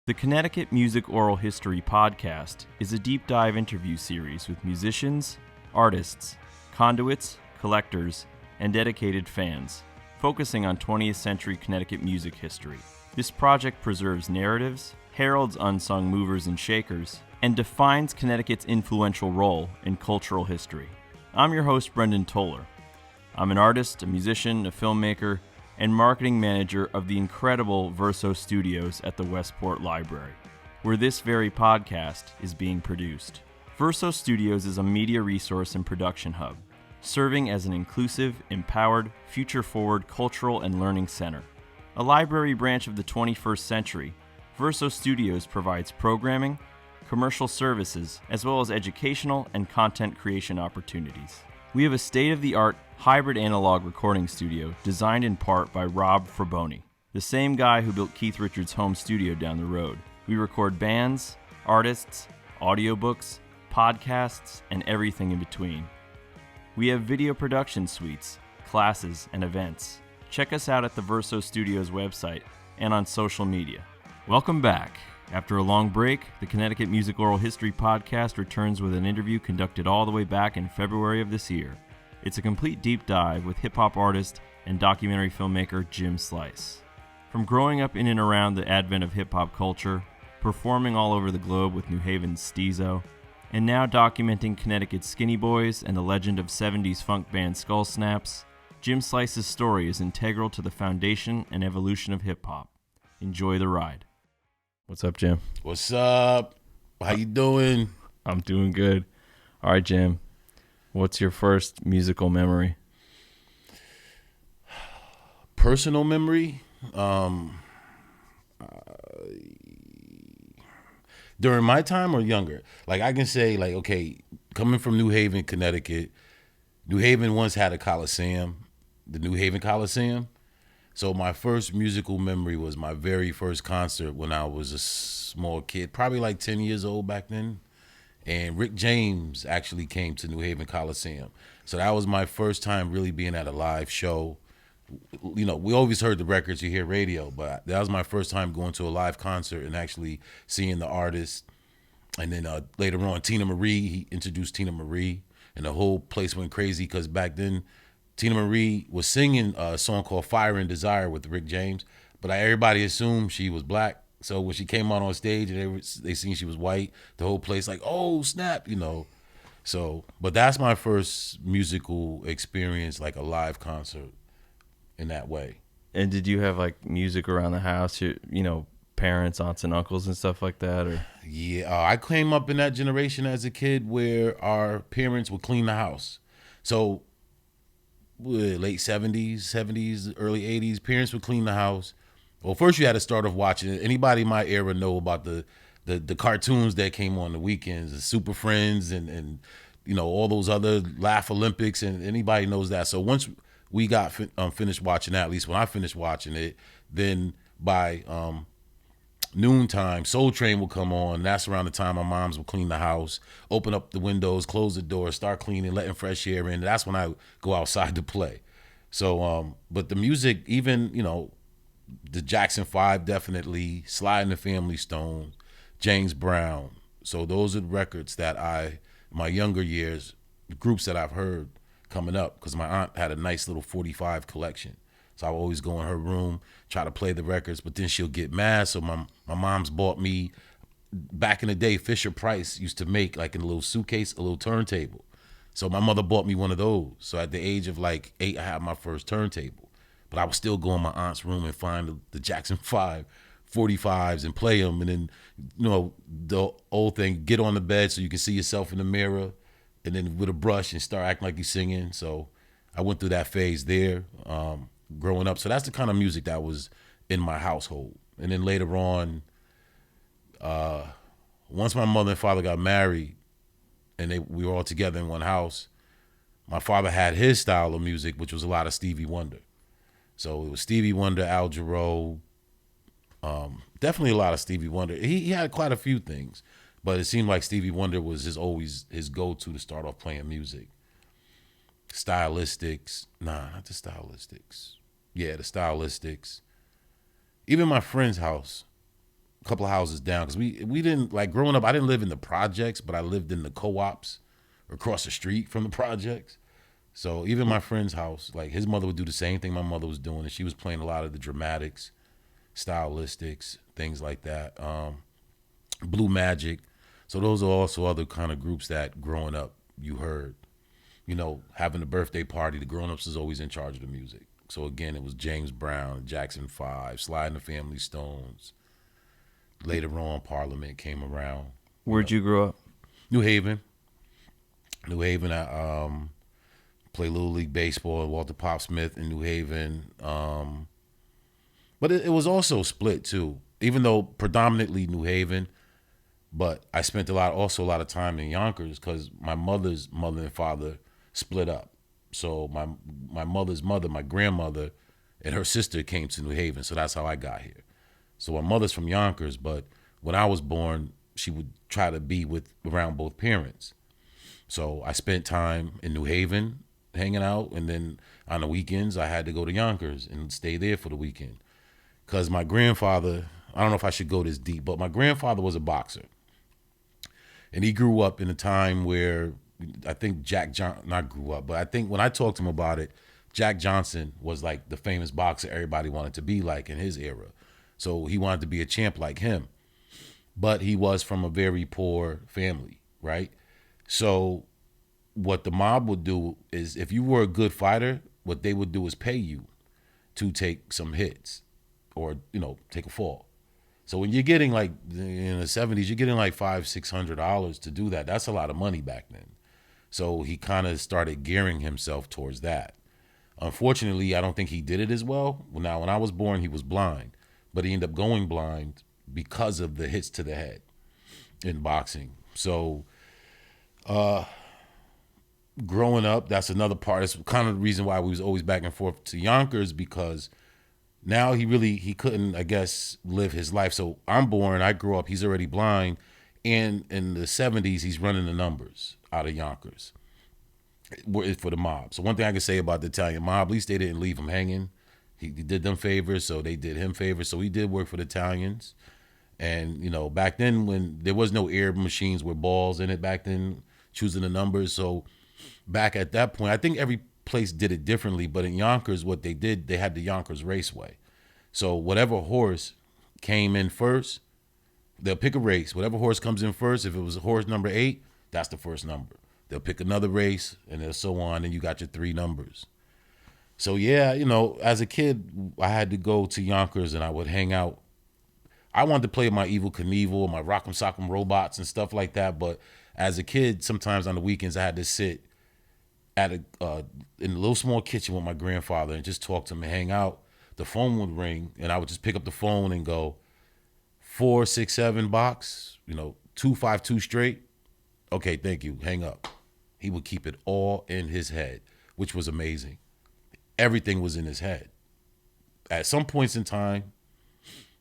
The Connecticut Music Oral History Podcast is a deep dive interview series with musicians, artists, conduits, collectors, and dedicated fans, focusing on 20th century Connecticut music history. This project preserves narratives, heralds unsung movers and shakers, and defines Connecticut's influential role in cultural history. I'm your host, Brendan Toller. I'm an artist, a musician, a filmmaker, and marketing manager of the incredible Verso Studios at the Westport Library, where this very podcast is being produced. Verso Studios is a media resource and production hub, serving as an inclusive, empowered, future-forward cultural and learning center. A library branch of the 21st century, Verso Studios provides programming, commercial services, as well as educational and content creation opportunities. We have a state-of-the-art hybrid analog recording studio designed in part by Rob Fraboni, the same guy who built Keith Richards' home studio down the road. We record bands, artists, audiobooks, podcasts, and everything in between. We have video production suites, classes, and events. Check us out at the Verso Studios website and on social media. Welcome back. After a long break, the Connecticut Music Oral History Podcast returns with an interview conducted all the way back in February of this year. It's a complete deep dive with hip-hop artist and documentary filmmaker Jim Slice. From growing up in and around the advent of hip-hop culture, performing all over the globe with New Haven's Stezo, and now documenting Connecticut's Skinny Boys and the legend of 70s funk band Skull Snaps, Jim Slice's story is integral to the foundation and evolution of hip-hop. Enjoy the ride. What's up, Jim? What's up? How you doing? I'm doing good. All right, Jim. What's your first musical memory? Personal memory? During my time or younger? Like, I can say, like, okay, coming from New Haven, Connecticut, New Haven once had a Coliseum, the New Haven Coliseum. So my first musical memory was my very first concert when I was a small kid, probably like 10 years old back then. And Rick James actually came to New Haven Coliseum. So that was my first time really being at a live show. You know, we always heard the records, you hear radio, but that was my first time going to a live concert and actually seeing the artist. And then later on, Tina Marie, he introduced Tina Marie, and the whole place went crazy because back then, Tina Marie was singing a song called Fire and Desire with Rick James, but everybody assumed she was black. So when she came out on stage and they seen she was white, the whole place like, oh, snap, you know. So, but that's my first musical experience, like a live concert in that way. And did you have like music around the house, you know, parents, aunts and uncles and stuff like that? Or Yeah, I came up in that generation as a kid where our parents would clean the house. So late 70s, early 80s, parents would clean the house. Well, first you had to start off watching it. Anybody in my era know about the cartoons that came on the weekends, the Super Friends and you know, all those other Laugh Olympics, and anybody knows that. So once we got finished watching that, at least when I finished watching it, then by noontime, Soul Train will come on. That's around the time my moms will clean the house, open up the windows, close the door, start cleaning, letting fresh air in. That's when I go outside to play. So, but the music, even, you know, the Jackson 5 definitely, Sly and the Family Stone, James Brown. So those are the records that my younger years, the groups that I've heard coming up, because my aunt had a nice little 45 collection. So I would always go in her room, try to play the records, but then she'll get mad. So my mom's bought me, back in the day, Fisher Price used to make, like in a little suitcase, a little turntable. So my mother bought me one of those. So at the age of like 8, I had my first turntable. But I would still go in my aunt's room and find the Jackson 5 45s and play them. And then, you know, the old thing, get on the bed so you can see yourself in the mirror, and then with a brush and start acting like you're singing. So I went through that phase there. Growing up. So that's the kind of music that was in my household. And then later on, once my mother and father got married and we were all together in one house, my father had his style of music, which was a lot of Stevie Wonder. So it was Stevie Wonder, Al Jarreau, definitely a lot of Stevie Wonder. He had quite a few things, but it seemed like Stevie Wonder was always his go-to to start off playing music. Stylistics. Nah, not the Stylistics. Yeah, the Stylistics. Even my friend's house, a couple of houses down, because we didn't, like, growing up, I didn't live in the projects, but I lived in the co-ops across the street from the projects. So even my friend's house, like, his mother would do the same thing my mother was doing, and she was playing a lot of the dramatics, stylistics, things like that. Blue Magic. So those are also other kind of groups that growing up you heard. You know, having a birthday party, the grown-ups is always in charge of the music. So again, it was James Brown, Jackson 5, Sly and the Family Stones. Later on, Parliament came around. Where'd you grow up? New Haven. I played Little League Baseball at Walter Pop Smith in New Haven. But it was also split too, even though predominantly New Haven. But I spent a lot of time in Yonkers because my mother's mother and father split up. So my mother's mother, my grandmother, and her sister came to New Haven. So that's how I got here. So my mother's from Yonkers, but when I was born, she would try to be around both parents. So I spent time in New Haven hanging out, and then on the weekends I had to go to Yonkers and stay there for the weekend. Because my grandfather, I don't know if I should go this deep, but my grandfather was a boxer. And he grew up in a time where I think not grew up, but I think when I talked to him about it, Jack Johnson was like the famous boxer everybody wanted to be like in his era. So he wanted to be a champ like him. But he was from a very poor family, right? So what the mob would do is, if you were a good fighter, what they would do is pay you to take some hits or, you know, take a fall. So when you're getting, like, in the 70s, you're getting like $500-$600 to do that. That's a lot of money back then. So he kind of started gearing himself towards that. Unfortunately, I don't think he did it as well. Now, when I was born, he was blind, but he ended up going blind because of the hits to the head in boxing. So growing up, that's another part. That's kind of the reason why we was always back and forth to Yonkers, because now he couldn't, I guess, live his life. So I'm born, I grew up, he's already blind. And in the 70s, he's running the numbers out of Yonkers for the mob. So one thing I can say about the Italian mob, at least they didn't leave him hanging. He did them favors, so they did him favors. So he did work for the Italians. And, you know, back then when there was no air machines with balls in it back then, choosing the numbers. So back at that point, I think every place did it differently, but in Yonkers, what they did, they had the Yonkers Raceway. So whatever horse came in first, they'll pick a race. Whatever horse comes in first, if it was horse number 8, that's the first number. They'll pick another race, and then so on, and you got your 3 numbers. So yeah, you know, as a kid, I had to go to Yonkers, and I would hang out. I wanted to play my Evel Knievel, my Rock'em Sock'em Robots and stuff like that, but as a kid, sometimes on the weekends, I had to sit at in a little small kitchen with my grandfather and just talk to him and hang out. The phone would ring, and I would just pick up the phone and go, 4, 6, 7 box, you know, 2, 5, 2 straight. Okay, thank you. Hang up. He would keep it all in his head, which was amazing. Everything was in his head. At some points in time,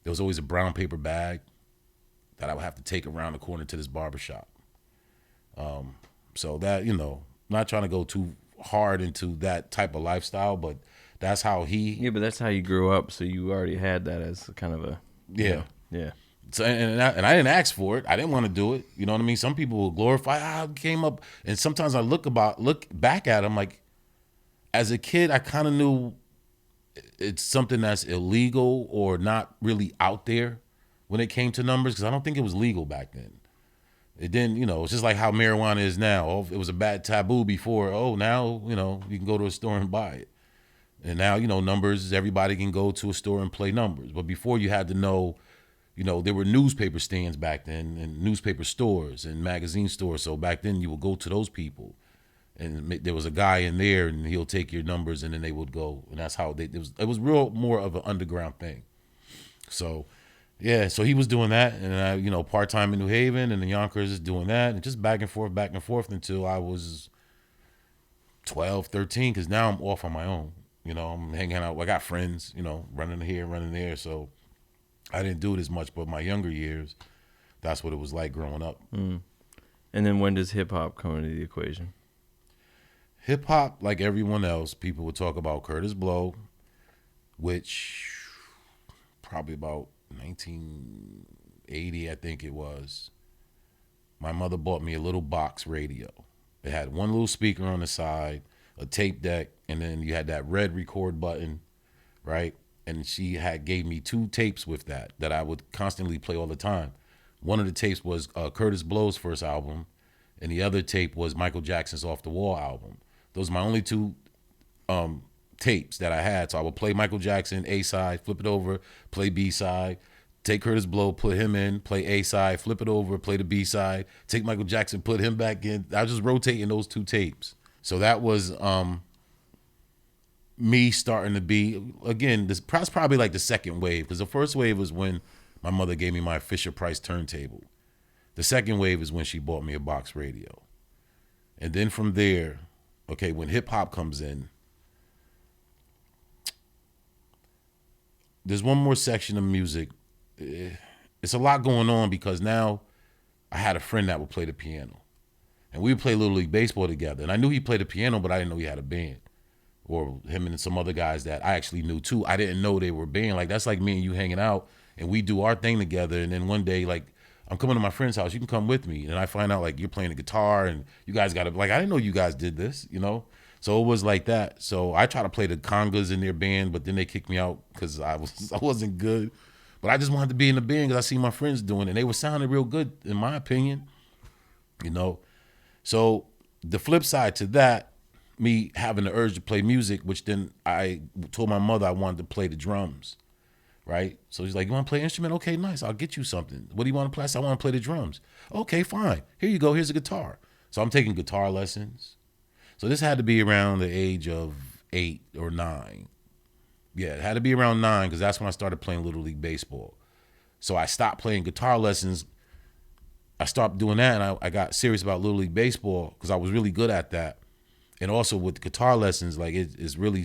there was always a brown paper bag that I would have to take around the corner to this barbershop. So that, you know, not trying to go too hard into that type of lifestyle, but that's how he... Yeah, but that's how you grew up, so you already had that as kind of a... Yeah. Yeah. So, and I didn't ask for it. I didn't want to do it. You know what I mean? Some people will glorify, I came up, and sometimes I look back at them, like, as a kid, I kind of knew it's something that's illegal or not really out there when it came to numbers, because I don't think it was legal back then. It didn't, you know, it's just like how marijuana is now. Oh, it was a bad taboo before. Oh, now, you know, you can go to a store and buy it. And now, you know, numbers, everybody can go to a store and play numbers. But before, you had to know, you know, there were newspaper stands back then and newspaper stores and magazine stores. So back then you would go to those people, and there was a guy in there, and he'll take your numbers, and then they would go. And that's how it was real more of an underground thing. So, yeah, so he was doing that, and I, you know, part-time in New Haven, and the Yonkers is doing that, and just back and forth until I was 12, 13, because now I'm off on my own. You know, I'm hanging out. I got friends, you know, running here, running there, so I didn't do it as much, but my younger years, that's what it was like growing up. Mm. And then when does hip-hop come into the equation? Hip-hop, like everyone else, people would talk about Curtis Blow, which probably about '80, I think it was. My mother bought me a little box radio. It had one little speaker on the side, a tape deck, and then you had that red record button, right? And she had gave me 2 tapes with that I would constantly play all the time. One of the tapes was Curtis Blow's first album, and the other tape was Michael Jackson's Off the Wall album. Those are my only 2 tapes that I had. So I would play Michael Jackson A side, flip it over, play B side, take Curtis Blow, put him in, play A side, flip it over, play the B side, take Michael Jackson, put him back in. I was just rotating those 2 tapes. So that was me starting to be, again, that's probably like the second wave, because the first wave was when my mother gave me my Fisher-Price turntable. The second wave is when she bought me a box radio. And then from there, okay, when hip hop comes in, there's one more section of music. It's a lot going on because now I had a friend that would play the piano. And we would play Little League Baseball together. And I knew he played the piano, but I didn't know he had a band. Or him and some other guys that I actually knew too. I didn't know they were a band. Like, that's like me and you hanging out and we do our thing together. And then one day, like, I'm coming to my friend's house. You can come with me. And I find out, like, you're playing the guitar and you guys got to, like, I didn't know you guys did this, you know? So it was like that. So I tried to play the congas in their band, but then they kicked me out because I wasn't good. But I just wanted to be in the band because I see my friends doing it. And they were sounding real good, in my opinion, you know? So the flip side to that, me having the urge to play music, which then I told my mother I wanted to play the drums, right? So she's like, you want to play an instrument? Okay, nice. I'll get you something. What do you want to play? I said, I want to play the drums. Okay, fine. Here you go. Here's a guitar. So I'm taking guitar lessons. So this had to be around the age of 8 or 9. Yeah, it had to be around 9 because that's when I started playing Little League Baseball. So I stopped playing guitar lessons. I stopped doing that, and I got serious about Little League Baseball because I was really good at that. And also with guitar lessons, like it's really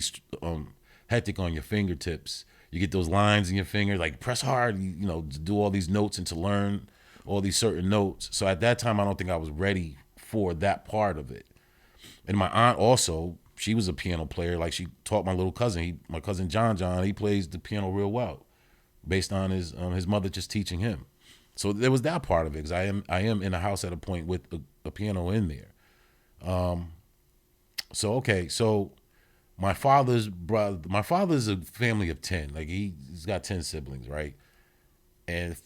hectic on your fingertips. You get those lines in your finger, like press hard, you know, to do all these notes and to learn all these certain notes. So at that time, I don't think I was ready for that part of it. And my aunt also, she was a piano player. Like, she taught my little cousin, my cousin John, he plays the piano real well, based on his mother just teaching him. So there was that part of it, because I am in a house at a point with a piano in there. So my father's a family of 10. Like, he's got 10 siblings, right? And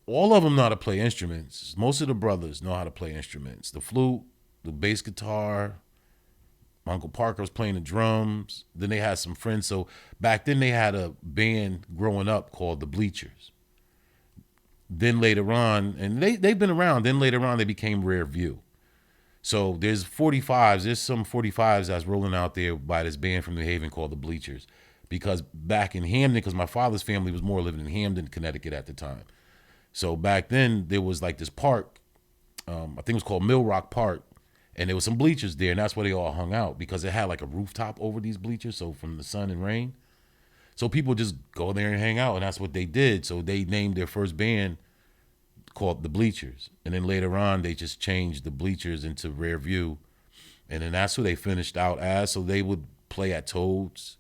all of them know how to play instruments. Most of the brothers know how to play instruments. The flute, the bass guitar. My Uncle Parker was playing the drums. Then they had some friends. So back then they had a band growing up called the Bleachers. Then later on, and they've been around. Then later on they became Rare View. So there's some 45s that's rolling out there by this band from New Haven called the Bleachers. Because back in Hamden, because my father's family was more living in Hamden, Connecticut at the time. So back then there was like this park, I think it was called Mill Rock Park, and there was some bleachers there, and that's where they all hung out because it had like a rooftop over these bleachers, so from the sun and rain. So people just go there and hang out, and that's what they did. So they named their first band called the Bleachers, and then later on they just changed the Bleachers into Rare View, and then that's who they finished out as. So they would play at Toad's.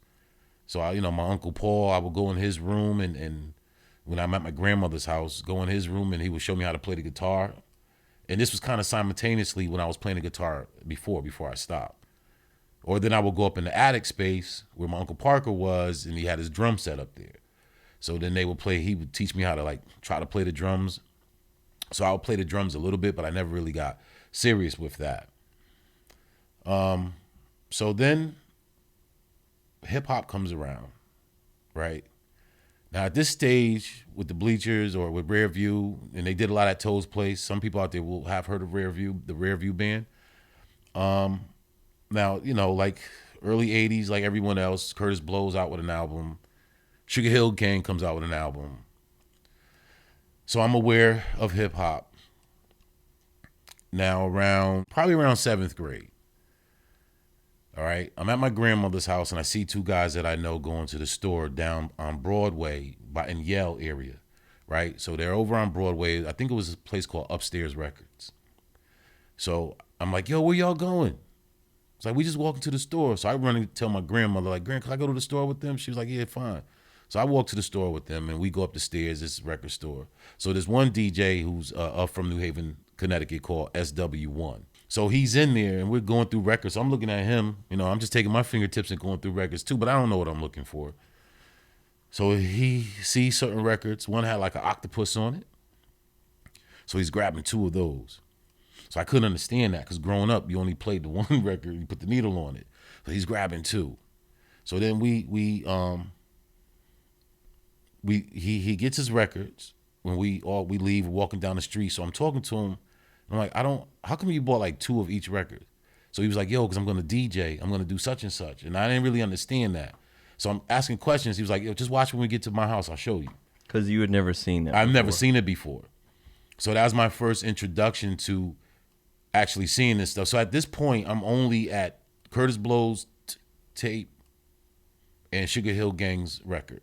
So my Uncle Paul, I would go in his room, and when I'm at my grandmother's house, go in his room, and he would show me how to play the guitar. And this was kind of simultaneously when I was playing the guitar before I stopped. Or then I would go up in the attic space where my Uncle Parker was, and he had his drum set up there. So then he would teach me how to like try to play the drums. So I would play the drums a little bit, but I never really got serious with that. So then hip hop comes around, right? Now at this stage with the Bleachers or with Rare View, and they did a lot at Toad's Place. Some people out there will have heard of Rare View, the Rare View band. Now, like early 80s, like everyone else, Curtis Blow's out with an album. Sugar Hill Gang comes out with an album. So I'm aware of hip hop now probably around 7th grade. All right. I'm at my grandmother's house and I see 2 guys that I know going to the store down on Broadway in Yale area. Right. So they're over on Broadway. I think it was a place called Upstairs Records. So I'm like, yo, where y'all going? It's like, we just walking to the store. So I run and tell my grandmother, like, Grand, can I go to the store with them? She was like, yeah, fine. So I walk to the store with them, and we go up the stairs. This record store. So there's one DJ who's up from New Haven, Connecticut, called SW1. So he's in there, and we're going through records. So I'm looking at him. I'm just taking my fingertips and going through records too, but I don't know what I'm looking for. So he sees certain records. One had like an octopus on it. So he's grabbing 2 of those. So I couldn't understand that because growing up, you only played the one record, you put the needle on it. So he's grabbing 2. So then he gets his records when we leave, we're walking down the street. So I'm talking to him. I'm like, how come you bought like 2 of each record? So he was like, yo, because I'm going to DJ. I'm going to do such and such. And I didn't really understand that. So I'm asking questions. He was like, yo, just watch when we get to my house. I'll show you. Because you had never seen that I've never seen it before. So that was my first introduction to actually seeing this stuff. So at this point, I'm only at Curtis Blow's tape and Sugar Hill Gang's record.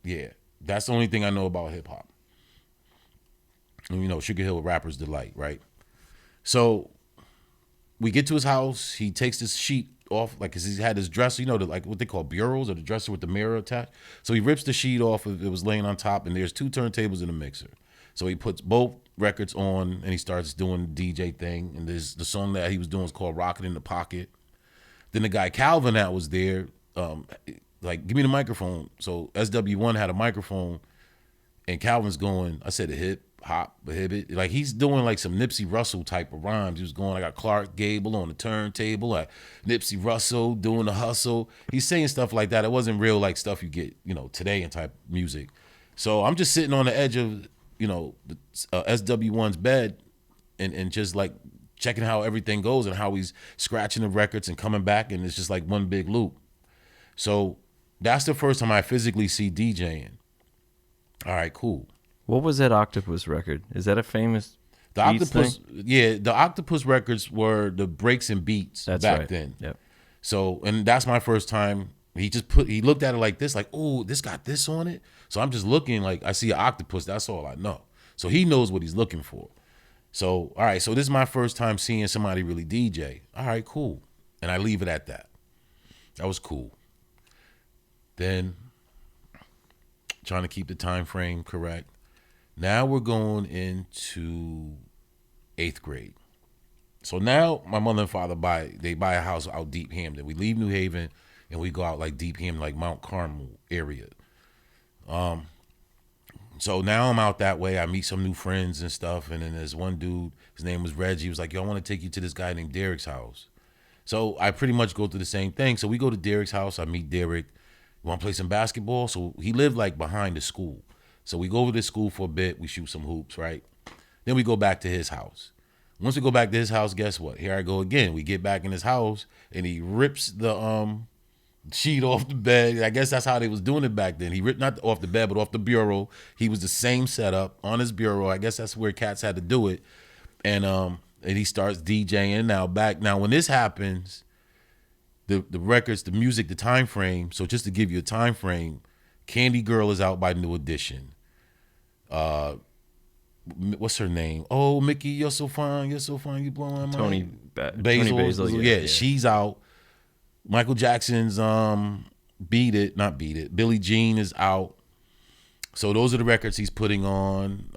Yeah, that's the only thing I know about hip hop. Sugar Hill Rapper's Delight, right? So we get to his house. He takes this sheet off, like, cause he had his dresser, like what they call bureaus, or the dresser with the mirror attached. So he rips the sheet off. It was laying on top, and there's 2 turntables and a mixer. So he puts both records on, and he starts doing the DJ thing. And there's the song that he was doing is called "Rockin' in the Pocket." Then the guy Calvin that was there, like, give me the microphone. So SW1 had a microphone, and Calvin's going, I said, a hip hop, a hibbit. Like, he's doing like some Nipsey Russell type of rhymes. He was going, I got Clark Gable on the turntable, like Nipsey Russell doing the hustle. He's saying stuff like that. It wasn't real like stuff you get, today in type music. So I'm just sitting on the edge of, SW1's bed and just like checking how everything goes and how he's scratching the records and coming back, and it's just like one big loop. So that's the first time I physically see DJing. All right, cool. What was that Octopus record? Is that a famous The Octopus thing? Yeah, the Octopus records were the breaks and beats back then. Yep. So, and that's my first time. He looked at it like this, like, oh, this got this on it. So I'm just looking, like, I see an octopus. That's all I know. So he knows what he's looking for. So, all right, so this is my first time seeing somebody really DJ. All right, cool. And I leave it at that. That was cool. Then, trying to keep the time frame correct. Now we're going into 8th grade. So now my mother and father buy a house out Deep Hampton. We leave New Haven and we go out like Deep Hampton, like Mount Carmel area. So now I'm out that way. I meet some new friends and stuff. And then there's one dude, his name was Reggie. He was like, yo, I want to take you to this guy named Derek's house. So I pretty much go through the same thing. So we go to Derek's house. I meet Derek. You want to play some basketball? So he lived like behind the school. So we go over to the school for a bit. We shoot some hoops, right? Then we go back to his house. Once we go back to his house, guess what? Here I go again. We get back in his house, and he rips the sheet off the bed. I guess that's how they was doing it back then. He ripped not off the bed, but off the bureau. He was the same setup on his bureau. I guess that's where cats had to do it. And he starts DJing now. When this happens, the records, the music, the time frame. So just to give you a time frame, Candy Girl is out by New Edition. What's her name? Oh, Mickey, you're so fine, you blowing my mind. Tony Basil. Yeah, she's out. Michael Jackson's Beat It. Billie Jean is out. So those are the records he's putting on.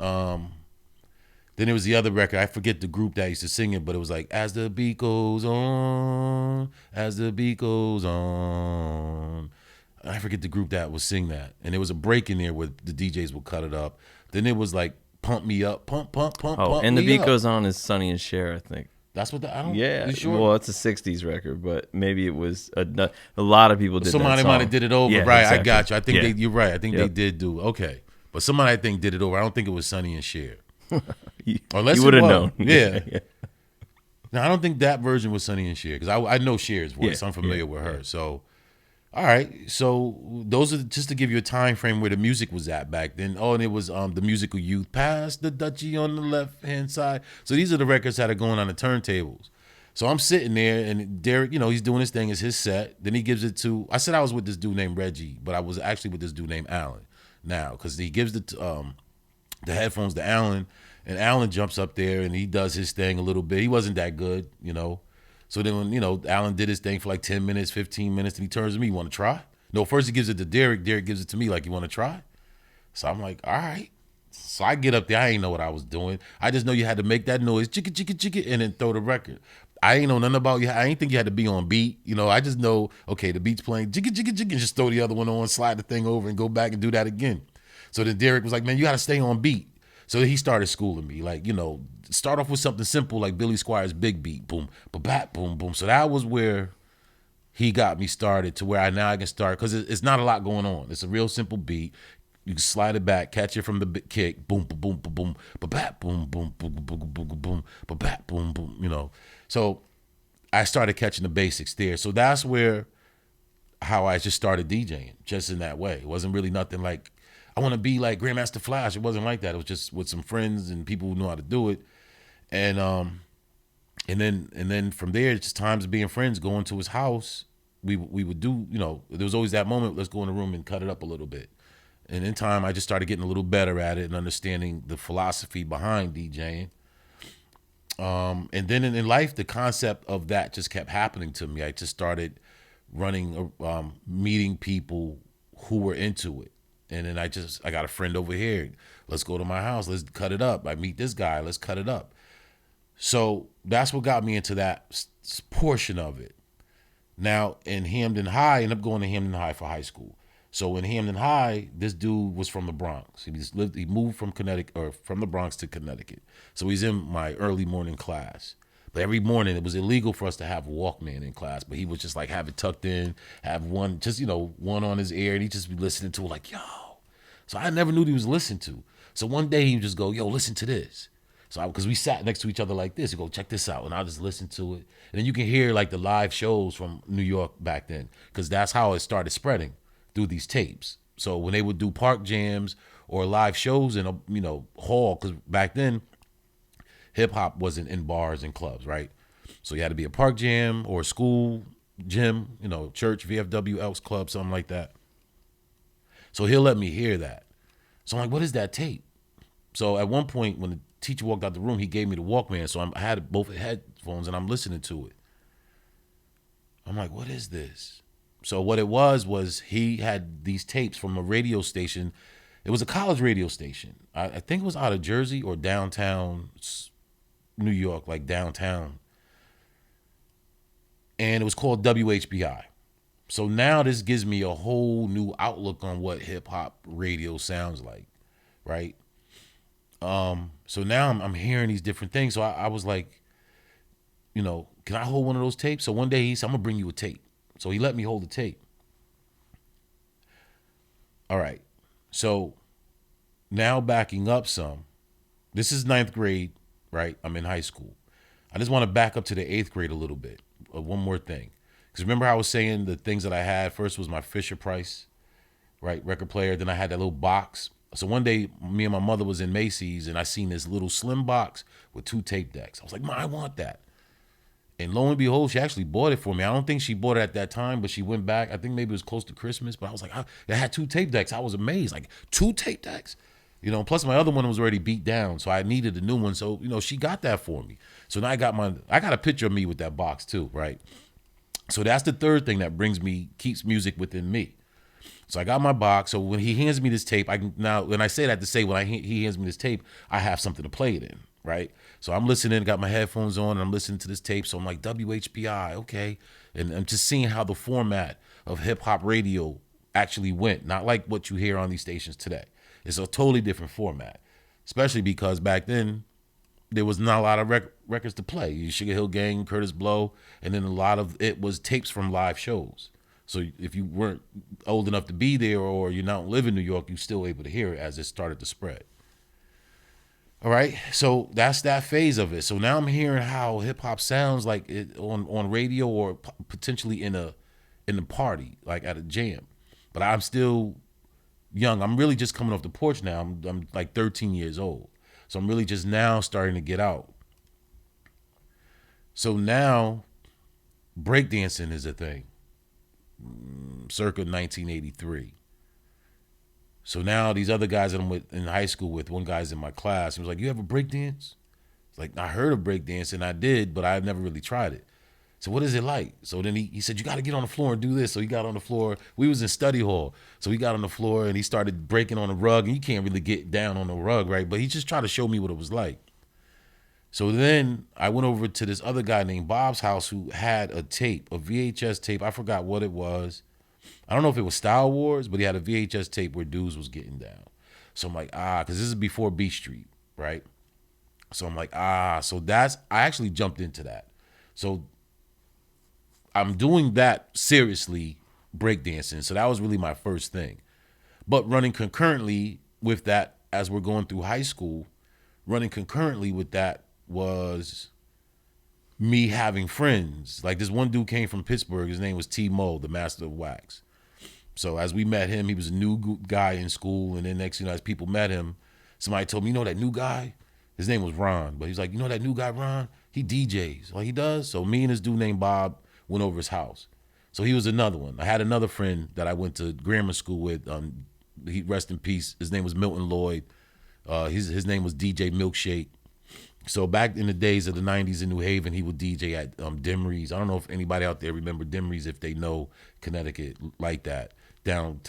Then there was the other record. I forget the group that used to sing it, but it was like, as the beat goes on, as the beat goes on. I forget the group that was sing that. And there was a break in there where the DJs would cut it up. Then it was like, pump me up, pump. Oh, and the beat goes on is Sonny and Cher, I think. That's what I don't. Yeah, you sure? Well, it's a '60s record, but maybe it was a lot of people did. Somebody that might have did it over, yeah, right? Exactly. I got you. I think you're right. I think they did do okay, but somebody I think did it over. I don't think it was Sonny and Cher. you Unless would have known. Yeah. No, I don't think that version was Sonny and Cher because I know Cher's voice. Yeah, I'm familiar with her. So, all right. So those are just to give you a time frame where the music was at back then. Oh, and it was the musical youth. Pass the Dutchie on the left hand side. So these are the records that are going on the turntables. So I'm sitting there, and Derek, he's doing his thing. It's his set. Then he gives it to. I said I was with this dude named Reggie, but I was actually with this dude named Alan. Now, because he gives the headphones to Alan, and Alan jumps up there and he does his thing a little bit. He wasn't that good, So then when Alan did his thing for like 10 minutes, 15 minutes, and he turns to me, "You want to try?" No, first he gives it to Derek. Derek gives it to me like, you want to try? So I'm like, all right. So I get up there. I ain't know what I was doing. I just know you had to make that noise, chicka, chicka, chicka, and then throw the record. I ain't know nothing about you. I ain't think you had to be on beat. You know, I just know, okay, the beat's playing, chicka, chicka, chicka, and just throw the other one on, slide the thing over, and go back and do that again. So then Derek was like, man, you got to stay on beat. So he started schooling me, like, you know, start off with something simple like Billy Squire's Big Beat, boom, ba-bat, boom, boom. So that was where he got me started to where I can start, because it's not a lot going on. It's a real simple beat. You can slide it back, catch it from the kick, boom, boom, boom, boom, boom, ba-bat, boom, boom, boom, boom, boom, boom, boom, ba-bat, boom, boom, you know. So I started catching the basics there. So that's where how I just started DJing, just in that way. It wasn't really nothing like, I want to be like Grandmaster Flash. It wasn't like that. It was just with some friends and people who knew how to do it. And then from there, just times of being friends, going to his house, we would do, you know, there was always that moment, let's go in the room and cut it up a little bit. And in time, I just started getting a little better at it and understanding the philosophy behind DJing. And then in life, the concept of that just kept happening to me. I just started running, meeting people who were into it. And then I got a friend over here. Let's go to my house. Let's cut it up. I meet this guy. Let's cut it up. So that's what got me into that portion of it. Now in Hamden High, I ended up going to Hamden High for high school. So in Hamden High, this dude was from the Bronx. He moved from Connecticut, or from the Bronx to Connecticut. So he's in my early morning class. But every morning it was illegal for us to have a Walkman in class. But he would just like have it tucked in, have one, just, you know, one on his ear, and he'd just be listening to it like, yo. So I never knew he was listening to. So one day he would just go, yo, listen to this. So because we sat next to each other like this, he'd go, check this out. And I'll just listen to it. And then you can hear like the live shows from New York back then, because that's how it started spreading, through these tapes. So when they would do park jams or live shows in a, you know, hall, because back then hip hop wasn't in bars and clubs, right? So you had to be a park jam or a school gym, you know, church, VFW, Elks Club, something like that. So he'll let me hear that. So I'm like, what is that tape? So at one point when the teacher walked out the room, he gave me the Walkman. So I had both headphones and I'm listening to it. I'm like, what is this? So what it was he had these tapes from a radio station. It was a college radio station. I think it was out of Jersey or downtown New York, like downtown. And it was called WHBI. So now this gives me a whole new outlook on what hip hop radio sounds like, right? So now I'm hearing these different things. So I was like, you know, can I hold one of those tapes? So one day he said, I'm gonna bring you a tape. So he let me hold the tape. All right. So now backing up some, this is 9th grade, right? I'm in high school. I just want to back up to the 8th grade a little bit. One more thing. Because remember how I was saying the things that I had? First was my Fisher Price, right, record player. Then I had that little box. So one day, me and my mother was in Macy's, and I seen this little slim box with 2 tape decks. I was like, Ma, I want that. And lo and behold, she actually bought it for me. I don't think she bought it at that time, but she went back. I think maybe it was close to Christmas. But I was like, it had 2 tape decks. I was amazed. Like, 2 tape decks? You know, plus my other one was already beat down, so I needed a new one. So, you know, she got that for me. So now I got a picture of me with that box too, right? So that's the third thing that keeps music within me. So I got my box. So when he hands me this tape, when I say that to say, when he hands me this tape, I have something to play it in, right? So I'm listening, got my headphones on, and I'm listening to this tape. So I'm like, WHBI, okay. And I'm just seeing how the format of hip hop radio actually went, not like what you hear on these stations today. It's a totally different format, especially because back then there was not a lot of records to play. Sugar Hill Gang, Curtis Blow, and then a lot of it was tapes from live shows. So if you weren't old enough to be there or you don't live in New York, you're still able to hear it as it started to spread. All right, so that's that phase of it. So now I'm hearing how hip hop sounds like it on radio or potentially in a party, like at a jam. But I'm still young. I'm really just coming off the porch now. I'm like 13 years old. So I'm really just now starting to get out. So now breakdancing is a thing, circa 1983. So now these other guys that I'm with in high school with, one guy's in my class, he was like, you ever breakdance? It's like, I heard of breakdance and I did, but I've never really tried it. So what is it like? So then he said, you got to get on the floor and do this. So he got on the floor. We was in study hall. So he got on the floor and he started breaking on the rug. And you can't really get down on the rug, right? But he just tried to show me what it was like. So then I went over to this other guy named Bob's house who had a tape, a VHS tape. I forgot what it was. I don't know if it was Style Wars, but he had a VHS tape where dudes was getting down. So I'm like, because this is before Beat Street, right? So I'm like, so I actually jumped into that. So I'm doing that seriously, breakdancing. So that was really my first thing. But running concurrently with that, as we're going through high school, running concurrently with that was me having friends. Like this one dude came from Pittsburgh. His name was T-Mo, the Master of Wax. So as we met him, he was a new guy in school. And then next, as people met him, somebody told me, you know that new guy? His name was Ron. But he's like, you know that new guy, Ron? He DJs. Like he does? So me and this dude named Bob went over his house. So he was another one. I had another friend that I went to grammar school with. He rest in peace. His name was Milton Lloyd. His name was DJ Milkshake. So back in the days of the 90s in New Haven, he would DJ at Dimmery's. I don't know if anybody out there remember Dimmery's, if they know Connecticut like that, down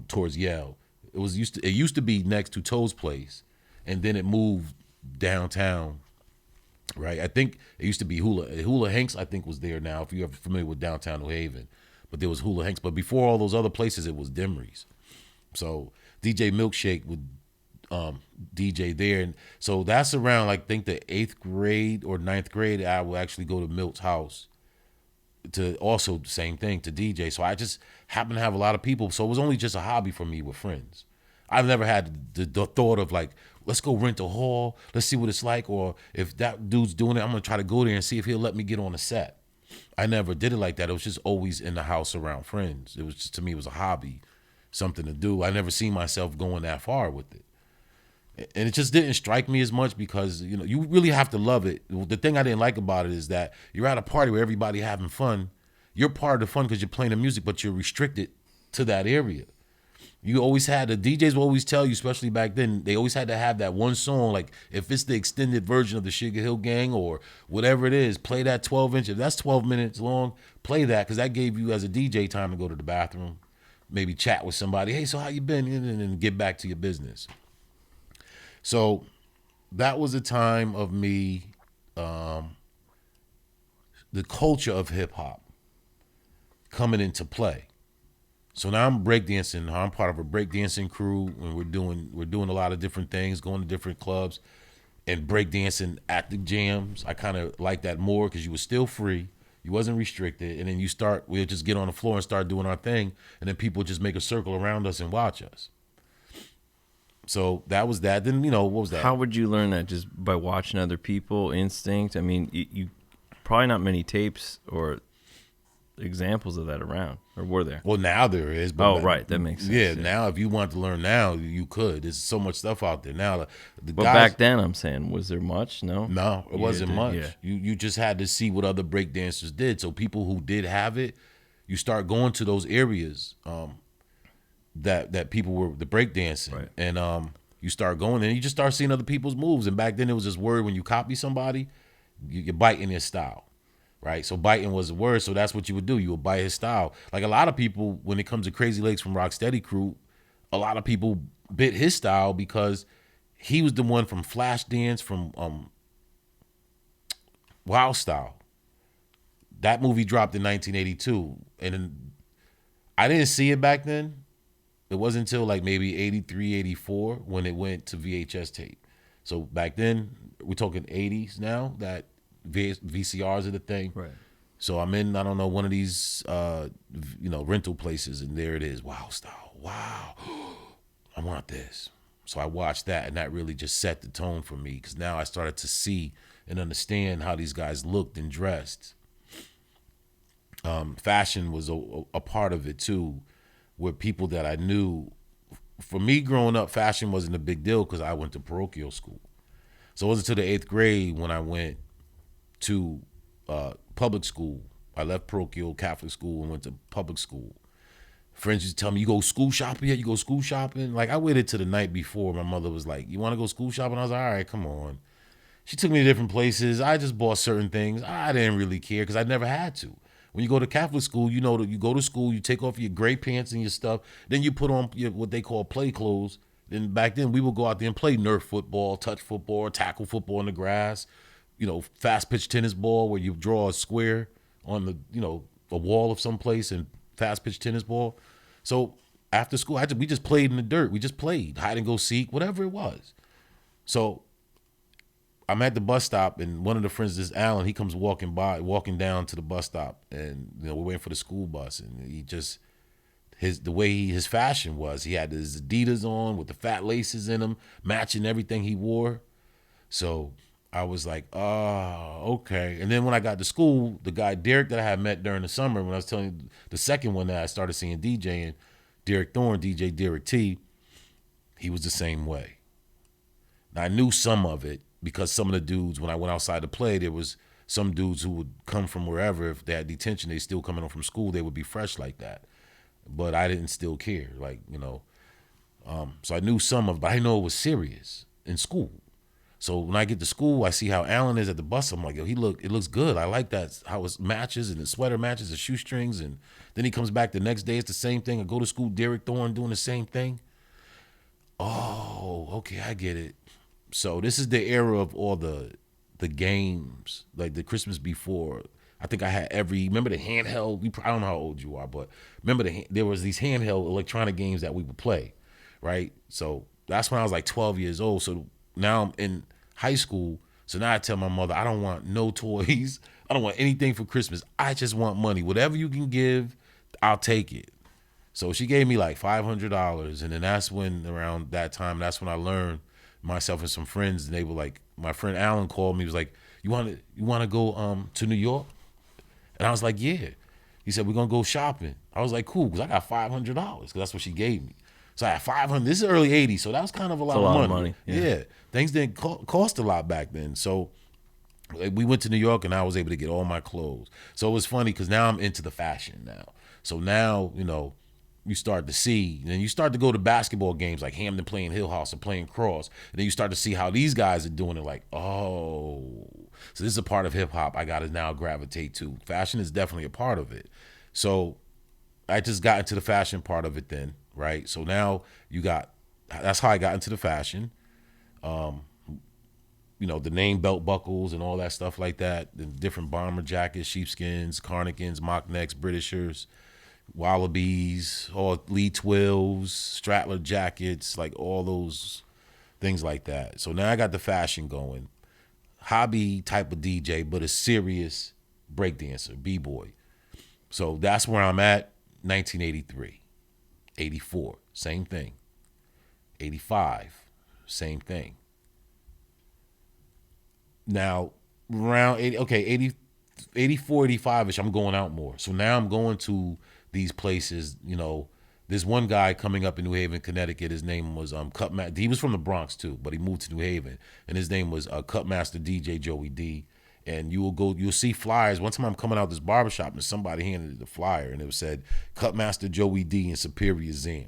towards Yale. It used to be next to Toe's Place, and then it moved downtown. Right, I think it used to be Hula Hanks. I think was there now. If you're familiar with downtown New Haven, but there was Hula Hanks. But before all those other places, it was Dimmery's. So DJ Milkshake would DJ there, and so that's around like I think the 8th grade or 9th grade. I would actually go to Milt's house to also the same thing to DJ. So I just happened to have a lot of people. So it was only just a hobby for me with friends. I've never had the thought of like, let's go rent a hall, let's see what it's like, or if that dude's doing it, I'm gonna try to go there and see if he'll let me get on a set. I never did it like that. It was just always in the house around friends. It was just, to me, it was a hobby, something to do. I never seen myself going that far with it. And it just didn't strike me as much because, you really have to love it. The thing I didn't like about it is that you're at a party where everybody having fun. You're part of the fun because you're playing the music, but you're restricted to that area. You always had, the DJs will always tell you, especially back then, they always had to have that one song. Like if it's the extended version of the Sugar Hill Gang or whatever it is, play that 12-inch. If that's 12 minutes long, play that, because that gave you as a DJ time to go to the bathroom, maybe chat with somebody. Hey, so how you been? And then get back to your business. So that was a time of me, the culture of hip hop coming into play. So now I'm breakdancing. I'm part of a breakdancing crew, and we're doing a lot of different things, going to different clubs, and breakdancing at the jams. I kind of like that more because you were still free, you wasn't restricted, and then we'll just get on the floor and start doing our thing, and then people just make a circle around us and watch us. So that was that. Then what was that? How would you learn that? Just by watching other people, instinct? I mean, you probably not many tapes or examples of that around, or were there? Well, now there is. But right, that makes sense. Yeah, now if you want to learn now, you could. There's so much stuff out there now. But back then, I'm saying, was there much? No, it wasn't much. Yeah. You just had to see what other breakdancers did. So people who did have it, you start going to those areas that people were the breakdancing, right. And you start going and you just start seeing other people's moves. And back then it was this word, when you copy somebody, you're biting their style. Right, so biting was a word, so that's what you would do. You would bite his style. Like a lot of people, when it comes to Crazy Legs from Rocksteady Crew, a lot of people bit his style because he was the one from Flashdance, from Wild Style. That movie dropped in 1982, and I didn't see it back then. It wasn't until like maybe 83, 84 when it went to VHS tape. So back then, we're talking 80s now, that VCRs are the thing. Right. So I'm in, I don't know, one of these, rental places, and there it is. Wow, style. Wow. I want this. So I watched that, and that really just set the tone for me, because now I started to see and understand how these guys looked and dressed. Fashion was a part of it too, with people that I knew. For me growing up, fashion wasn't a big deal because I went to parochial school. So it wasn't until the 8th grade when I went to public school. I left parochial Catholic school and went to public school. Friends used to tell me, you go school shopping yet? You go school shopping? Like, I waited till the night before. My mother was like, you want to go school shopping? I was like, all right, come on. She took me to different places. I just bought certain things. I didn't really care because I never had to. When you go to Catholic school, you know that you go to school, you take off your gray pants and your stuff, then you put on your, what they call play clothes. Then back then we would go out there and play Nerf football, touch football, tackle football in the grass, fast pitch tennis ball where you draw a square on the, a wall of some place and fast pitch tennis ball. So after school, we just played in the dirt. We just played hide and go seek, whatever it was. So I'm at the bus stop, and one of the friends, this Alan, he comes walking down to the bus stop, and we're waiting for the school bus, and he just the way his fashion was, he had his Adidas on with the fat laces in them, matching everything he wore. So I was like, oh, okay. And then when I got to school, the guy Derek that I had met during the summer, when I was telling you the second one that I started seeing DJing, Derek Thorne, DJ Derek T, he was the same way. Now, I knew some of it because some of the dudes, when I went outside to play, there was some dudes who would come from wherever. If they had detention, they still coming home from school, they would be fresh like that. But I didn't still care, so I knew some of it, but I didn't know it was serious in school. So when I get to school, I see how Alan is at the bus. I'm like, yo, it looks good. I like that, how it matches, and the sweater matches, the shoestrings. And then he comes back the next day, it's the same thing. I go to school, Derek Thorne doing the same thing. Oh, okay, I get it. So this is the era of all the games, like the Christmas before. I think I had remember the handheld, I don't know how old you are, but remember there was these handheld electronic games that we would play, right? So that's when I was like 12 years old. So now I'm in high school. So now I tell my mother, I don't want no toys. I don't want anything for Christmas. I just want money. Whatever you can give, I'll take it. So she gave me like $500. And then that's when, around that time, that's when I learned, myself and some friends, and they were like, my friend Alan called me, was like, you want to go to New York? And I was like, yeah. He said, we're going to go shopping. I was like, cool, because I got $500, because that's what she gave me. So I had $500. This is early 80s, so that was kind of a lot of money. Yeah. Things didn't cost a lot back then. So we went to New York, and I was able to get all my clothes. So it was funny, because now I'm into the fashion now. So now, you start to see, and then you start to go to basketball games like Hamden playing Hill House or playing Cross, and then you start to see how these guys are doing it, like, oh, so this is a part of hip hop I got to now gravitate to. Fashion is definitely a part of it. So I just got into the fashion part of it then, right? So now that's how I got into the fashion. The name belt buckles and all that stuff like that, the different bomber jackets, sheepskins, carnigans, mock necks, Britishers, Wallabies, all Lee 12s, Strattler jackets, like all those things like that. So now I got the fashion going. Hobby type of DJ, but a serious breakdancer, b-boy. So that's where I'm at. 1983, 84, same thing. 85, same thing. Now, around 84, 85-ish, I'm going out more. So now I'm going to these places, there's one guy coming up in New Haven, Connecticut. His name was Cutmaster. He was from the Bronx too, but he moved to New Haven, and his name was Cutmaster DJ Joey D. And you'll see flyers. One time I'm coming out this barbershop, and somebody handed the flyer, and it said Cutmaster Joey D and Superior Zam.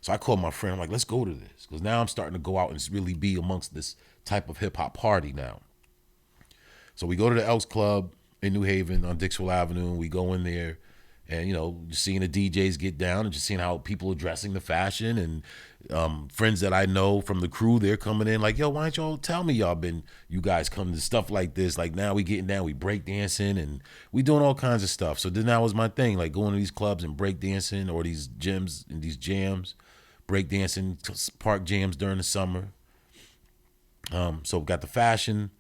So I called my friend. I'm like, let's go to this, because now I'm starting to go out and really be amongst this type of hip hop party now. So we go to the Elks Club in New Haven on Dixwell Avenue, and we go in there. And, just seeing the DJs get down and just seeing how people are dressing the fashion, and friends that I know from the crew, they're coming in like, yo, why don't y'all tell me you guys come to stuff like this? Like now we getting down, we break dancing, and we doing all kinds of stuff. So then that was my thing, like going to these clubs and break dancing, or these gyms and these jams, break dancing, park jams during the summer. So got the fashion.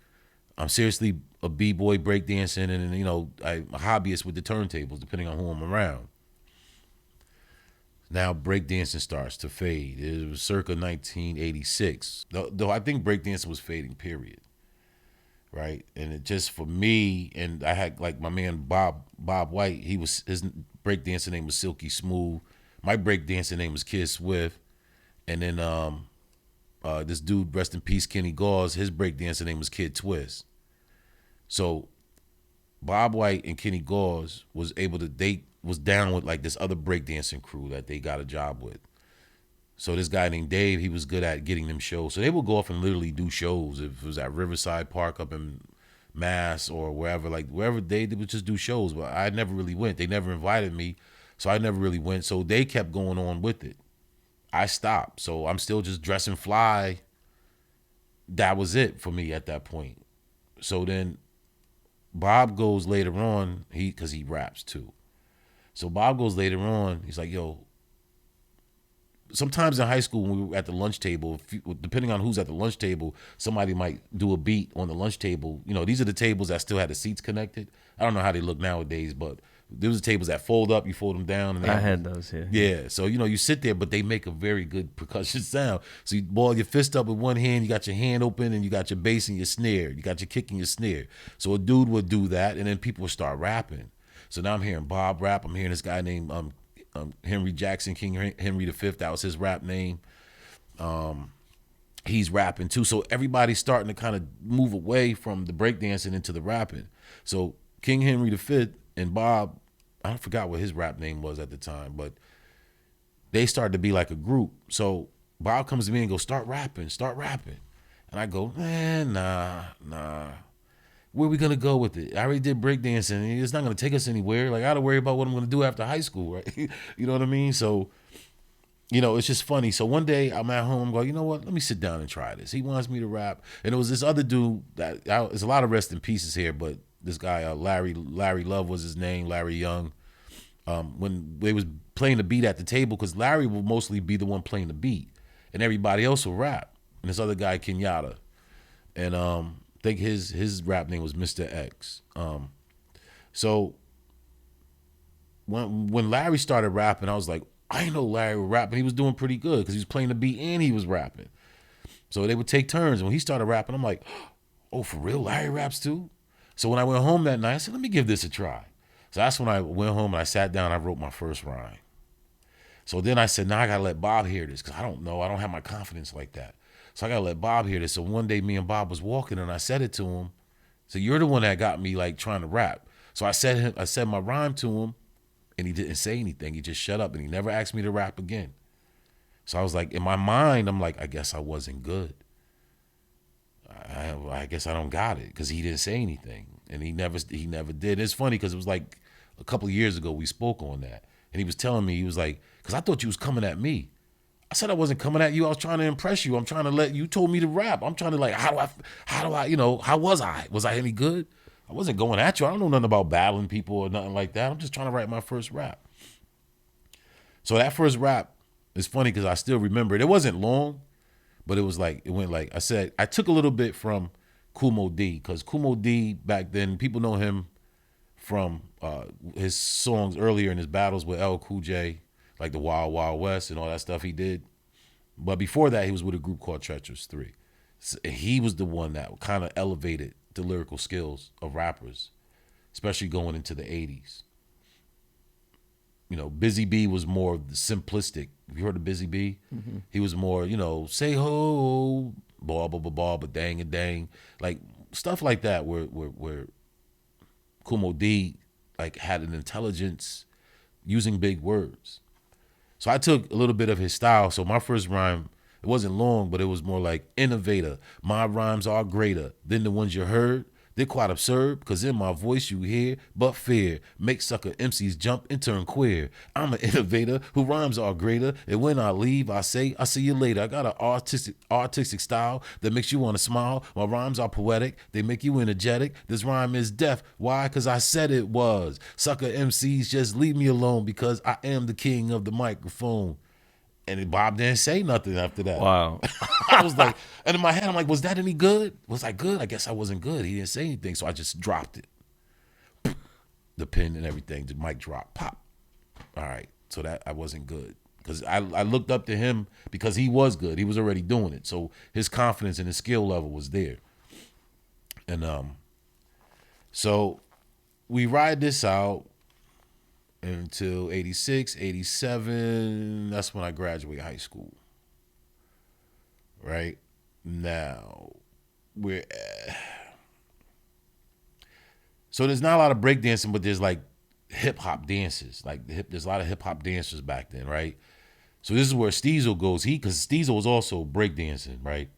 I'm seriously a b-boy breakdancing, and I'm a hobbyist with the turntables, depending on who I'm around. Now breakdancing starts to fade. It was circa 1986, though I think breakdancing was fading, period. Right, and it just for me, and I had like my man Bob White. His breakdancing name was Silky Smooth. My breakdancing name was Kid Swift, and then this dude, rest in peace, Kenny Gauze, his breakdancing name was Kid Twist. So Bob White and Kenny Gauze was down with like this other breakdancing crew that they got a job with. So this guy named Dave, he was good at getting them shows. So they would go off and literally do shows. If it was at Riverside Park up in Mass or wherever, like wherever they would just do shows. But I never really went. They never invited me, so I never really went. So they kept going on with it. I stopped. So I'm still just dressing fly. That was it for me at that point. So then Bob goes later on, because he raps too. So Bob goes later on, he's like, yo, sometimes in high school when we were at the lunch table, depending on who's at the lunch table, somebody might do a beat on the lunch table. You know, these are the tables that still had the seats connected. I don't know how they look nowadays, but there was the tables that fold up, you fold them down. And I had those here. Yeah, so, you know, you sit there, but they make a very good percussion sound. So you ball your fist up with one hand, you got your hand open, and you got your bass and your snare. You got your kick and your snare. So a dude would do that, and then people would start rapping. So now I'm hearing Bob rap. I'm hearing this guy named Henry Jackson, King Henry V. That was his rap name. He's rapping too. So everybody's starting to kind of move away from the breakdancing into the rapping. So King Henry V and Bob, I forgot what his rap name was at the time, but they started to be like a group. So Bob comes to me and goes, start rapping. And I go, man, nah. Where are we gonna go with it? I already did breakdancing. It's not gonna take us anywhere. Like, I gotta worry about what I'm gonna do after high school, right? You know what I mean? So, you know, it's just funny. So one day I'm at home, I'm going, you know what? Let me sit down and try this. He wants me to rap. And it was this other dude there's a lot of rest in pieces here, but this guy, Larry Love was his name, Larry Young. When they was playing the beat at the table, because Larry will mostly be the one playing the beat, and everybody else will rap. And this other guy, Kenyatta, and I think his rap name was Mr. X. So when Larry started rapping, I was like, I didn't know Larry was rapping. He was doing pretty good because he was playing the beat and he was rapping. So they would take turns. And when he started rapping, I'm like, oh, for real? Larry raps too? So when I went home that night, I said, let me give this a try. So that's when I went home and I sat down and I wrote my first rhyme. So then I said, now I got to let Bob hear this because I don't know. I don't have my confidence like that. So I got to let Bob hear this. So one day me and Bob was walking and I said it to him. So you're the one that got me like trying to rap. So I said my rhyme to him and he didn't say anything. He just shut up and he never asked me to rap again. So I was like, in my mind, I'm like, I guess I wasn't good. I guess I don't got it because he didn't say anything. And he never did. It's funny because it was like a couple of years ago we spoke on that. And he was telling me, he was like, because I thought you was coming at me. I said I wasn't coming at you. I was trying to impress you. I'm trying to you told me to rap. I'm trying to like, how do I, you know, how was I? Was I any good? I wasn't going at you. I don't know nothing about battling people or nothing like that. I'm just trying to write my first rap. So that first rap is funny because I still remember it. It wasn't long, but it went like I said, I took a little bit from Kumo D because Kumo D back then, people know him from his songs earlier in his battles with L. Cool J, like the Wild Wild West and all that stuff he did. But before that, he was with a group called Treacherous 3. So he was the one that kind of elevated the lyrical skills of rappers, especially going into the 80s. You know, Busy Bee was more simplistic. Have you heard of Busy Bee? Mm-hmm. He was more, you know, say ho, blah, blah, blah, blah, but dang and dang. Like, stuff like that where Kumo D, like, had an intelligence using big words. So I took a little bit of his style. So my first rhyme, it wasn't long, but it was more like innovator. My rhymes are greater than the ones you heard. They're quite absurd, because in my voice you hear but fear. Make sucker MCs jump and turn queer. I'm an innovator who rhymes are greater. And when I leave, I say, I'll see you later. I got an artistic style that makes you want to smile. My rhymes are poetic. They make you energetic. This rhyme is deaf. Why? Because I said it was. Sucker MCs, just leave me alone, because I am the king of the microphone. And Bob didn't say nothing after that. Wow. I was like, and in my head, I'm like, was that any good? Was I good? I guess I wasn't good. He didn't say anything, so I just dropped it. The pen and everything, the mic drop, pop. All right, so that I wasn't good. Because I looked up to him because he was good. He was already doing it. So his confidence and his skill level was there. And so we ride this out until 86, 87. That's when I graduate high school. Right? Now, so there's not a lot of breakdancing, but there's like hip hop dances. There's a lot of hip hop dancers back then, right? So this is where Stezo goes. Because Stezo was also breakdancing, right?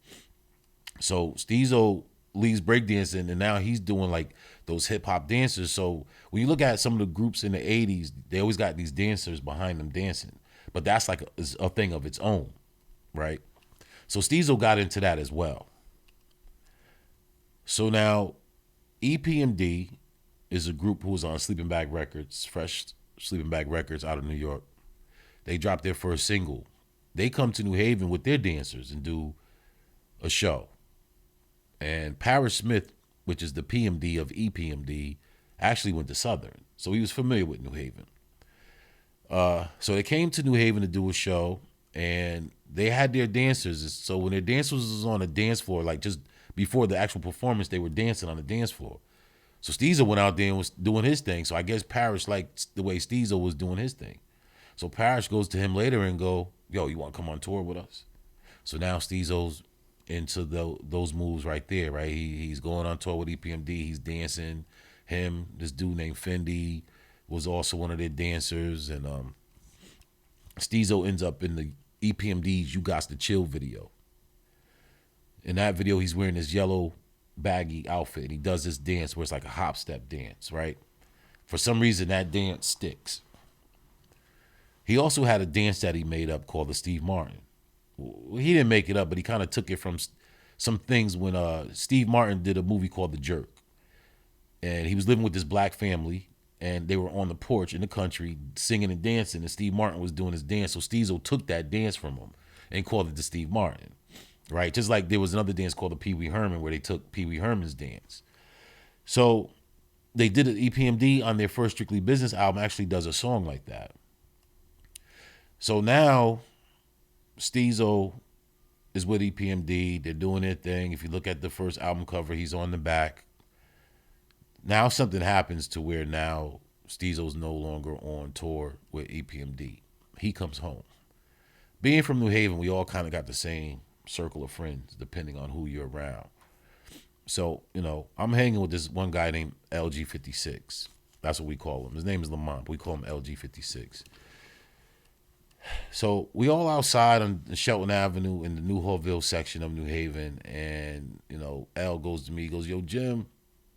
So Stezo leaves breakdancing, and now he's doing like those hip hop dancers. So when you look at some of the groups in the 80s, they always got these dancers behind them dancing. But that's like a thing of its own, right? So Stezo got into that as well. So now EPMD is a group who was on Sleeping Bag Records, fresh Sleeping Bag Records out of New York. They dropped their first single. They come to New Haven with their dancers and do a show. And Parrish Smith, which is the PMD of EPMD, actually went to Southern. So he was familiar with New Haven. So they came to New Haven to do a show, and they had their dancers. So when their dancers was on the dance floor, like just before the actual performance, they were dancing on the dance floor. So Stezo went out there and was doing his thing. So I guess Parrish liked the way Stezo was doing his thing. So Parrish goes to him later and go, yo, you want to come on tour with us? So now Stezo's into those moves right there, right? He's going on tour with EPMD. He's dancing. This dude named Fendi was also one of their dancers. And Stezo ends up in the EPMD's You Gots to Chill video. In that video, he's wearing this yellow baggy outfit. And he does this dance where it's like a hop step dance, right? For some reason, that dance sticks. He also had a dance that he made up called the Steve Martin. He didn't make it up, but he kind of took it from some things when Steve Martin did a movie called The Jerk. And he was living with this black family, and they were on the porch in the country singing and dancing, and Steve Martin was doing his dance. So Stezo took that dance from him and called it the Steve Martin, right? Just like there was another dance called the Pee Wee Herman where they took Pee Wee Herman's dance. So they did it. EPMD on their first Strictly Business album actually does a song like that. So now Stezo is with EPMD. They're doing their thing. If you look at the first album cover, he's on the back. Now something happens to where now Stezo's no longer on tour with EPMD. He comes home. Being from New Haven, we all kind of got the same circle of friends, depending on who you're around. So, I'm hanging with this one guy named LG56. That's what we call him. His name is Lamont, but we call him LG56. So we all outside on Shelton Avenue in the New Hallville section of New Haven, and L goes to me, he goes, yo, Jim,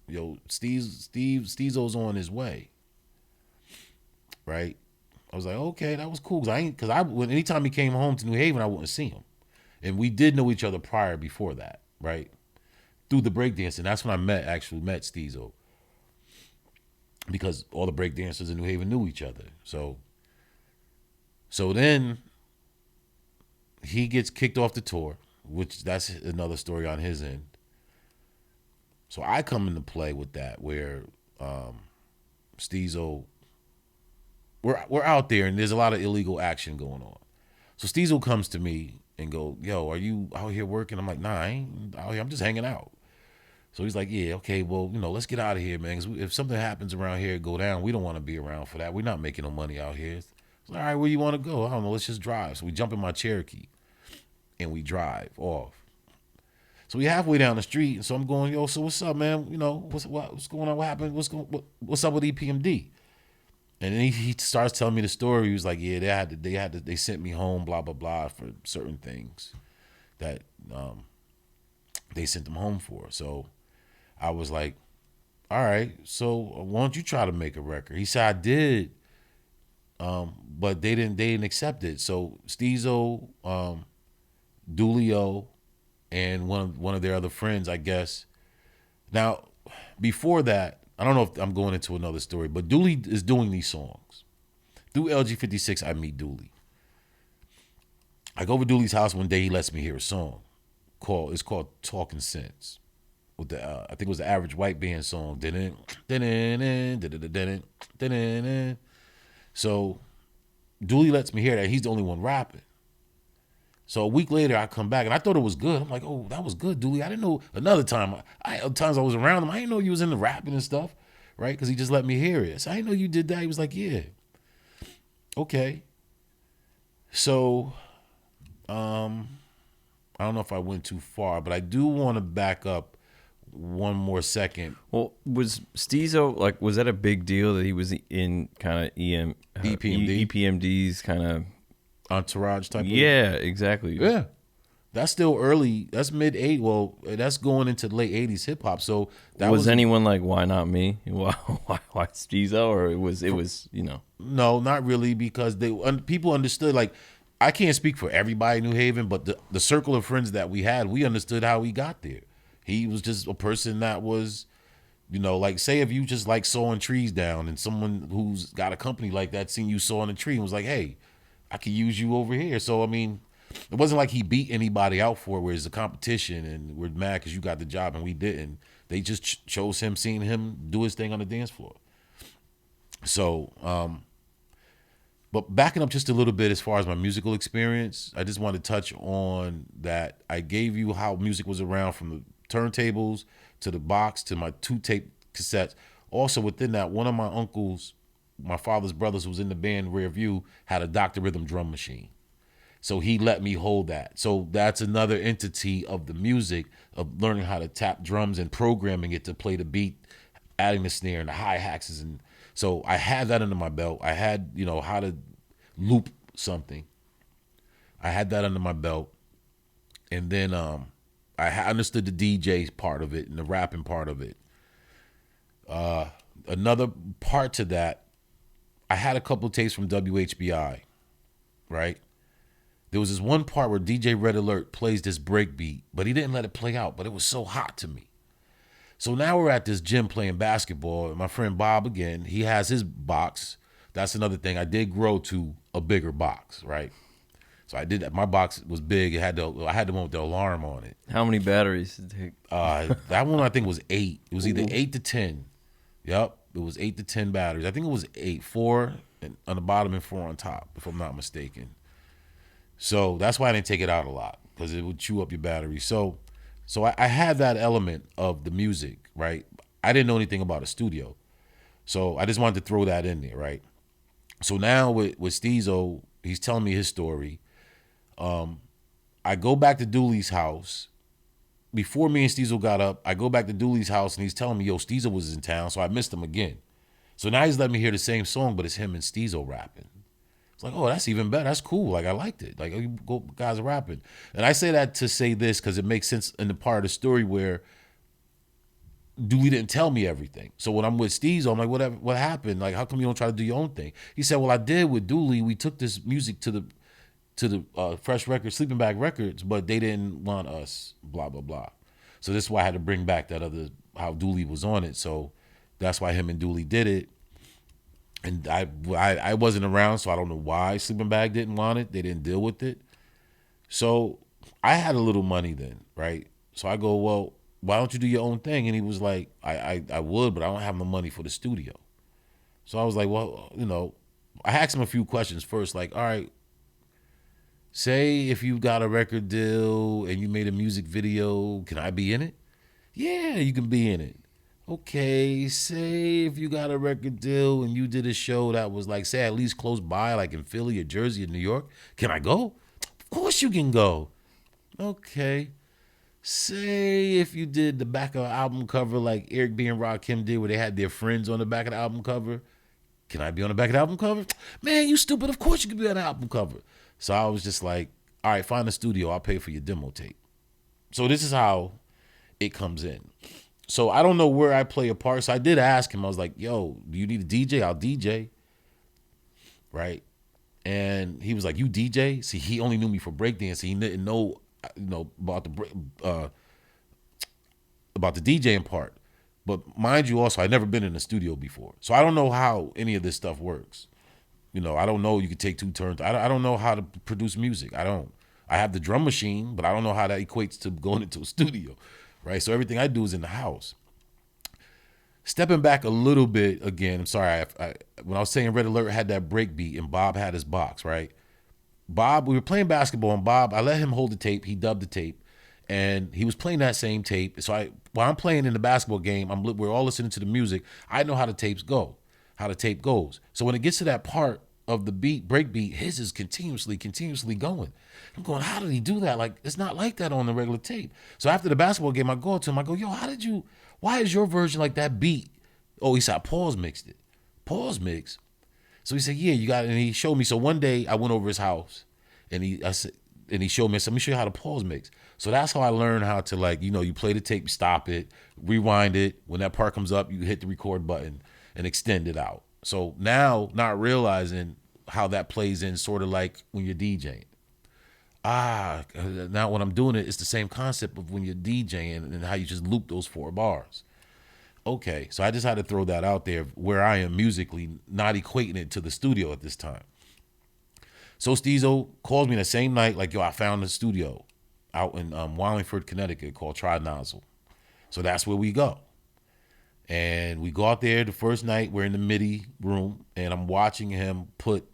Stezo's on his way, right? I was like, okay, that was cool, because anytime he came home to New Haven, I wouldn't see him, and we did know each other prior before that, right? Through the breakdancing, that's when I actually met Stezo, because all the breakdancers in New Haven knew each other, So then he gets kicked off the tour, which that's another story on his end. So I come into play with that, where Stezo, we're out there and there's a lot of illegal action going on. So Stezo comes to me and go, yo, are you out here working? I'm like, nah, I ain't out here. I'm just hanging out. So he's like, yeah, okay, well, let's get out of here, man. 'Cause if something happens around here, go down, we don't want to be around for that. We're not making no money out here. All right, where you want to go? I don't know. Let's just drive. So we jump in my Cherokee and we drive off. So we halfway down the street, and so I'm going, yo, so what's up, man? What's going on? What happened? What's up with EPMD? And then he starts telling me the story. He was like, yeah, they sent me home, blah blah blah, for certain things that they sent them home for. So I was like, all right, so why don't you try to make a record? He said, I did. But they didn't accept it. So Stezo, Dulio, and one of their other friends, I guess. Now, before that, I don't know if I'm going into another story, but Dooley is doing these songs. Through LG56, I meet Dooley. I go over to Dooley's house one day. He lets me hear a song it's called Talking Sense, with the I think it was the Average White Band song. So Dooley lets me hear that. He's the only one rapping. So a week later, I come back, and I thought it was good. I'm like, oh, that was good, Dooley. I didn't know. Another time, times I was around him, I didn't know you was into rapping and stuff, right? Because he just let me hear it. So I didn't know you did that. He was like, yeah. Okay. So I don't know if I went too far, but I do want to back up one more second. Well, was Stezo, was that a big deal that he was in kind of EPMD's kind of Entourage type of. Yeah, exactly. Yeah. That's still early. That's mid-80s. Well, that's going into late 80s hip hop. So that was anyone like, why not me? Why Stezo? Or it was, you know. No, not really, because people understood. Like, I can't speak for everybody in New Haven, but the circle of friends that we had, we understood how he got there. He was just a person that was, you know, like, say if you just like sawing trees down and someone who's got a company like that seen you sawing a tree and was like, hey, I could use you over here. So, I mean, it wasn't like he beat anybody out for it, where it's a competition and we're mad because you got the job and we didn't. They just chose him, seeing him do his thing on the dance floor. So, but backing up just a little bit as far as my musical experience, I just want to touch on that. I gave you how music was around from the turntables to the box to my 2-tape cassettes. Also within that, one of my uncles, my father's brothers who was in the band Rear View, had a Dr. Rhythm drum machine. So he let me hold that. So that's another entity of the music, of learning how to tap drums and programming it to play the beat, adding the snare and the hi-hats. And so I had that under my belt. I had, you know, how to loop something. I had that under my belt. And then I understood the DJ part of it and the rapping part of it. Another part to that, I had a couple of tapes from WHBI, right? There was this one part where DJ Red Alert plays this break beat, but he didn't let it play out, but it was so hot to me. So now we're at this gym playing basketball, and my friend Bob, again, he has his box. That's another thing. I did grow to a bigger box, right? So I did that. My box was big. I had the one with the alarm on it. How many batteries did it take? That one I think was 8. It was either 8 to 10. Yep, it was 8 to 10 batteries. I think it was 8, 4 on the bottom and 4 on top, if I'm not mistaken. So that's why I didn't take it out a lot, because it would chew up your battery. So I had that element of the music, right? I didn't know anything about a studio. So I just wanted to throw that in there, right? So now with Stezo, he's telling me his story. I go back to Dooley's house. Before me and Stezo got up, I go back to Dooley's house and he's telling me, yo, Stezo was in town, so I missed him again. So now he's letting me hear the same song, but it's him and Stezo rapping. It's like, oh, that's even better. That's cool. Like, I liked it. Like, you guys are rapping. And I say that to say this because it makes sense in the part of the story where Dooley didn't tell me everything. So when I'm with Stezo, I'm like, what happened? Like, how come you don't try to do your own thing? He said, well, I did with Dooley. We took this music to the Fresh Records, Sleeping Bag Records, but they didn't want us, blah, blah, blah. So this is why I had to bring back that other, how Dooley was on it. So that's why him and Dooley did it. And I wasn't around, so I don't know why Sleeping Bag didn't want it. They didn't deal with it. So I had a little money then, right? So I go, well, why don't you do your own thing? And he was like, I would, but I don't have no money for the studio. So I was like, well, you know, I asked him a few questions first, like, all right, say if you got a record deal and you made a music video, can I be in it? Yeah, you can be in it. Okay, say if you got a record deal and you did a show that was like, say at least close by, like in Philly or Jersey or New York, can I go? Of course you can go. Okay. Say if you did the back of an album cover like Eric B. and Rakim did, where they had their friends on the back of the album cover, can I be on the back of the album cover? Man, you stupid. Of course you can be on the album cover. So I was just like, all right, find a studio. I'll pay for your demo tape. So this is how it comes in. So I don't know where I play a part. So I did ask him. I was like, yo, do you need a DJ? I'll DJ. Right? And he was like, you DJ? See, he only knew me for breakdance. He didn't know, about the DJing part. But mind you also, I'd never been in a studio before. So I don't know how any of this stuff works. You know, I don't know you could take 2 turns. I don't know how to produce music. I don't. I have the drum machine, but I don't know how that equates to going into a studio. Right? So everything I do is in the house. Stepping back a little bit again, I'm sorry, when I was saying Red Alert had that break beat and Bob had his box, right? Bob, we were playing basketball and Bob, I let him hold the tape, he dubbed the tape, and he was playing that same tape. So while I'm playing in the basketball game, we're all listening to the music, I know how the tapes go, how the tape goes. So when it gets to that part of the beat, break beat, his is continuously going. I'm going, how did he do that? Like, it's not like that on the regular tape. So after the basketball game, I go up to him, I go, yo, why is your version like that beat? Oh, he said, I pause mixed it. Pause mix? So he said, yeah, you got it. And he showed me. So one day I went over his house And he showed me, I said, let me show you how to pause mix. So that's how I learned how to, like, you play the tape, stop it, rewind it. When that part comes up, you hit the record button and extend it out. So now, not realizing how that plays in, sort of like when you're DJing. Now when I'm doing it, it's the same concept of when you're DJing and how you just loop those 4 bars. Okay, so I just had to throw that out there where I am musically, not equating it to the studio at this time. So Stezo calls me the same night, like, yo, I found a studio out in Wallingford, Connecticut called Tri Nozzle. So that's where we go. And we go out there the first night, we're in the MIDI room, and I'm watching him put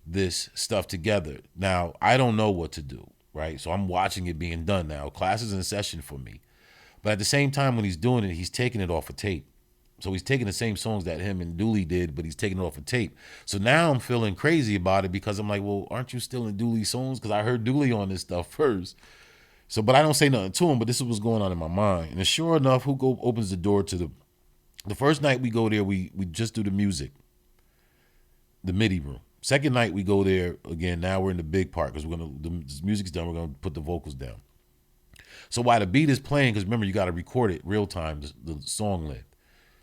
this stuff together. Now, I don't know what to do, right? So I'm watching it being done now. Class is in session for me. But at the same time, when he's doing it, he's taking it off a tape. So he's taking the same songs that him and Dooley did, but he's taking it off a tape. So now I'm feeling crazy about it because I'm like, well, aren't you still in Dooley's songs? Because I heard Dooley on this stuff first. So, but I don't say nothing to him, but this is what's going on in my mind. And sure enough, opens the door to the first night we go there, we just do the music, the MIDI room. Second night we go there again. Now we're in the big part because the music's done. We're gonna put the vocals down. So while the beat is playing, because remember you got to record it real time, the song length.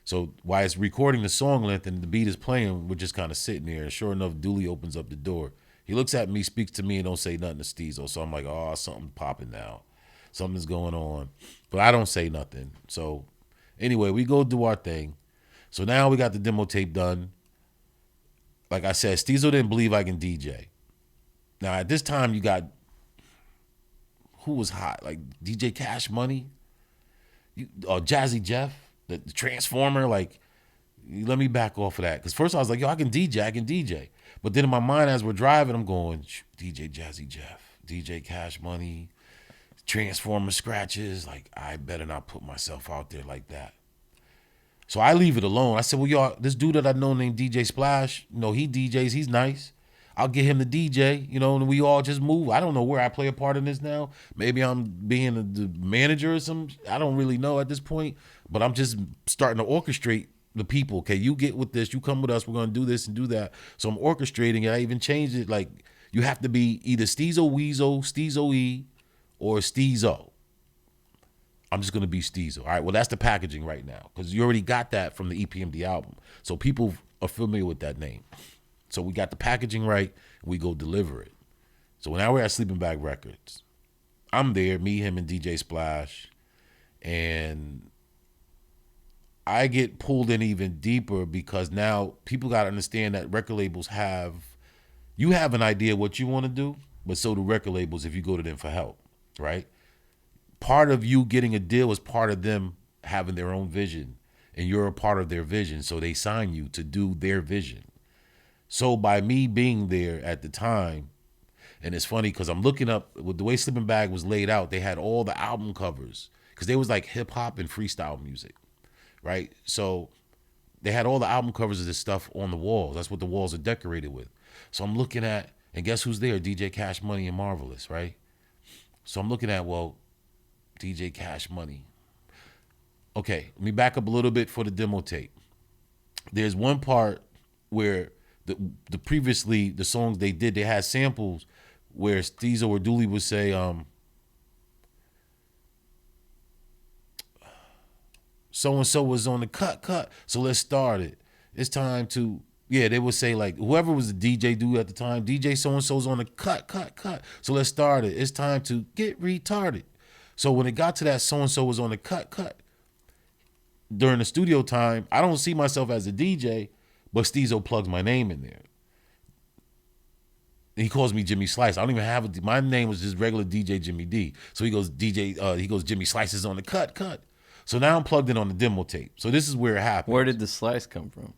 So while it's recording the song length and the beat is playing, we're just kind of sitting there. And sure enough, Dooley opens up the door. He looks at me, speaks to me, and don't say nothing to Stezo. So I'm like, oh, something popping now. Something's going on. But I don't say nothing. So anyway, we go do our thing. So now we got the demo tape done. Like I said, Stezo didn't believe I can DJ. Now at this time, you got, who was hot? Like DJ Cash Money, Jazzy Jeff, the Transformer. Like, let me back off of that. Because first I was like, yo, I can DJ. But then in my mind as we're driving, I'm going, DJ Jazzy Jeff, DJ Cash Money, Transformer scratches. Like, I better not put myself out there like that. So I leave it alone. I said, well, y'all, this dude that I know named DJ Splash, he DJs, he's nice. I'll get him the DJ, and we all just move. I don't know where I play a part in this now. Maybe I'm being the manager or something. I don't really know at this point, but I'm just starting to orchestrate the people. Okay, you get with this, you come with us, we're going to do this and do that. So I'm orchestrating it. I even changed it. Like, you have to be either Stezo Weezo, Stezo E, or Stezo. I'm just going to be Stezo. All right, well, that's the packaging right now because you already got that from the EPMD album. So people are familiar with that name. So we got the packaging right, and we go deliver it. So now we're at Sleeping Bag Records. I'm there, me, him, and DJ Splash. And I get pulled in even deeper because now people got to understand that record labels you have an idea what you want to do, but so do record labels if you go to them for help, right? Part of you getting a deal is part of them having their own vision, and you're a part of their vision, so they sign you to do their vision. So by me being there at the time, and it's funny because I'm looking up with the way Sleeping Bag was laid out, they had all the album covers because they was like hip hop and freestyle music, right? So they had all the album covers of this stuff on the walls. That's what the walls are decorated with. So I'm looking at, and guess who's there? DJ Cash Money and Marvelous, right? So I'm looking at, well, DJ Cash Money. Okay, let me back up a little bit for the demo tape. There's one part where the previously the songs they had samples where Stezo or Dooley would say, so-and-so was on the cut, so let's start it. It's time to, they would say like, whoever was the DJ dude at the time, DJ so-and-so's on the cut, so let's start it. It's time to get retarded. So when it got to that so-and-so was on the cut, during the studio time, I don't see myself as a DJ, but Stezo plugs my name in there. He calls me Jimmy Slice. I don't even have my name was just regular DJ Jimmy D. So he goes Jimmy Slice is on the cut. So now I'm plugged in on the demo tape. So this is where it happened. Where did the Slice come from?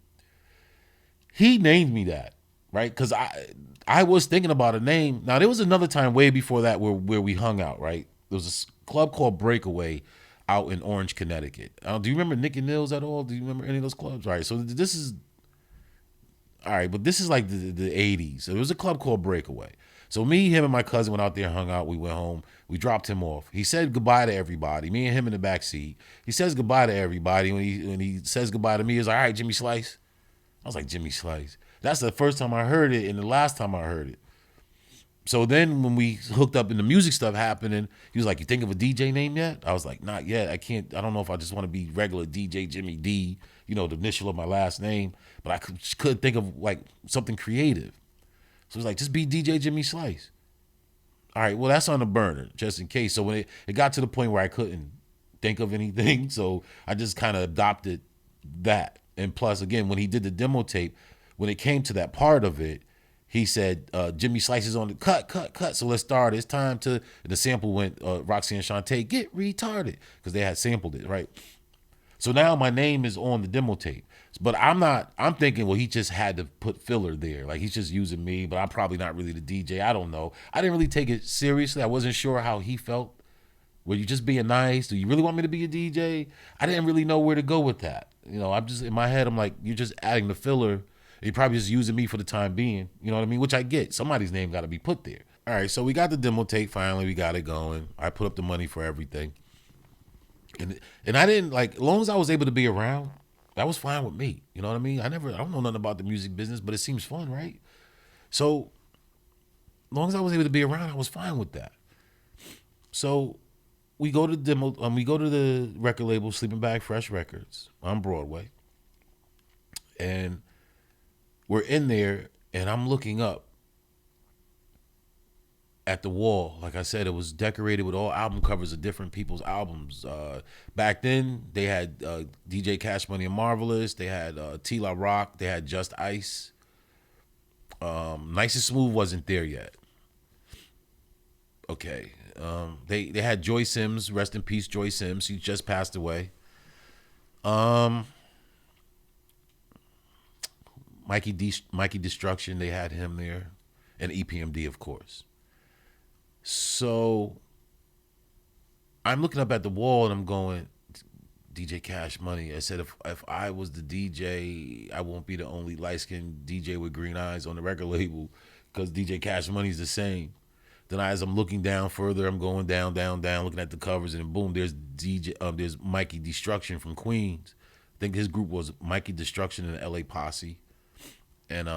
He named me that, right? Because I was thinking about a name. Now there was another time way before that where we hung out, right? There was a club called Breakaway out in Orange, Connecticut. Do you remember Nick and Nils at all? Do you remember any of those clubs? Right. So this is all right, but this is like the 80s. So there was a club called Breakaway. So me, him, and my cousin went out there, hung out. We went home. We dropped him off. He said goodbye to everybody. Me and him in the back seat. He says goodbye to everybody. When he says goodbye to me, he's like, all right, Jimmy Slice. I was like, Jimmy Slice. That's the first time I heard it and the last time I heard it. So then when we hooked up and the music stuff happening, he was like, "You think of a DJ name yet?" I was like, "Not yet. I can't. I don't know if I just want to be regular DJ Jimmy D, the initial of my last name." But I couldn't think of like something creative. So he was like, "Just be DJ Jimmy Slice." All right, well, that's on the burner just in case. So when it got to the point where I couldn't think of anything, so I just kind of adopted that. And plus, again, when he did the demo tape, when it came to that part of it, he said, Jimmy Slice is on the cut. So let's start. It's time to, the sample went, Roxy and Shantae, get retarded, because they had sampled it, right? So now my name is on the demo tape. But I'm thinking, well, he just had to put filler there. Like, he's just using me, but I'm probably not really the DJ. I don't know. I didn't really take it seriously. I wasn't sure how he felt. Were you just being nice? Do you really want me to be a DJ? I didn't really know where to go with that. I'm just, in my head, I'm like, you're just adding the filler. You're probably just using me for the time being. You know what I mean? Which I get. Somebody's name got to be put there. All right, so we got the demo tape finally. We got it going. I put up the money for everything. And I didn't, like, as long as I was able to be around, that was fine with me. You know what I mean? I don't know nothing about the music business, but it seems fun, right? So as long as I was able to be around, I was fine with that. So we go to the record label, Sleeping Bag Fresh Records on Broadway. And we're in there, and I'm looking up at the wall. Like I said, it was decorated with all album covers of different people's albums. Back then, they had DJ Cash Money and Marvelous. They had T-La Rock. They had Just Ice. Nice and Smooth wasn't there yet. Okay. They had Joy Sims. Rest in peace, Joy Sims. She just passed away. Mikey Destruction, they had him there. And EPMD, of course. So I'm looking up at the wall and I'm going, DJ Cash Money. I said, if I was the DJ, I won't be the only light-skinned DJ with green eyes on the record label, because DJ Cash Money's the same. Then as I'm looking down further, I'm going down, looking at the covers, and boom, there's there's Mikey Destruction from Queens. I think his group was Mikey Destruction and the LA Posse. And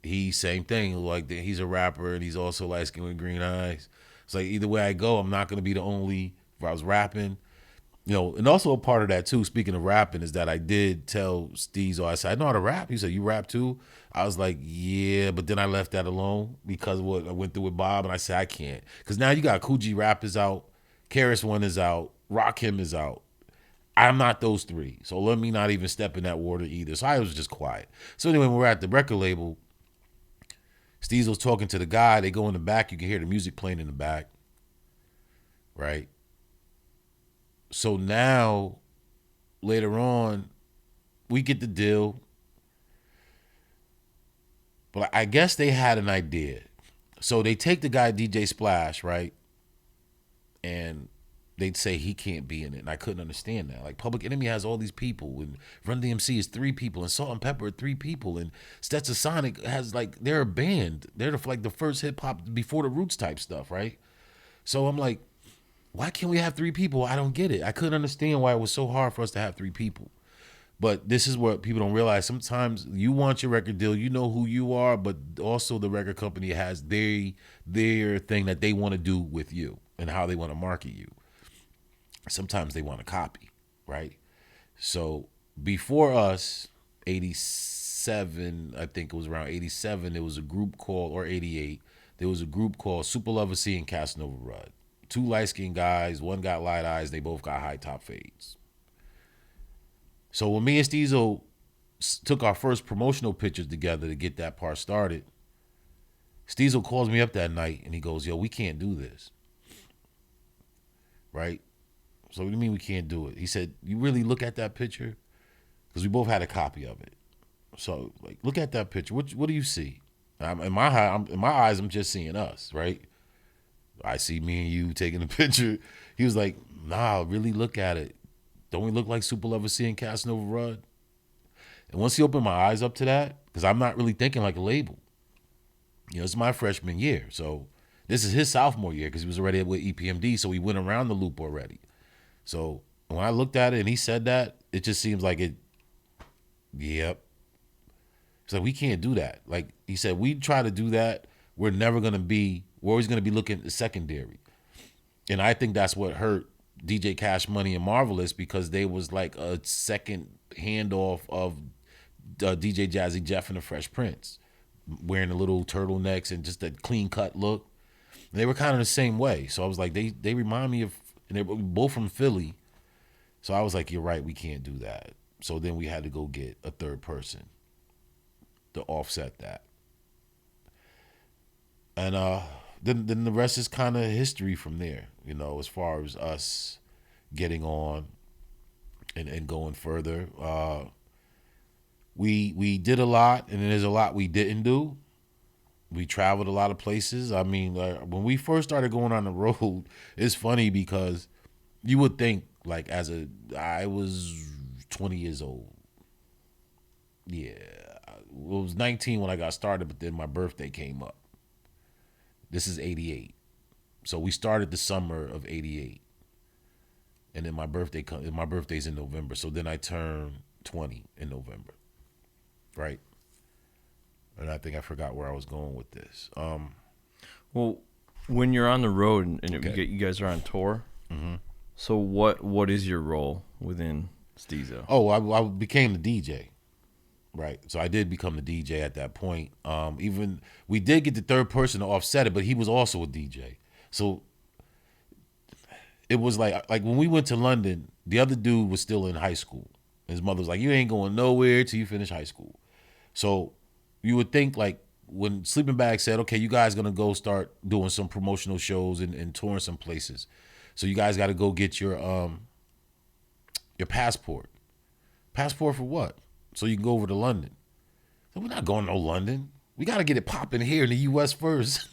he, same thing, like he's a rapper and he's also light-skinned with green eyes. It's like, either way I go, I'm not going to be the only, if I was rapping. And also a part of that too, speaking of rapping, is that I did tell Stezo, I said, I know how to rap. He said, you rap too? I was like, yeah, but then I left that alone because of what I went through with Bob, and I said, I can't. Because now you got Coogee Rap is out, Karis One is out, Rakim is out. I'm not those three. So let me not even step in that water either. So I was just quiet. So anyway, when we're at the record label, Stezo's talking to the guy. They go in the back. You can hear the music playing in the back. Right? So now, later on, we get the deal. But I guess they had an idea. So they take the guy DJ Splash, right? And they'd say he can't be in it. And I couldn't understand that. Like, Public Enemy has all these people. And Run DMC is 3 people. And Salt and Pepper are 3 people. And Stetson Sonic has, like, they're a band. They're like the first hip-hop before the Roots type stuff, right? So I'm like, why can't we have 3 people? I don't get it. I couldn't understand why it was so hard for us to have 3 people. But this is what people don't realize. Sometimes you want your record deal, you know who you are, but also the record company has their thing that they want to do with you and how they want to market you. Sometimes they want to copy, right? So before us, 87, I think it was around 87, there was a group called, or 88, there was a group called Super Lover C and Casanova Rudd. 2 light-skinned guys, one got light eyes, they both got high top fades. So when me and Stezo took our first promotional pictures together to get that part started, Stezo calls me up that night and he goes, yo, we can't do this. Right? So what do you mean we can't do it? He said, you really look at that picture? Because we both had a copy of it. So, like, look at that picture. What do you see? In my eyes, I'm just seeing us, right? I see me and you taking a picture. He was like, nah, really look at it. Don't we look like Super Lover C and Casanova Rudd? And once he opened my eyes up to that, because I'm not really thinking like a label. It's my freshman year. So this is his sophomore year because he was already with EPMD. So he went around the loop already. So when I looked at it and he said that, it just seems like it, yep. It's like, we can't do that. Like he said, we try to do that, we're never going to be We're always going to be looking at the secondary. And I think that's what hurt DJ Cash Money and Marvelous, because they was like a second handoff of DJ Jazzy Jeff and the Fresh Prince, wearing the little turtlenecks and just a clean cut look. And they were kind of the same way. So I was like, they remind me of, and they were both from Philly. So I was like, you're right, we can't do that. So then we had to go get a third person to offset that. And then the rest is kind of history from there, you know, as far as us getting on and going further. We did a lot, and there's a lot we didn't do. We traveled a lot of places. I mean, when we first started going on the road, it's funny because you would think, like, I was 20 years old. Yeah, I was 19 when I got started, but then my birthday came up. This is 88. So we started the summer of 88. And then my birthday's in November. So then I turned 20 in November. Right? And I think I forgot where I was going with this. Well, when you're on the road and okay, you guys are on tour, mm-hmm. So what is your role within Stezo? Oh, I became the DJ. Right. So I did become the DJ at that point. Even we did get the third person to offset it, but he was also a DJ. So it was like when we went to London, the other dude was still in high school. His mother was like, you ain't going nowhere till you finish high school. So you would think, like, when Sleeping Bag said, okay, you guys going to go start doing some promotional shows and touring some places. So you guys got to go get your passport. Passport for what? So you can go over to London. So we're not going to London. We got to get it popping here in the U.S. first.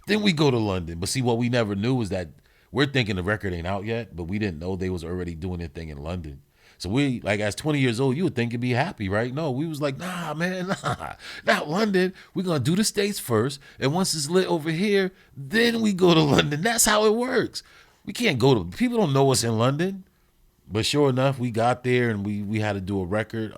Then we go to London. But see, what we never knew is that we're thinking the record ain't out yet, but we didn't know they was already doing their thing in London. So we, like, as 20 years old, you would think it'd be happy, right? No, we was like, nah, man, not London. We're going to do the States first. And once it's lit over here, then we go to London. That's how it works. We can't go to, people don't know us in London. But sure enough, we got there and we had to do a record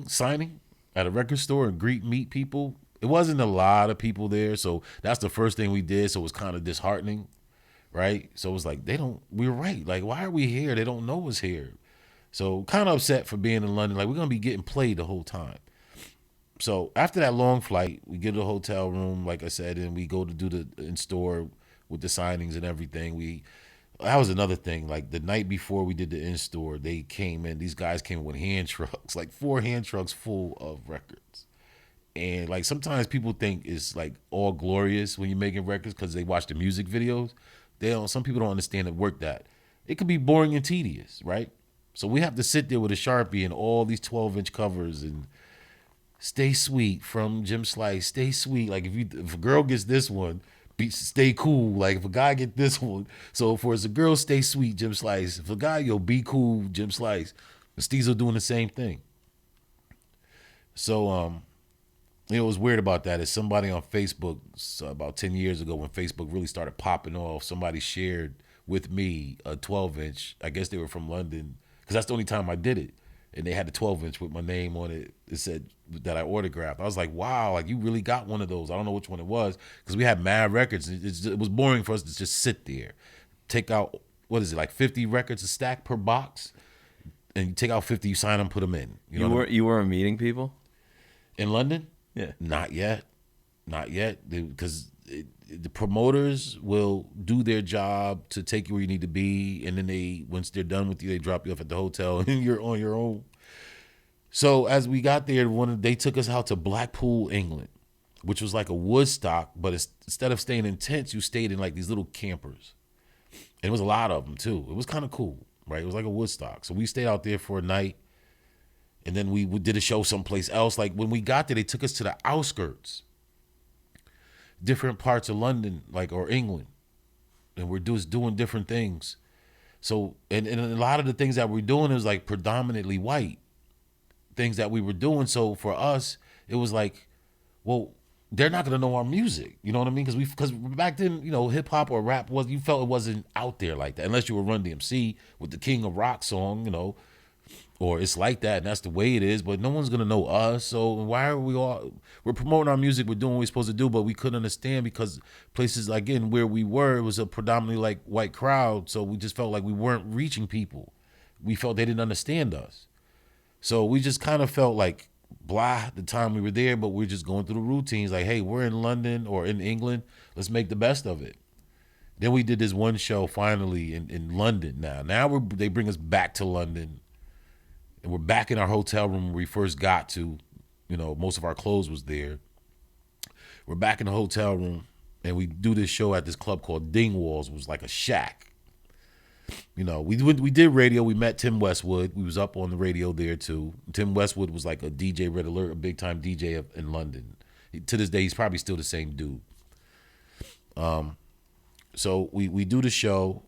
signing at a record store and meet people. It wasn't a lot of people there, so that's the first thing we did. So it was kind of disheartening, right? So it was like, we were right. Like, why are we here? They don't know us here. So kind of upset for being in London. Like, we're gonna be getting played the whole time. So after that long flight, we get to a hotel room, like I said, and we go to do the in-store with the signings and everything. That was another thing. Like, the night before we did the in-store, these guys came in with hand trucks, like 4 hand trucks full of records. And, like, sometimes people think it's, like, all glorious when you're making records because they watch the music videos. Some people don't understand the work that. It could be boring and tedious, right? So we have to sit there with a Sharpie and all these 12-inch covers and Stay Sweet from Jim Slice, Stay Sweet. Like, if a girl gets this one, stay cool. Like, if a guy get this one, so for as a girl, Stay Sweet, Jim Slice. If a guy, be cool, Jim Slice. Stezo doing the same thing. So it was weird about that is somebody on Facebook about 10 years ago, when Facebook really started popping off, somebody shared with me a 12-inch. I guess they were from London, because that's the only time I did it. And they had a 12-inch with my name on it. It said that I autographed. I was like, wow, like, you really got one of those. I don't know which one it was, because we had mad records. It was boring for us to just sit there, take out, what is it, like 50 records a stack per box, and you take out 50, you sign them, put them in. You weren't meeting people in London? Yeah. Not yet, because the promoters will do their job to take you where you need to be, and then once they're done with you, they drop you off at the hotel, and you're on your own. So as we got there, they took us out to Blackpool, England, which was like a Woodstock, but instead of staying in tents, you stayed in like these little campers. And it was a lot of them too. It was kind of cool, right? It was like a Woodstock. So we stayed out there for a night. And then we did a show someplace else. Like, when we got there, they took us to the outskirts, different parts of London, like, or England. And we're just doing different things. So, and a lot of the things that we're doing is like predominantly white things that we were doing. So for us, it was like, well, they're not going to know our music. You know what I mean? Because back then, hip hop or rap you felt it wasn't out there like that. Unless you were Run DMC with the King of Rock song, or it's like that and that's the way it is, but no one's gonna know us. So why are we're promoting our music, we're doing what we're supposed to do, but we couldn't understand because places, again, where we were, it was a predominantly like white crowd, so we just felt like we weren't reaching people. We felt they didn't understand us. So we just kind of felt like blah the time we were there, but we're just going through the routines like, hey, we're in London or in England, let's make the best of it. Then we did this one show finally in London. Now they bring us back to London, and we're back in our hotel room where we first got to. Most of our clothes was there. We're back in the hotel room, and we do this show at this club called Dingwalls. It was like a shack. We did radio. We met Tim Westwood. We was up on the radio there too. Tim Westwood was like a DJ Red Alert, a big time DJ in London. To this day, he's probably still the same dude. So we do the show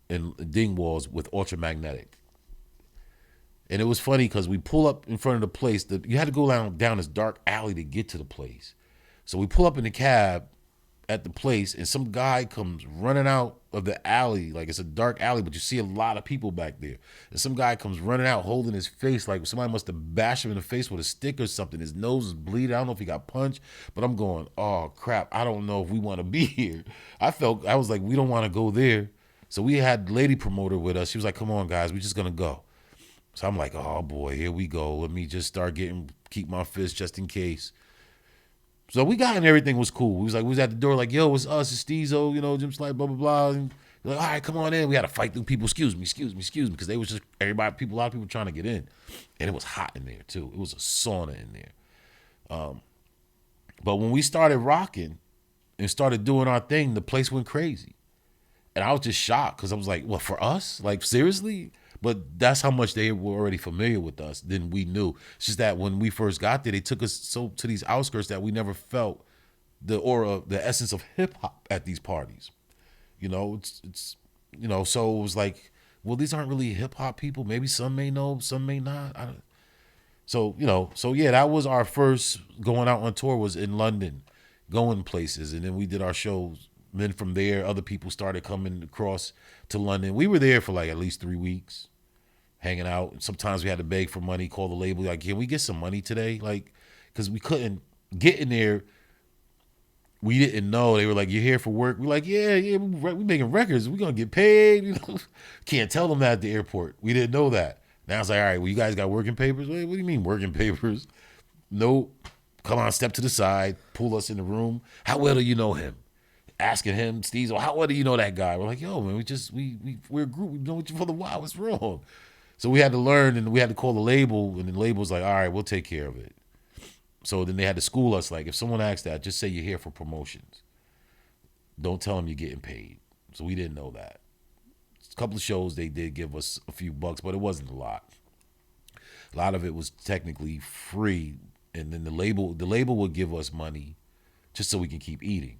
in Dingwalls with Ultramagnetic. And it was funny because we pull up in front of the place. You had to go down this dark alley to get to the place. So we pull up in the cab at the place, and some guy comes running out of the alley. Like, it's a dark alley, but you see a lot of people back there. And some guy comes running out holding his face like somebody must have bashed him in the face with a stick or something. His nose is bleeding. I don't know if he got punched, but I'm going, oh, crap. I don't know if we want to be here. I was like, we don't want to go there. So we had lady promoter with us. She was like, come on, guys. We're just going to go. So I'm like, oh, boy, here we go. Let me just start keep my fist just in case. So we got, and everything was cool. We was at the door like, yo, it's us, it's Stezo, Jim Slide, blah, blah, blah. And we're like, all right, come on in. We had to fight through people, excuse me, because they was just, a lot of people trying to get in. And it was hot in there, too. It was a sauna in there. But when we started rocking and started doing our thing, the place went crazy. And I was just shocked because I was like, what, for us? Like, seriously? But that's how much they were already familiar with us than we knew. It's just that when we first got there, they took us so to these outskirts that we never felt the aura, the essence of hip hop at these parties. It's so it was like, well, these aren't really hip hop people. Maybe some may know, some may not. So yeah, that was our first going out on tour, was in London, going places. And then we did our shows. And then from there, other people started coming across to London. We were there for like at least 3 weeks, hanging out. And sometimes we had to beg for money, call the label, like, can we get some money today? Like, because we couldn't get in there. We didn't know. They were like, you're here for work? We're like, yeah, we making records. We're going to get paid. Can't tell them that at the airport. We didn't know that. Now it's like, all right, well, you guys got working papers? Wait, what do you mean working papers? Nope. Come on, step to the side, pull us in the room. How well do you know him? Asking him, Stezo, how well do you know that guy? We're like, yo, man, we're a group. We've known each other for a while. What's wrong? So we had to learn, and we had to call the label, and the label was like, all right, we'll take care of it. So then they had to school us, like, if someone asks that, just say you're here for promotions. Don't tell them you're getting paid. So we didn't know that. A couple of shows, they did give us a few bucks, but it wasn't a lot. A lot of it was technically free, and then the label would give us money just so we can keep eating.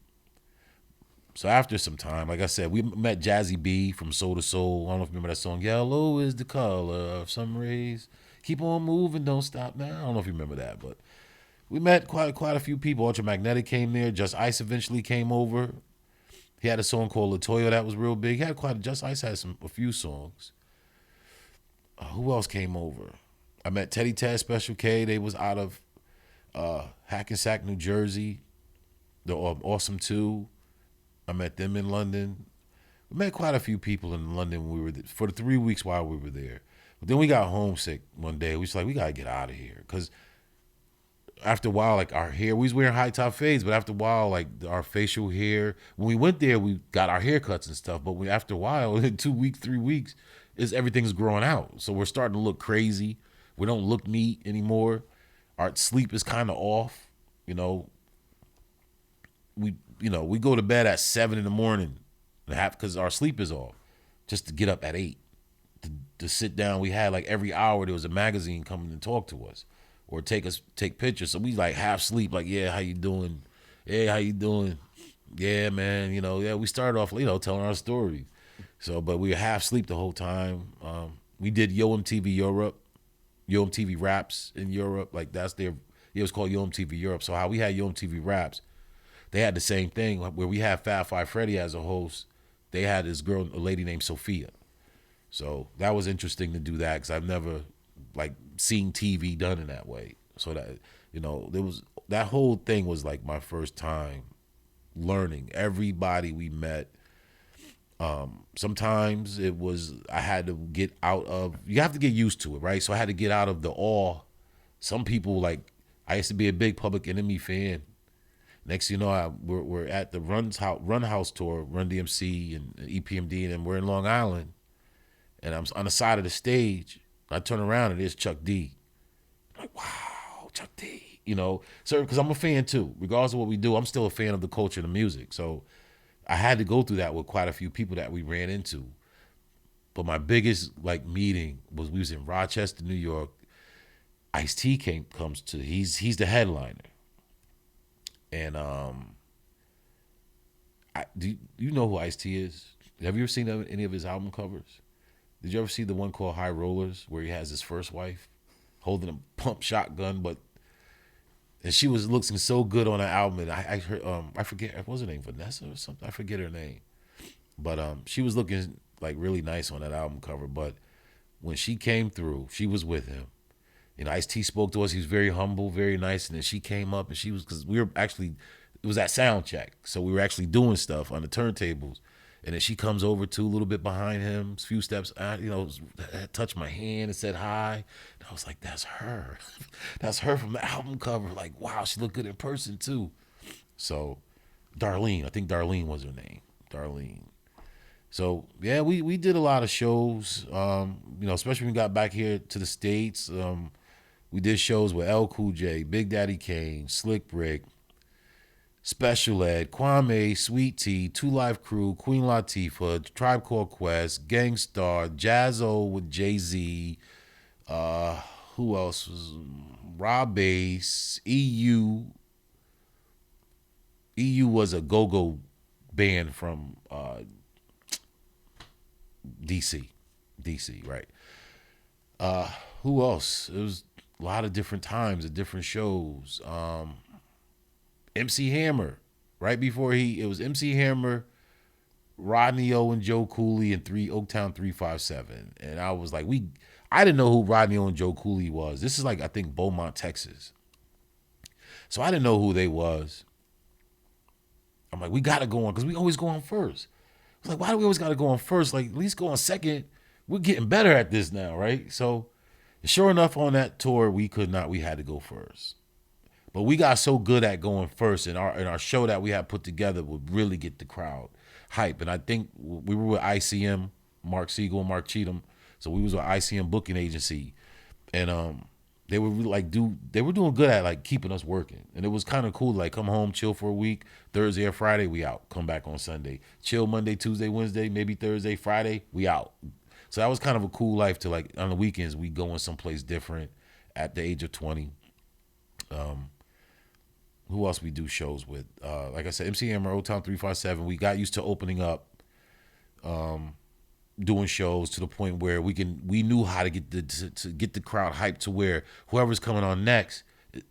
So after some time, like I said, we met Jazzy B from Soul to Soul. I don't know if you remember that song, Yellow is the color of some rays. Keep on moving, don't stop now. I don't know if you remember that, but we met quite a few people. Ultramagnetic came there. Just Ice eventually came over. He had a song called Latoya that was real big. Just Ice had a few songs. Who else came over? I met Teddy Ted, Special K. They was out of Hackensack, New Jersey. The Awesome 2. I met them in London. We met quite a few people in London when we were there, for the 3 weeks while we were there. But then we got homesick one day. We was like, we got to get out of here. Because after a while, like, our hair, we was wearing high top fades, but after a while, like, our facial hair, when we went there, we got our haircuts and stuff. But after a while, in 2 weeks, 3 weeks, everything's growing out. So we're starting to look crazy. We don't look neat anymore. Our sleep is kind of off, we go to bed at 7 a.m. because our sleep is off, just to get up at 8 to sit down. We had like every hour there was a magazine coming to talk to us or take pictures. So we like half sleep, like, yeah, how you doing? Hey, how you doing? Yeah, man. We started off, telling our story. So, but we were half sleep the whole time. We did Yo MTV Europe, Yo MTV Raps in Europe. Like it was called Yo MTV Europe. So how we had Yo MTV Raps, they had the same thing where we had Fat Five Freddy as a host. They had a lady named Sophia. So that was interesting to do that because I've never like seeing TV done in that way. So that, there was, that whole thing was like my first time learning everybody we met. Sometimes it was, I had to get out of, you have to get used to it, right? So I had to get out of the awe. Some people, like, I used to be a big Public Enemy fan. Next, we're at the Run House tour, Run DMC and EPMD, and we're in Long Island, and I'm on the side of the stage. I turn around and there's Chuck D. I'm like, wow, Chuck D. Sir, because I'm a fan too. Regardless of what we do, I'm still a fan of the culture and the music. So I had to go through that with quite a few people that we ran into. But my biggest meeting was, we was in Rochester, New York. Ice-T comes to, he's the headliner. And do you know who Ice-T is? Have you ever seen any of his album covers? Did you ever see the one called High Rollers, where he has his first wife holding a pump shotgun, and she was looking so good on the album, and I heard, I forget, what was her name, Vanessa or something? I forget her name, but she was looking like really nice on that album cover. But when she came through, she was with him. Ice-T spoke to us. He was very humble, very nice, and then she came up, and she was, because we were actually, it was at sound check, so we were actually doing stuff on the turntables. And then she comes over too, a little bit behind him, a few steps, touched my hand and said hi. And I was like, that's her. That's her from the album cover. Like, wow, she looked good in person too. So Darlene, I think Darlene was her name. Darlene. So yeah, we did a lot of shows, especially when we got back here to the States. We did shows with L Cool J, Big Daddy Kane, Slick Rick, Special Ed, Kwame, Sweet Tea, Two Live Crew, Queen Latifah, Tribe Called Quest, Gangstar, Jazzo with Jay-Z, who else was, Rob Bass, EU. EU was a go-go band from DC, right? Who else? It was a lot of different times at different shows. MC Hammer, right before it was MC Hammer, Rodney O and Joe Cooley, and Oaktown 357. And I was like, I didn't know who Rodney O and Joe Cooley was. This is like, I think, Beaumont, Texas. So I didn't know who they was. I'm like, we got to go on, because we always go on first. I was like, why do we always got to go on first? Like, at least go on second. We're getting better at this now, right? So sure enough, on that tour, we had to go first. But we got so good at going first, and our show that we had put together would really get the crowd hype. And I think we were with ICM, Mark Siegel and Mark Cheatham. So we was with ICM booking agency, and they were they were doing good at keeping us working. And it was kind of cool, come home, chill for a week, Thursday or Friday we out, come back on Sunday, chill Monday, Tuesday, Wednesday, maybe Thursday, Friday we out. So that was kind of a cool life to on the weekends we going someplace different at the age of 20. Who else we do shows with? Like I said, MC Hammer, Old Town 357. We got used to opening up, doing shows to the point where we knew how to get the crowd hyped to where whoever's coming on next,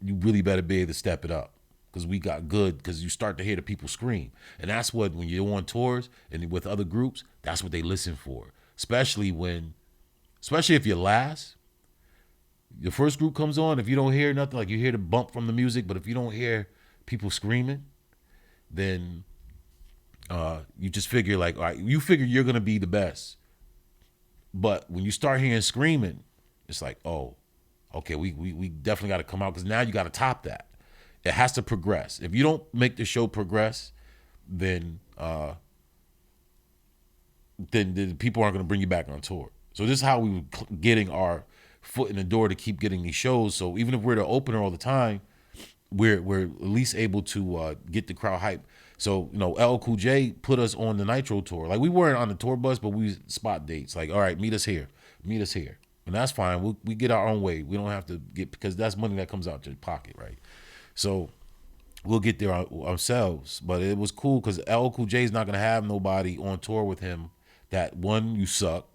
you really better be able to step it up, because we got good, because you start to hear the people scream, and that's what, when you're on tours and with other groups, that's what they listen for. Especially if you're last. Your first group comes on, if you don't hear nothing, you hear the bump from the music, but if you don't hear people screaming, then you just figure all right, you figure you're gonna be the best. But when you start hearing screaming, it's like, oh, okay, we definitely got to come out, because now you got to top that. It has to progress. If you don't make the show progress, then people aren't gonna bring you back on tour. So this is how we were getting our foot in the door to keep getting these shows. So even if we're the opener all the time, we're at least able to get the crowd hype. So LL Cool J put us on the Nitro tour. We weren't on the tour bus, but we spot dates. All right, meet us here, and that's fine. We get our own way. We don't have to get, because that's money that comes out your pocket, right? So we'll get there ourselves. But it was cool, because LL Cool J is not gonna have nobody on tour with him that, one, you suck,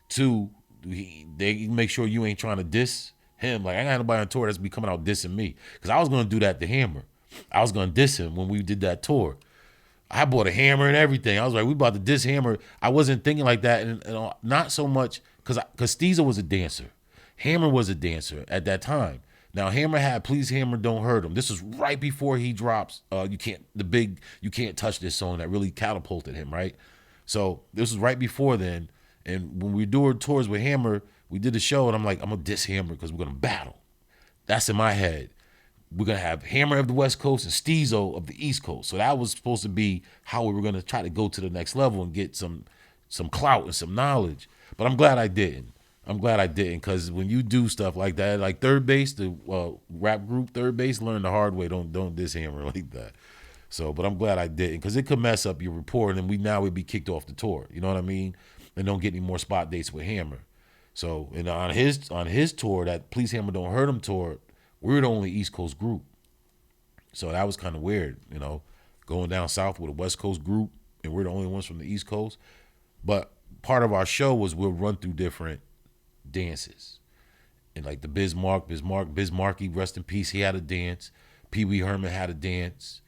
two, they make sure you ain't trying to diss him. I ain't got nobody on tour that's be coming out dissing me, because I was gonna do that to Hammer. I was gonna diss him when we did that tour. I bought a hammer and everything. I was like, we about to diss Hammer. I wasn't thinking like that, and not so much because Stezo was a dancer. Hammer was a dancer at that time. Now Hammer had Please Hammer Don't Hurt Him. This was right before he drops You Can't Touch This song that really catapulted him, right? So this was right before then. And when we do tours with Hammer, we did a show and I'm like, I'm gonna diss Hammer because we're gonna battle. That's in my head. We're gonna have Hammer of the West Coast and Stezo of the East Coast. So that was supposed to be how we were gonna try to go to the next level and get some clout and some knowledge. But I'm glad I didn't. Because when you do stuff like that, like Third Base, the rap group Third Base, learn the hard way. Don't diss Hammer like that. So, but I'm glad I didn't, because it could mess up your report, and we'd be kicked off the tour. You know what I mean? And don't get any more spot dates with Hammer. So, and on his tour, that Please Hammer Don't Hurt Him tour, we're the only East Coast group. So that was kind of weird, going down south with a West Coast group, and we're the only ones from the East Coast. But part of our show was we'll run through different dances. And like the Bismarcky, rest in peace, he had a dance. Pee Wee Herman had a dance.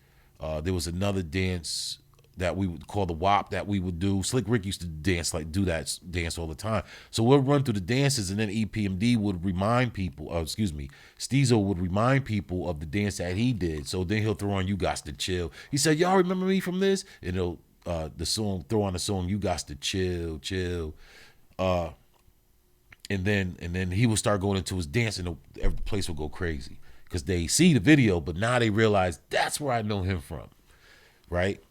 There was another dance that we would call the WAP that we would do. Slick Rick used to do that dance all the time. So we'll run through the dances, and then EPMD would remind people, Stezo would remind people of the dance that he did. So then he'll throw on You Gots to Chill. He said, y'all remember me from this? And he'll throw on the song You Gots to Chill. And then he would start going into his dance, and every place would go crazy because they see the video, but now they realize that's where I know him from, right?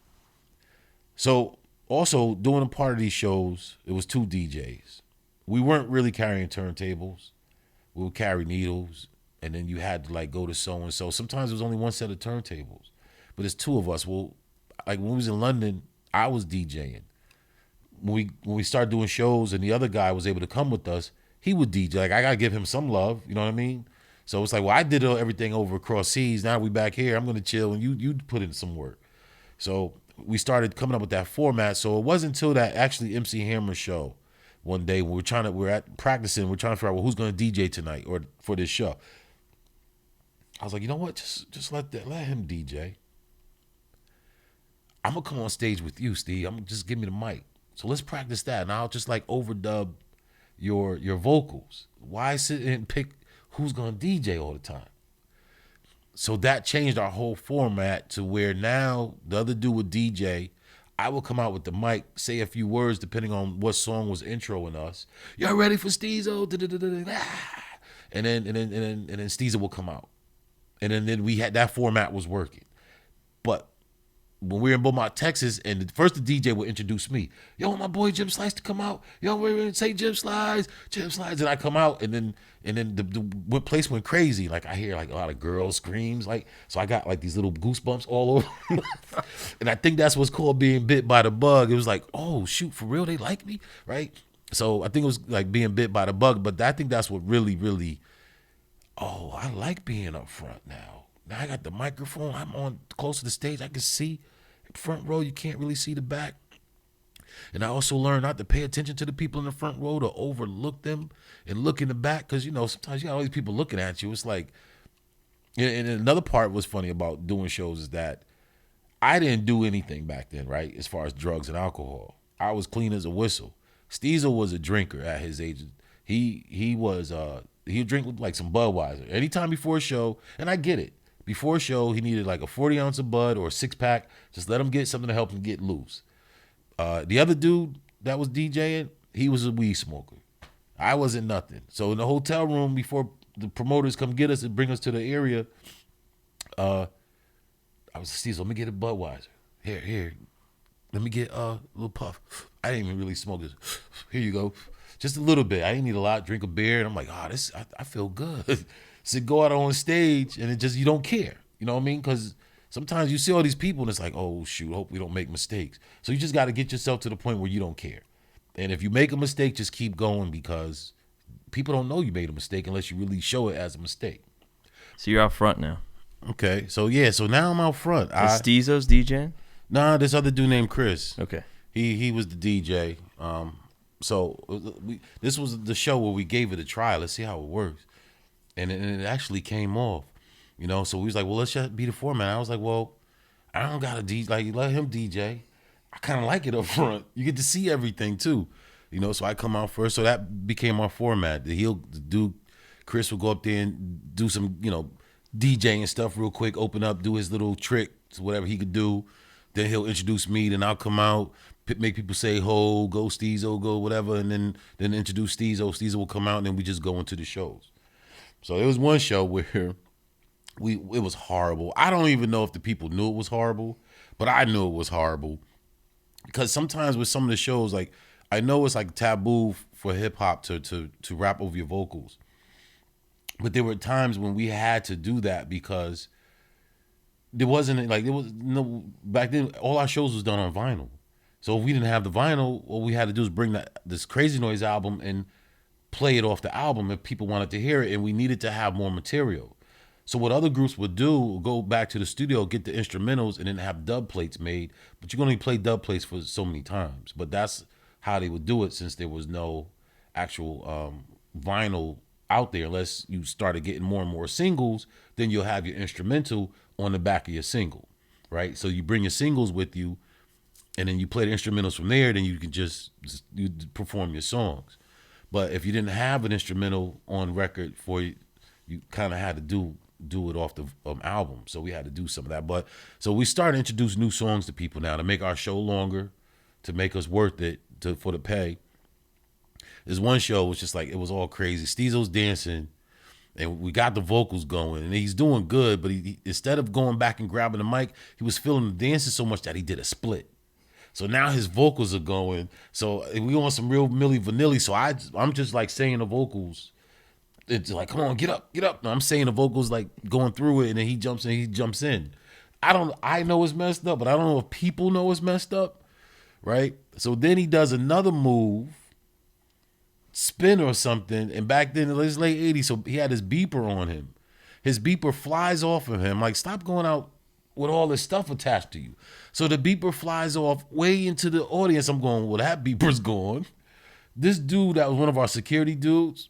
So also doing a part of these shows, it was 2 DJs. We weren't really carrying turntables. We would carry needles, and then you had to like go to so and so. Sometimes it was only one set of turntables, but it's 2 of us. Well, like when we was in London, I was DJing. When we started doing shows, and the other guy was able to come with us, he would DJ. Like, I gotta give him some love, you know what I mean? So it's like, well, I did everything over across seas. Now we back here. I'm gonna chill, and you put in some work. So we started coming up with that format. So it wasn't until that actually MC Hammer show one day when we're practicing, we're trying to figure out, well, who's gonna DJ tonight or for this show. I was like, you know what? Just let him DJ. I'm gonna come on stage with you, Steve. Just give me the mic. So let's practice that, and I'll just like overdub your vocals. Why sit and pick who's gonna DJ all the time? So that changed our whole format to where now the other dude would DJ. I would come out with the mic, say a few words depending on what song was introing us. Y'all ready for Stezo? And then Stezo will come out, and then we had that format was working. But when we were in Beaumont, Texas, and the DJ would introduce me. Yo, my boy Jim Slice to come out. Yo, we're gonna say Jim Slice. And I come out, and then the place went crazy. Like I hear like a lot of girls screams, like, so I got like these little goosebumps all over. And I think that's what's called being bit by the bug. It was like, oh shoot, for real, they like me, right? So I think it was like being bit by the bug, but I think that's what really, really, oh, I like being up front now. Now I got the microphone. I'm on close to the stage. I can see. Front row, you can't really see the back. And I also learned not to pay attention to the people in the front row, to overlook them and look in the back, because sometimes you got all these people looking at you. It's like, and another part was funny about doing shows is that I didn't do anything back then, right? As far as drugs and alcohol, I was clean as a whistle. Stezo was a drinker at his age. He would drink like some Budweiser anytime before a show, and I get it. Before a show, he needed like a 40 ounce of Bud or a 6-pack. Just let him get something to help him get loose. The other dude that was DJing, he was a weed smoker. I wasn't nothing. So in the hotel room, before the promoters come get us and bring us to the area, I was Steve, let me get a Budweiser. Here. Let me get a little puff. I didn't even really smoke this. Here you go. Just a little bit. I didn't need a lot. Drink a beer. And I'm like, I feel good. So go out on stage and it just, you don't care. You know what I mean? Because sometimes you see all these people and it's like, oh, shoot, hope we don't make mistakes. So you just got to get yourself to the point where you don't care. And if you make a mistake, just keep going, because people don't know you made a mistake unless you really show it as a mistake. So you're out front now. Okay. So now I'm out front. Is Stezo's DJing? Nah, this other dude named Chris. Okay. He was the DJ. This was the show where we gave it a try. Let's see how it works. And it actually came off, So we was like, well, let's just be the format. I was like, well, I don't got to DJ. Like, let him DJ. I kind of like it up front. You get to see everything too, So I come out first. So that became our format. The dude Chris would go up there and do some, DJing stuff real quick, open up, do his little tricks, whatever he could do. Then he'll introduce me, then I'll come out, make people say ho, go Stezo, go whatever, and then introduce Stezo. Stezo will come out, and then we just go into the shows. So there was one show where it was horrible. I don't even know if the people knew it was horrible, but I knew it was horrible. Because sometimes with some of the shows, like, I know it's like taboo for hip hop to rap over your vocals. But there were times when we had to do that because there was no, back then, all our shows was done on vinyl. So if we didn't have the vinyl, all we had to do is bring this Crazy Noise album and play it off the album if people wanted to hear it, and we needed to have more material. So what other groups would do, go back to the studio, get the instrumentals, and then have dub plates made. But you can only play dub plates for so many times. But that's how they would do it, since there was no actual vinyl out there. Unless you started getting more and more singles, then you'll have your instrumental on the back of your single, right? So you bring your singles with you, and then you play the instrumentals from there. Then you can you perform your songs. But if you didn't have an instrumental on record for you, you kind of had to do it off the album. So we had to do some of that. But so we started to introduce new songs to people now to make our show longer, to make us worth it for the pay. There's one show was just like, it was all crazy. Stezo's dancing, and we got the vocals going, and he's doing good, but he instead of going back and grabbing the mic, he was feeling the dancing so much that he did a split. So now his vocals are going. So we want some real Milli Vanilli. So I'm just like saying the vocals. It's like, come on, get up, get up. No, I'm saying the vocals like going through it, and then he jumps in. I know it's messed up, but I don't know if people know it's messed up, right? So then he does another move, spin or something, and back then it was late 80s, so he had his beeper on him. His beeper flies off of him. Like, stop going out with all this stuff attached to you. So the beeper flies off way into the audience. I'm going, well, that beeper's gone. This dude that was one of our security dudes,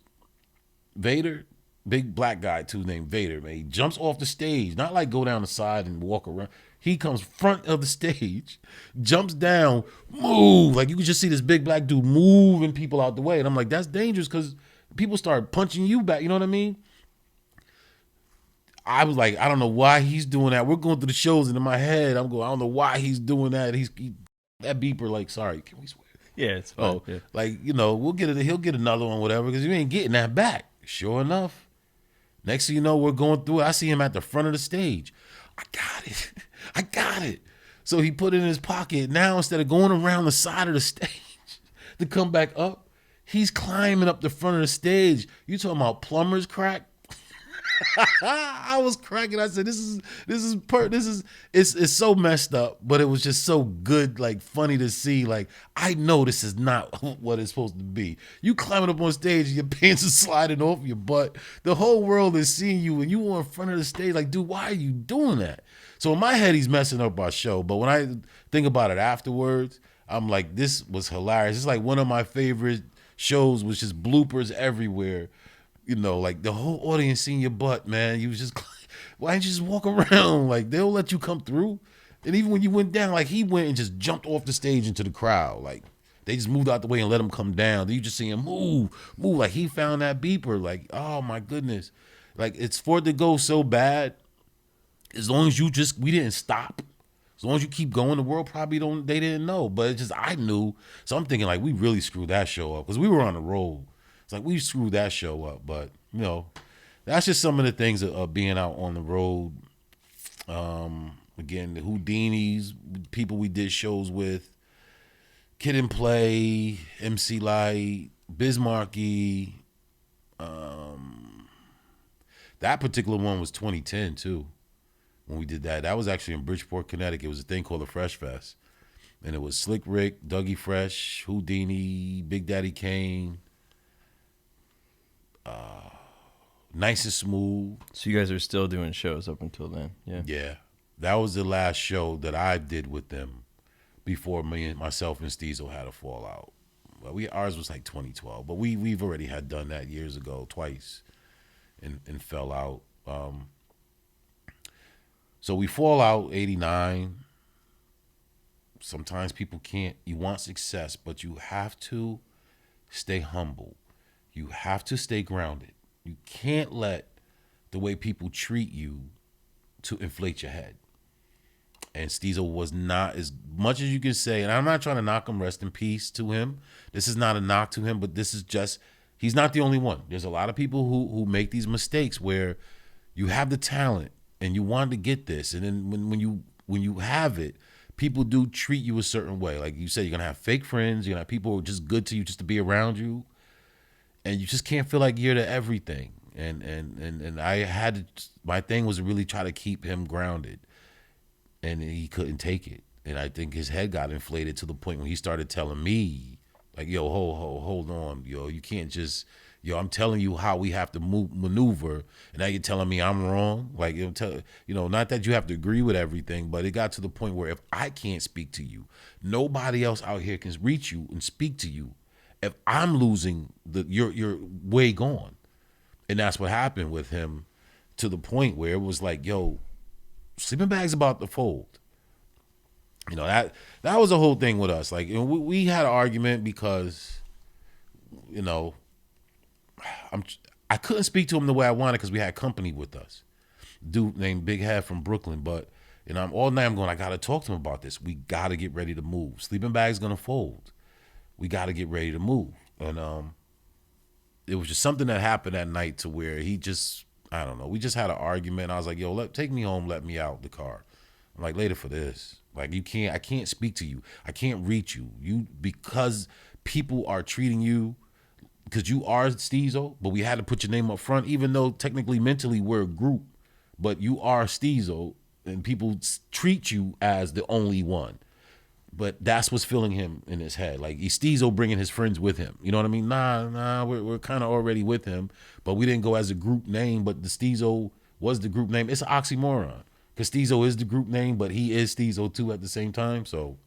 Vader, big black guy too, named Vader, man. He jumps off the stage, not like go down the side and walk around. He comes front of the stage, jumps down, move. Like, you could just see this big black dude moving people out the way. And I'm like, that's dangerous, because people start punching you back. You know what I mean? I was like, I don't know why he's doing that. We're going through the shows, and in my head, I'm going, I don't know why he's doing that. That beeper, like, sorry, can we swear? Yeah, it's fine. Oh, yeah. Like, we'll get it. He'll get another one, whatever, because you ain't getting that back. Sure enough, next thing you know, we're going through it. I see him at the front of the stage. I got it. So he put it in his pocket. Now, instead of going around the side of the stage to come back up, he's climbing up the front of the stage. You talking about plumber's crack? I was cracking. I said, it's so messed up, but it was just so good, like funny to see. Like, I know this is not what it's supposed to be. You climbing up on stage, your pants are sliding off your butt. The whole world is seeing you, and you on front of the stage. Like, dude, why are you doing that? So in my head, he's messing up our show. But when I think about it afterwards, I'm like, this was hilarious. It's like one of my favorite shows, was just bloopers everywhere. Like the whole audience seeing your butt, man. You was just, why didn't you just walk around? Like, they'll let you come through. And even when you went down, like, he went and just jumped off the stage into the crowd. Like, they just moved out the way and let him come down. Then you just see him move. Like, he found that beeper. Like, oh my goodness. Like, it's for it to go so bad. As long as we didn't stop. As long as you keep going, the world probably they didn't know. But it's just, I knew. So I'm thinking, like, we really screwed that show up, because we were on the road. It's like, we screwed that show up. But, that's just some of the things of being out on the road. Again, the Houdinis, people we did shows with, Kid and Play, MC Light, Bismarcky. That particular one was 2010 too, when we did that. That was actually in Bridgeport, Connecticut. It was a thing called the Fresh Fest. And it was Slick Rick, Dougie Fresh, Houdini, Big Daddy Kane, Nice and Smooth. So you guys are still doing shows up until then? Yeah. Yeah. That was the last show that I did with them before myself and Stezo had a fallout. Well, ours was like 2012, but we've already had done that years ago, twice, and fell out. So we fall out 89. Sometimes people can't. You want success, but you have to stay humble. You have to stay grounded. You can't let the way people treat you to inflate your head. And Stezo was not, as much as you can say, and I'm not trying to knock him, rest in peace to him. This is not a knock to him, but this is just, he's not the only one. There's a lot of people who make these mistakes where you have the talent and you want to get this. And then when you have it, people do treat you a certain way. Like you said, you're going to have fake friends. You're going to have people who are just good to you just to be around you. And you just can't feel like you're to everything. And I had to, my thing was to really try to keep him grounded. And he couldn't take it. And I think his head got inflated to the point when he started telling me, like, yo, hold on, yo, you can't just, yo, I'm telling you how we have to maneuver, and now you're telling me I'm wrong. Like, not that you have to agree with everything, but it got to the point where if I can't speak to you, nobody else out here can reach you and speak to you. If I'm losing, you're way gone. And that's what happened with him, to the point where it was like, yo, sleeping bag's about to fold. That was the whole thing with us. Like, we had an argument because, I couldn't speak to him the way I wanted because we had company with us. Dude named Big Head from Brooklyn. But, all night I'm going, I got to talk to him about this. We got to get ready to move. Sleeping bag's going to fold. We got to get ready to move. And it was just something that happened that night to where he just, I don't know. We just had an argument. I was like, yo, take me home, let me out the car. I'm like, later for this. Like, I can't speak to you. I can't reach you. Because people are treating you, because you are Stezo, but we had to put your name up front, even though technically mentally we're a group, but you are Stezo, and people treat you as the only one. But that's what's filling him in his head. Like, he's Stezo bringing his friends with him. You know what I mean? Nah, we're kind of already with him, but we didn't go as a group name, but the Stezo was the group name. It's an oxymoron, because Stezo is the group name, but he is Stezo too at the same time. So,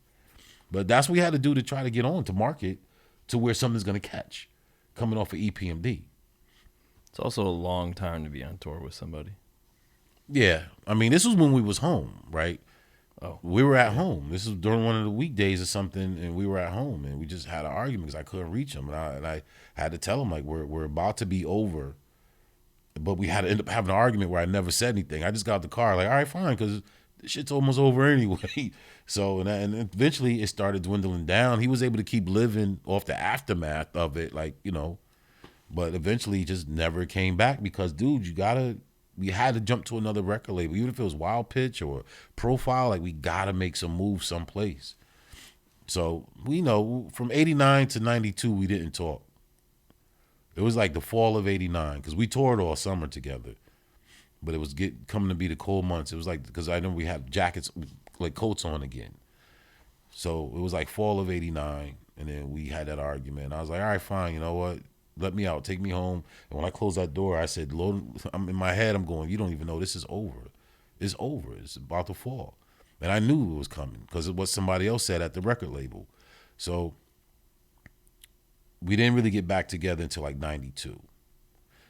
but that's what we had to do to try to get on, to market to where something's going to catch coming off of EPMD. It's also a long time to be on tour with somebody. Yeah. I mean, this was when we was home, right? Oh, we were at home. This was during one of the weekdays or something, and we were at home, and we just had an argument because I couldn't reach him, and I had to tell him, like, we're about to be over, but we had to end up having an argument where I never said anything. I just got out the car, like, all right, fine, because this shit's almost over anyway. So, and eventually it started dwindling down. He was able to keep living off the aftermath of it, like, but eventually he just never came back because, dude, we had to jump to another record label, even if it was Wild Pitch or Profile. Like, we got to make some moves someplace. So, we know from 89 to 92, we didn't talk. It was like the fall of 89 because we toured all summer together. But it was coming to be the cold months. It was like, because I know we had jackets, like coats on again. So it was like fall of 89. And then we had that argument. And I was like, all right, fine. You know what? Let me out. Take me home. And when I closed that door, I said, Lord, I'm in my head. I'm going, you don't even know this is over. It's over. It's about to fall. And I knew it was coming because of what somebody else said at the record label. So we didn't really get back together until like 92.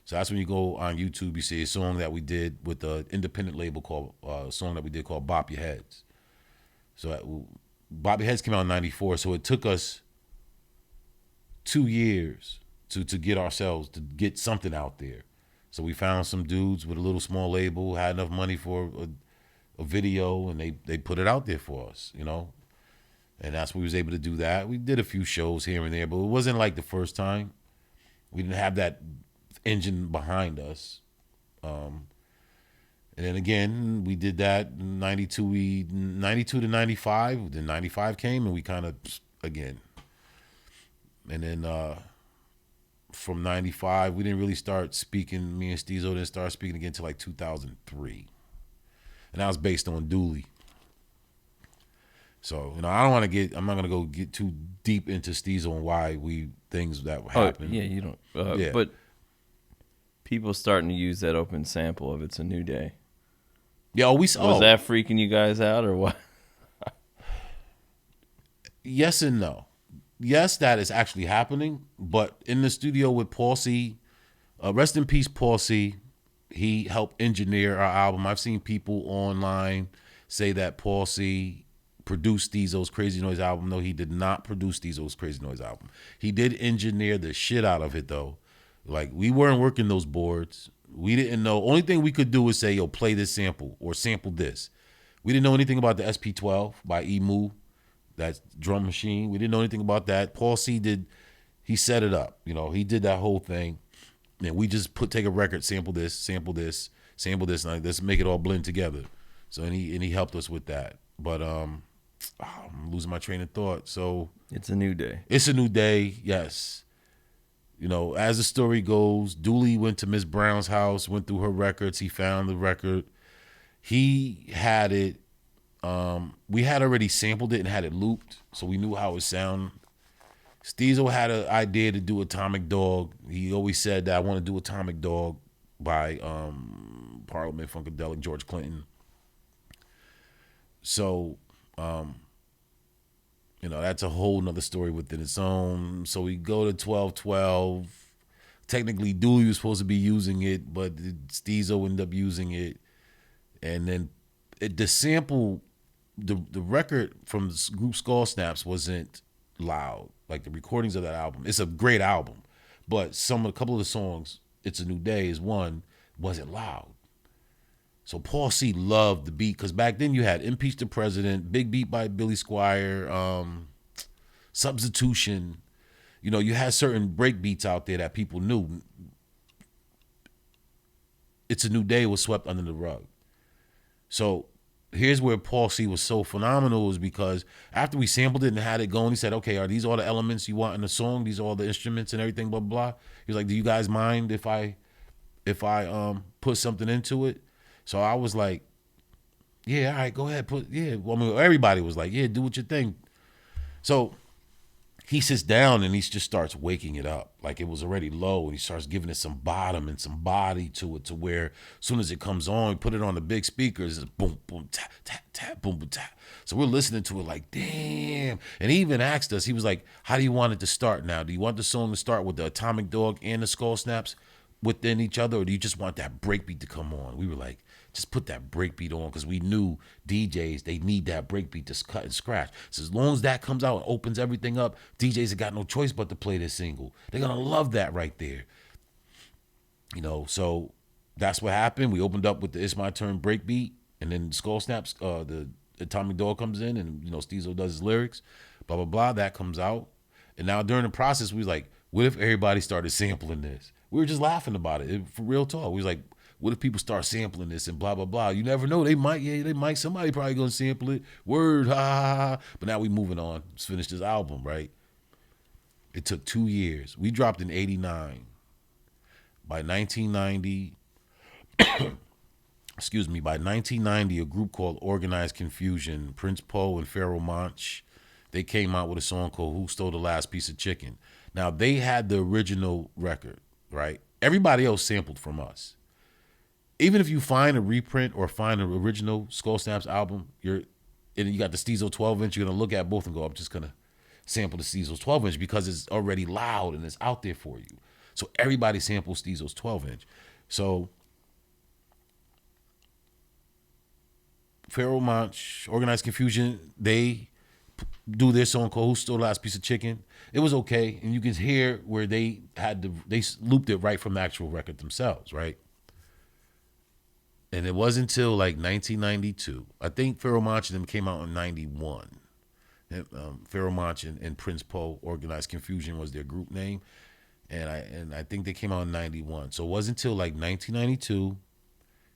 So that's when you go on YouTube, you see a song that we did with the independent label called, a song that we did called Bop Your Heads. So Bop Your Heads came out in 94. So it took us 2 years to get ourselves, to get something out there. So we found some dudes with a little small label, had enough money for a video, and they put it out there for us, And that's when we was able to do that. We did a few shows here and there, but it wasn't like the first time. We didn't have that engine behind us. And then again, we did that in 92, 92 to 95. Then 95 came and we kind of, again. And then from 95, we didn't really start speaking, me and Stezo didn't start speaking again until like 2003. And that was based on Dooley. So, I don't want to I'm not going to get too deep into Stezo and why things that happened. Yeah, you don't. Yeah. But people starting to use that open sample of It's a New Day. Yeah, was that freaking you guys out or what? Yes and no. Yes, that is actually happening, but in the studio with Paul C, rest in peace, Paul C, he helped engineer our album. I've seen people online say that Paul C produced Stezo's Crazy Noise album. No, he did not produce Stezo's Crazy Noise album. He did engineer the shit out of it, though. Like, we weren't working those boards. We didn't know. Only thing we could do was say, yo, play this sample or sample this. We didn't know anything about the SP12 by Emu, that drum machine. We didn't know anything about that. Paul C he set it up. You know, he did that whole thing. And we just take a record, sample this, sample this, sample this, and like, let's make it all blend together. So and he helped us with that. But I'm losing my train of thought. So it's a new day. It's a new day, yes. You know, as the story goes, Dooley went to Miss Brown's house, went through her records. He found the record. He had it. We had already sampled it and had it looped, so we knew how it would sound. Stezo had an idea to do Atomic Dog. He always said that I want to do Atomic Dog by Parliament Funkadelic, George Clinton. So, you know, that's a whole nother story within its own. So we go to 1212. Technically, Dooley was supposed to be using it, but Stezo ended up using it. And then the sample, the record from the group Skull Snaps wasn't loud. Like the recordings of that album. It's a great album. But a couple of the songs, It's a New Day is one, wasn't loud. So Paul C loved the beat, because back then you had Impeach the President, Big Beat by Billy Squier, Substitution. You know, you had certain break beats out there that people knew. It's a New Day was swept under the rug. So here's where Paul C was so phenomenal, is because after we sampled it and had it going, he said, okay, are these all the elements you want in the song? These are all the instruments and everything, blah, blah, blah. He was like, do you guys mind if I put something into it? So I was like, yeah, all right, go ahead, Well, I mean, everybody was like, yeah, do what you think. So he sits down and he just starts waking it up. Like, it was already low, and he starts giving it some bottom and some body to it, to where as soon as it comes on, we put it on the big speakers, it's boom, boom, tap, tap, tap, boom, boom, tap. So we're listening to it like, damn. And he even asked us, he was like, how do you want it to start now? Do you want the song to start with the Atomic Dog and the Skull Snaps within each other, or do you just want that breakbeat to come on? We were like, just put that breakbeat on, because we knew DJs, they need that breakbeat to cut and scratch. So as long as that comes out and opens everything up, DJs have got no choice but to play this single. They're going to love that right there. You know, so that's what happened. We opened up with the It's My Turn breakbeat, and then Skull Snaps, the Atomic Dog comes in, and, you know, Stezo does his lyrics, blah, blah, blah. That comes out. And now during the process, we was like, what if everybody started sampling this? We were just laughing about it, for real talk. We was like, what if people start sampling this and blah, blah, blah? You never know. They might. Somebody probably going to sample it. Word, ha, ha, ha. But now we moving on. Let's finish this album, right? It took 2 years. We dropped in 89. By 1990, by 1990, a group called Organized Confusion, Prince Poe and Pharoah Monch, they came out with a song called Who Stole the Last Piece of Chicken. Now, they had the original record, right? Everybody else sampled from us. Even if you find a reprint or find an original Skull Snaps album, you got the Stezo 12-inch, you're going to look at both and go, I'm just going to sample the Stezo's 12-inch because it's already loud and it's out there for you. So everybody samples Stezo's 12-inch. So Pharoah Monch, Organized Confusion, they do their song called Who Stole the Last Piece of Chicken. It was okay, and you can hear where they looped it right from the actual record themselves, right? And it wasn't until like 1992. I think Pharoah Monch and them came out in 91. Pharoah Monch and Prince Poe, Organized Confusion was their group name. And I think they came out in 91. So it wasn't until like 1992.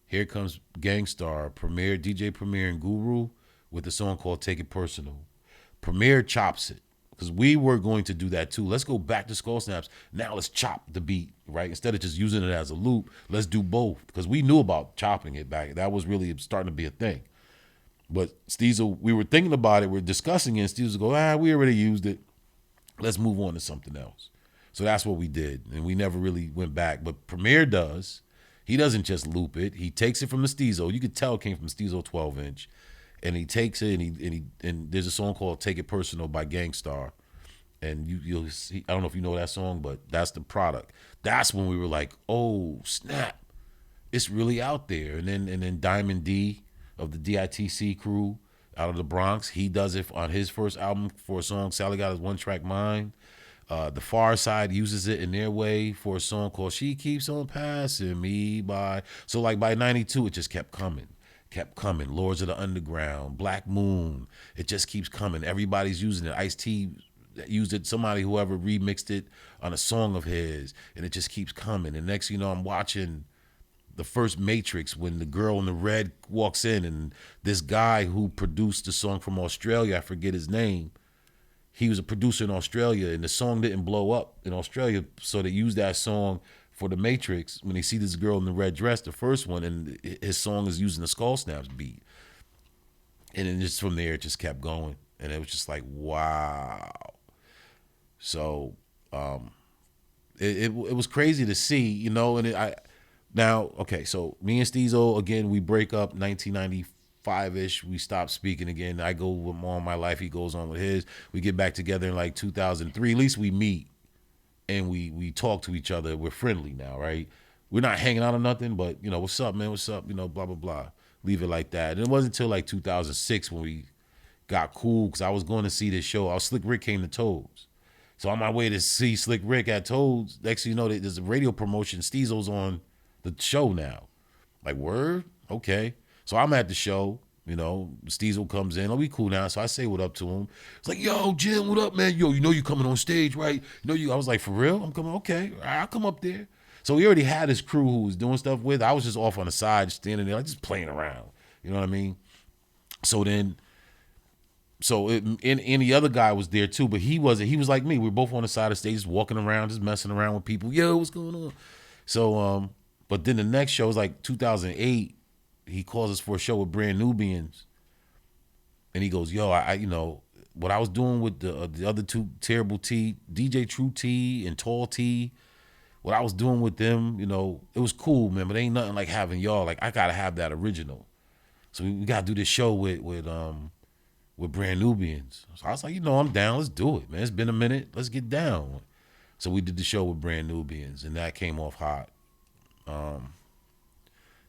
Here comes Gangstar, DJ Premier and Guru with a song called Take It Personal. Premier chops it, because we were going to do that too. Let's go back to Skull Snaps. Now let's chop the beat, right? Instead of just using it as a loop, let's do both, because we knew about chopping it back. That was really starting to be a thing. But Stezo, we were thinking about it, we're discussing it, and Stezo go, we already used it. Let's move on to something else. So that's what we did, and we never really went back. But Premier does. He doesn't just loop it. He takes it from the Stezo. You could tell it came from Stezo 12-inch. And he takes it, and there's a song called Take It Personal by Gangstar. And you'll see, I don't know if you know that song, but that's the product. That's when we were like, oh, snap. It's really out there. And then Diamond D of the DITC crew out of the Bronx, he does it on his first album for a song, Sally Got His One Track Mind. The Far Side uses it in their way for a song called She Keeps On Passing Me By. So like by 92, it just kept coming. Kept coming. Lords of the Underground, Black Moon. It just keeps coming. Everybody's using it. Ice-T used it. Somebody, whoever remixed it on a song of his. And it just keeps coming. And next you know, I'm watching the first Matrix when the girl in the red walks in and this guy who produced the song from Australia, I forget his name, he was a producer in Australia and the song didn't blow up in Australia. So they used that song for the Matrix when they see this girl in the red dress, the first one, and his song is using the Skull Snaps beat. And then just from there, it just kept going. And it was just like, wow. So it was crazy to see, you know, and now, okay, so me and Stezo, again, we break up 1995-ish. We stop speaking again. I go with more of my life. He goes on with his. We get back together in like 2003. At least we meet and we talk to each other. We're friendly now, right? We're not hanging out or nothing, but, you know, what's up, man? What's up? You know, blah, blah, blah. Leave it like that. And it wasn't until like 2006 when we got cool because I was going to see this show. Slick Rick came to Toads. So on my way to see Slick Rick at Toads, next thing you know, there's a radio promotion. Stezo's on the show now. Like, word? Okay. So I'm at the show, you know, Stezo comes in. Oh, we cool now. So I say what up to him. It's like, yo, Jim, what up, man? Yo, you know you coming on stage, right? You know you. I was like, for real? I'm coming. Okay. All right, I'll come up there. So he already had his crew who was doing stuff with. I was just off on the side, just standing there, like just playing around. You know what I mean? So then, and the other guy was there too, but he wasn't. He was like me. We were both on the side of the stage, just walking around, just messing around with people. Yo, what's going on? So, but then the next show was like 2008. He calls us for a show with Brand Nubians, and he goes, "Yo, I you know what I was doing with the other two, Terrible T, DJ True T, and Tall T. What I was doing with them, you know, it was cool, man. But ain't nothing like having y'all. Like I gotta have that original. So we gotta do this show with Brand Nubians. So I was like, you know, I'm down. Let's do it, man. It's been a minute. Let's get down. So we did the show with Brand Nubians, and that came off hot.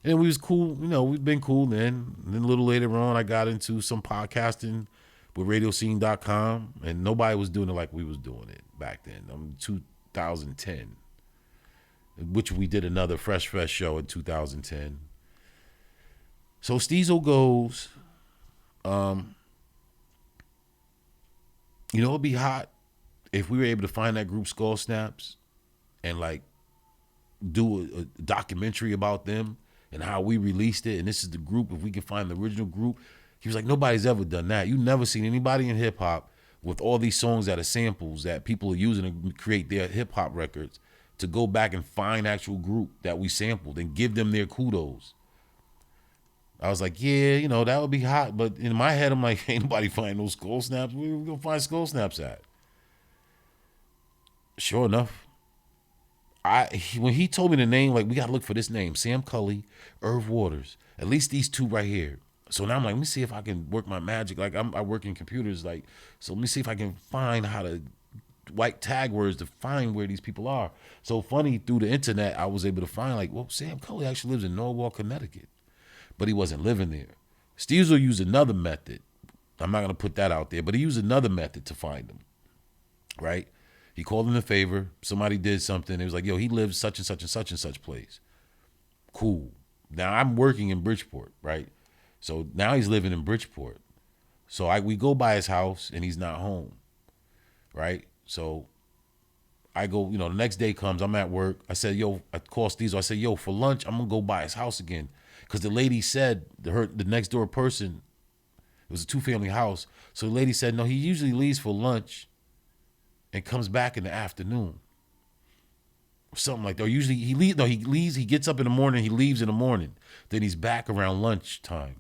And we was cool, you know, we've been cool then. And then a little later on, I got into some podcasting with radioscene.com, and nobody was doing it like we was doing it back then. 2010, which we did another Fresh show in 2010. So Stezo goes, you know, it'd be hot if we were able to find that group Skull Snaps and like do a documentary about them and how we released it. And this is the group, if we can find the original group. He was like, nobody's ever done that. You never seen anybody in hip hop with all these songs that are samples that people are using to create their hip hop records to go back and find actual group that we sampled and give them their kudos. I was like, yeah, you know, that would be hot. But in my head, I'm like, ain't nobody find those Skull Snaps. Where we gonna find Skull Snaps at? Sure enough, when he told me the name, like, we gotta look for this name, Sam Cully, Irv Waters, at least these two right here. So now I'm like, let me see if I can work my magic. Like I work in computers, like, so let me see if I can find how to white tag words to find where these people are. So funny, through the internet, I was able to find like, well, Sam Cully actually lives in Norwalk, Connecticut, but he wasn't living there. Stezo used another method. I'm not gonna put that out there, but he used another method to find him, right? He called in a favor. Somebody did something. It was like, yo, he lives such and such and such and such place. Cool. Now I'm working in Bridgeport, right? So now he's living in Bridgeport. So we go by his house and he's not home, right? So I go, you know, the next day comes, I'm at work. I said, yo, I call Stezo. I said, yo, for lunch, I'm going to go by his house again. Because the lady said, the next door person, it was a 2-family house. So the lady said, no, he usually leaves for lunch and comes back in the afternoon. Or something like that. Or usually he leaves, he gets up in the morning, he leaves in the morning. Then he's back around lunchtime.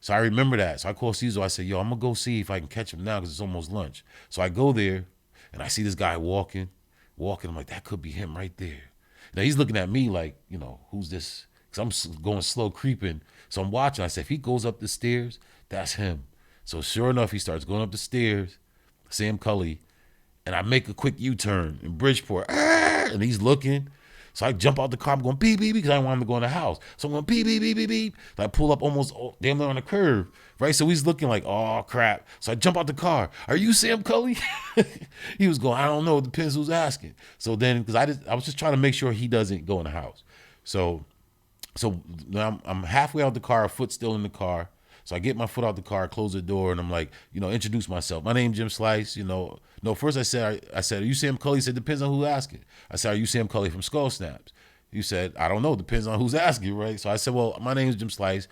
So I remember that. So I called Stezo. I said, yo, I'm going to go see if I can catch him now because it's almost lunch. So I go there and I see this guy walking. I'm like, that could be him right there. Now he's looking at me like, you know, who's this? Because I'm going slow creeping. So I'm watching. I said, if he goes up the stairs, that's him. So sure enough, he starts going up the stairs, Sam Cully, and I make a quick U-turn in Bridgeport. And he's looking. So I jump out the car, I'm going beep, beep, because I want him to go in the house. So I'm going beep, beep, beep, beep, beep. So I pull up almost damn near on the curb, right? So he's looking like, oh, crap. So I jump out the car. Are you Sam Cully? He was going, I don't know. It depends who's asking. So then, because I was just trying to make sure he doesn't go in the house. So now I'm halfway out the car, foot still in the car. So I get my foot out the car, close the door, and I'm like, introduce myself. My name's Jim Slice. No, first I said, are you Sam Cully? He said, depends on who's asking. I said, are you Sam Cully from Skull Snaps? You said, I don't know, depends on who's asking, right? So I said, well, my name's Jim Slice.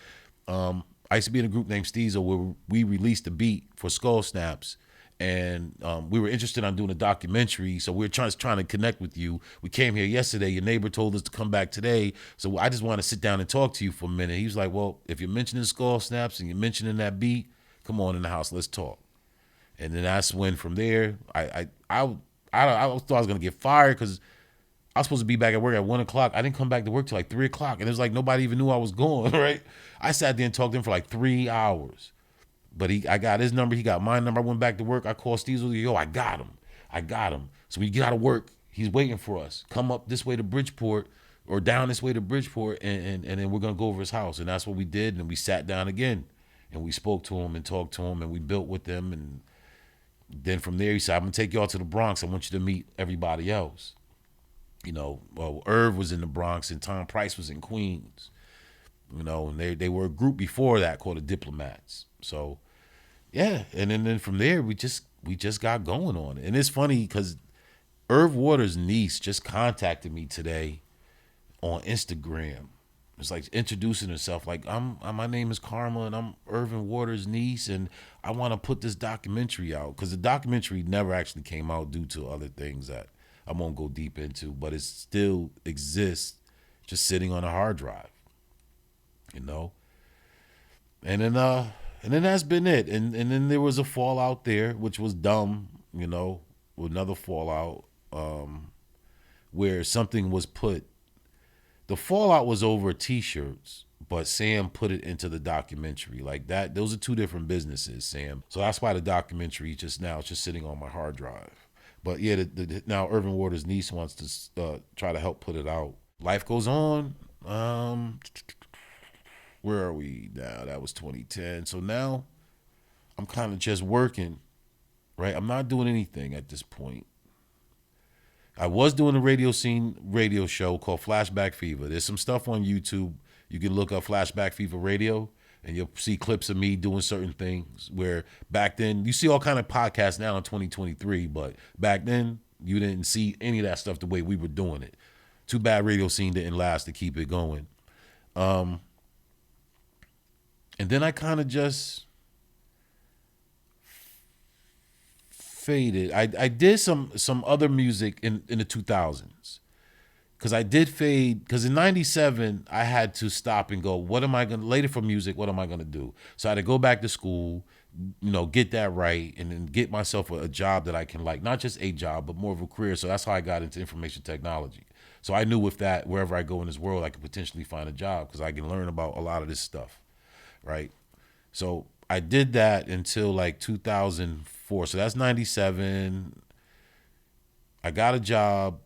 I used to be in a group named Stezo where we released a beat for Skull Snaps. And we were interested in doing a documentary, so we were trying to connect with you. We came here yesterday. Your neighbor told us to come back today, so I just want to sit down and talk to you for a minute. He was like, well, if you're mentioning Skull Snaps and you're mentioning that beat, come on in the house, let's talk. And then that's when from there, I thought I was going to get fired because I was supposed to be back at work at 1 o'clock. I didn't come back to work till like 3 o'clock, and it was like nobody even knew I was going, right? I sat there and talked to him for like 3 hours. But I got his number. He got my number. I went back to work. I called Stezo. Yo, I got him. So we get out of work. He's waiting for us. Come up this way to Bridgeport or down this way to Bridgeport, and then we're going to go over his house. And that's what we did. And we sat down again, and we spoke to him and talked to him, and we built with them. And then from there, he said, I'm going to take y'all to the Bronx. I want you to meet everybody else. Irv was in the Bronx, and Tom Price was in Queens. And they were a group before that called the Diplomats. So, yeah, and then from there we just got going on it. And it's funny because Irv Waters' niece just contacted me today on Instagram. It's like introducing herself, like my name is Karma and I'm Irvin Waters' niece, and I want to put this documentary out because the documentary never actually came out due to other things that I won't go deep into, but it still exists, just sitting on a hard drive, And then that's been it. And then there was a fallout there, which was dumb, another fallout where something was put. The fallout was over T-shirts, but Sam put it into the documentary like that. Those are two different businesses, Sam. So that's why the documentary it's just sitting on my hard drive. But yeah, now Irvin Waters' niece wants to try to help put it out. Life goes on. Where are we now? That was 2010. So now I'm kind of just working, right? I'm not doing anything at this point. I was doing a radio show called Flashback Fever. There's some stuff on YouTube. You can look up Flashback Fever Radio, and you'll see clips of me doing certain things where back then, you see all kind of podcasts now in 2023, but back then you didn't see any of that stuff the way we were doing it. Too bad radio scene didn't last to keep it going. And then I kind of just faded. I did some other music in the 2000s. Because I did fade, because in 97, I had to stop and go, later for music, what am I going to do? So I had to go back to school, get that right, and then get myself a job that I can like, not just a job, but more of a career. So that's how I got into information technology. So I knew with that, wherever I go in this world, I could potentially find a job because I can learn about a lot of this stuff, right? So I did that until like 2004. So that's 97. I got a job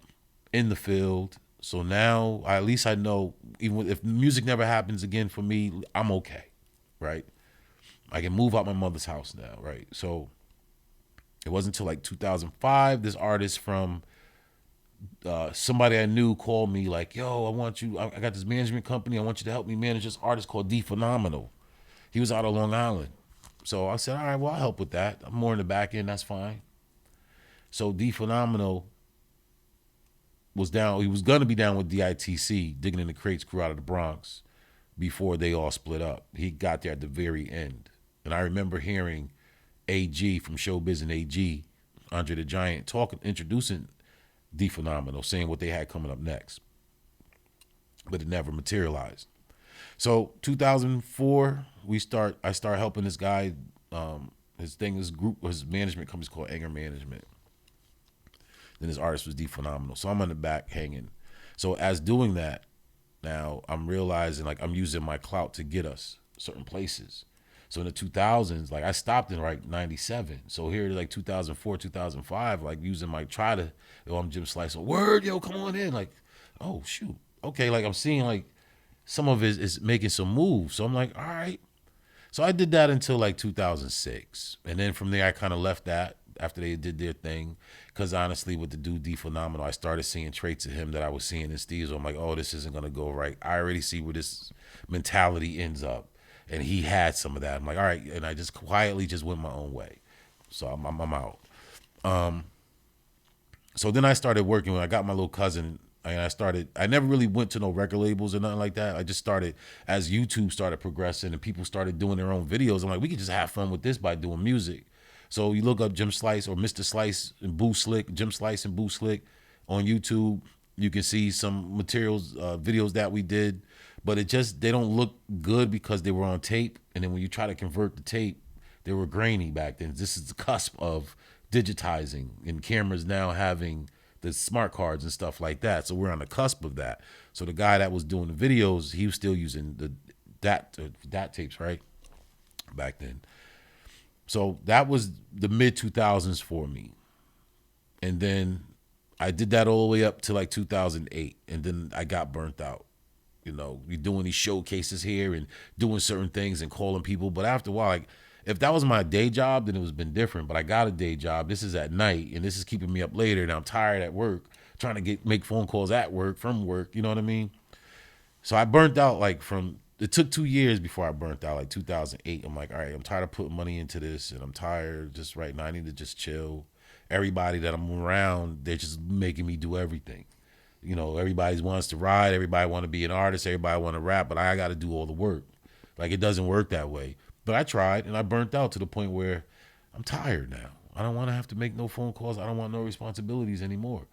in the field. So now at least I know, even if music never happens again for me, I'm okay, right? I can move out my mother's house now, right? So it wasn't until like 2005, this artist from somebody I knew called me like, yo, I got this management company. I want you to help me manage this artist called D Phenomenal. He was out of Long Island. So I said, all right, well, I'll help with that. I'm more in the back end. That's fine. So D Phenomenal was down. He was going to be down with DITC, Digging in the Crates crew out of the Bronx, before they all split up. He got there at the very end. And I remember hearing AG from Showbiz and AG, Andre the Giant, introducing D Phenomenal, saying what they had coming up next. But it never materialized. So 2004, I start helping this guy. His management company is called Anger Management. Then his artist was D Phenomenal. So I'm on the back hanging. So as doing that, now I'm realizing like I'm using my clout to get us certain places. So in the 2000s, like I stopped in like 97. So here like 2004, 2005, like using my I'm Jim Slice. Word, yo, come on in. Like oh shoot, okay, like I'm seeing like some of it is making some moves. So I'm like, all right. So I did that until like 2006. And then from there, I kind of left that after they did their thing. Because honestly, with the dude D Phenomenal, I started seeing traits of him that I was seeing in Stezo. I'm like, oh, this isn't going to go right. I already see where this mentality ends up. And he had some of that. I'm like, all right. And I just quietly just went my own way. So I'm out. So then I started working when I got my little cousin, and I never really went to no record labels or nothing like that. I just started, as YouTube started progressing and people started doing their own videos, I'm like, we could just have fun with this by doing music. So you look up Jim Slice or Mr. Slice and Boo Slick, Jim Slice and Boo Slick on YouTube. You can see some materials, videos that we did, but they don't look good because they were on tape. And then when you try to convert the tape, they were grainy back then. This is the cusp of digitizing and cameras now having the smart cards and stuff like that. So we're on the cusp of that. So the guy that was doing the videos, he was still using the DAT tapes, right? Back then. So that was the mid 2000s for me. And then I did that all the way up to like 2008. And then I got burnt out. You know, you're doing these showcases here and doing certain things and calling people. But after a while, like, if that was my day job, then it was been different. But I got a day job. This is at night, and this is keeping me up later. And I'm tired at work, trying to make phone calls at work, from work. You know what I mean? So I burnt out it took 2 years before I burnt out, like 2008. I'm like, all right, I'm tired of putting money into this, and I'm tired just right now. I need to just chill. Everybody that I'm around, they're just making me do everything. You know, everybody wants to ride. Everybody want to be an artist. Everybody want to rap, but I got to do all the work. Like, it doesn't work that way. But I tried, and I burnt out to the point where I'm tired now. I don't want to have to make no phone calls. I don't want no responsibilities anymore.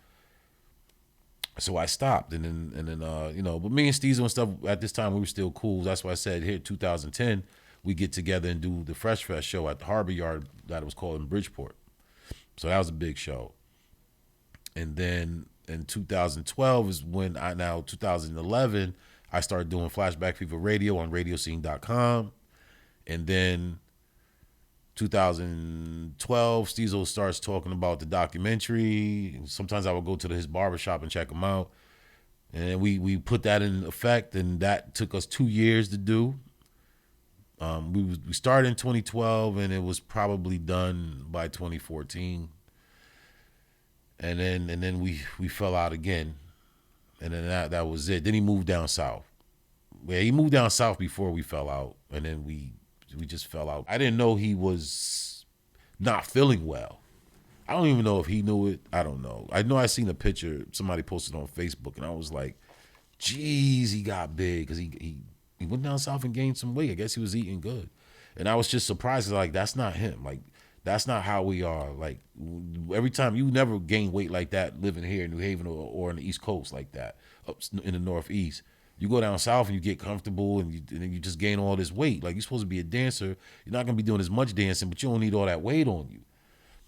So I stopped, and then you know, but me and Stezo and stuff at this time, we were still cool. That's why I said here 2010 we get together and do the Fresh Fest show at the Harbor Yard that it was called in Bridgeport. So that was a big show. And then in 2012 is when 2011 I started doing Flashback Fever Radio on radioscene.com. And then 2012, Stezo starts talking about the documentary. Sometimes I would go to his barbershop and check him out. And we put that in effect, and that took us 2 years to do. We started in 2012, and it was probably done by 2014. And then we fell out again. And then that was it. Then he moved down south. Yeah, he moved down south before we fell out, and then we just fell out. I didn't know he was not feeling well. I don't even know if he knew it. I don't know. I know I seen a picture somebody posted on Facebook, and I was like, geez, he got big because he went down south and gained some weight. I guess he was eating good. And I was just surprised. Like, that's not him. Like, that's not how we are. Like, every time, you never gain weight like that living here in New Haven or in the East Coast like that, up in the Northeast. You go down south and you get comfortable, and then you just gain all this weight. Like, you're supposed to be a dancer. You're not going to be doing as much dancing, but you don't need all that weight on you.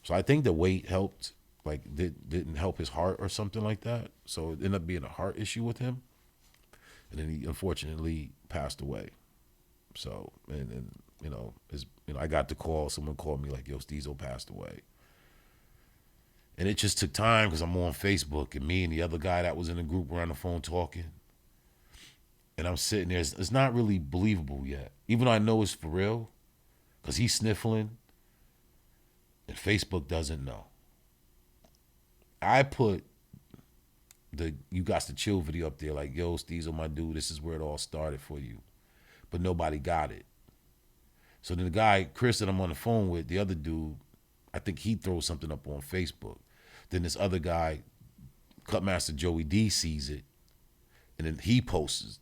So I think the weight helped, like, didn't help his heart or something like that. So it ended up being a heart issue with him. And then he unfortunately passed away. So, and you know, I got the call. Someone called me like, yo, Stezo passed away. And it just took time because I'm on Facebook, and me and the other guy that was in the group were on the phone talking. And I'm sitting there. It's not really believable yet. Even though I know it's for real, because he's sniffling, and Facebook doesn't know. I put the You Got to Chill video up there like, yo, Stezo, my dude, this is where it all started for you. But nobody got it. So then the guy, Chris, that I'm on the phone with, the other dude, I think he throws something up on Facebook. Then this other guy, Cutmaster Joey D, sees it. And then he posts,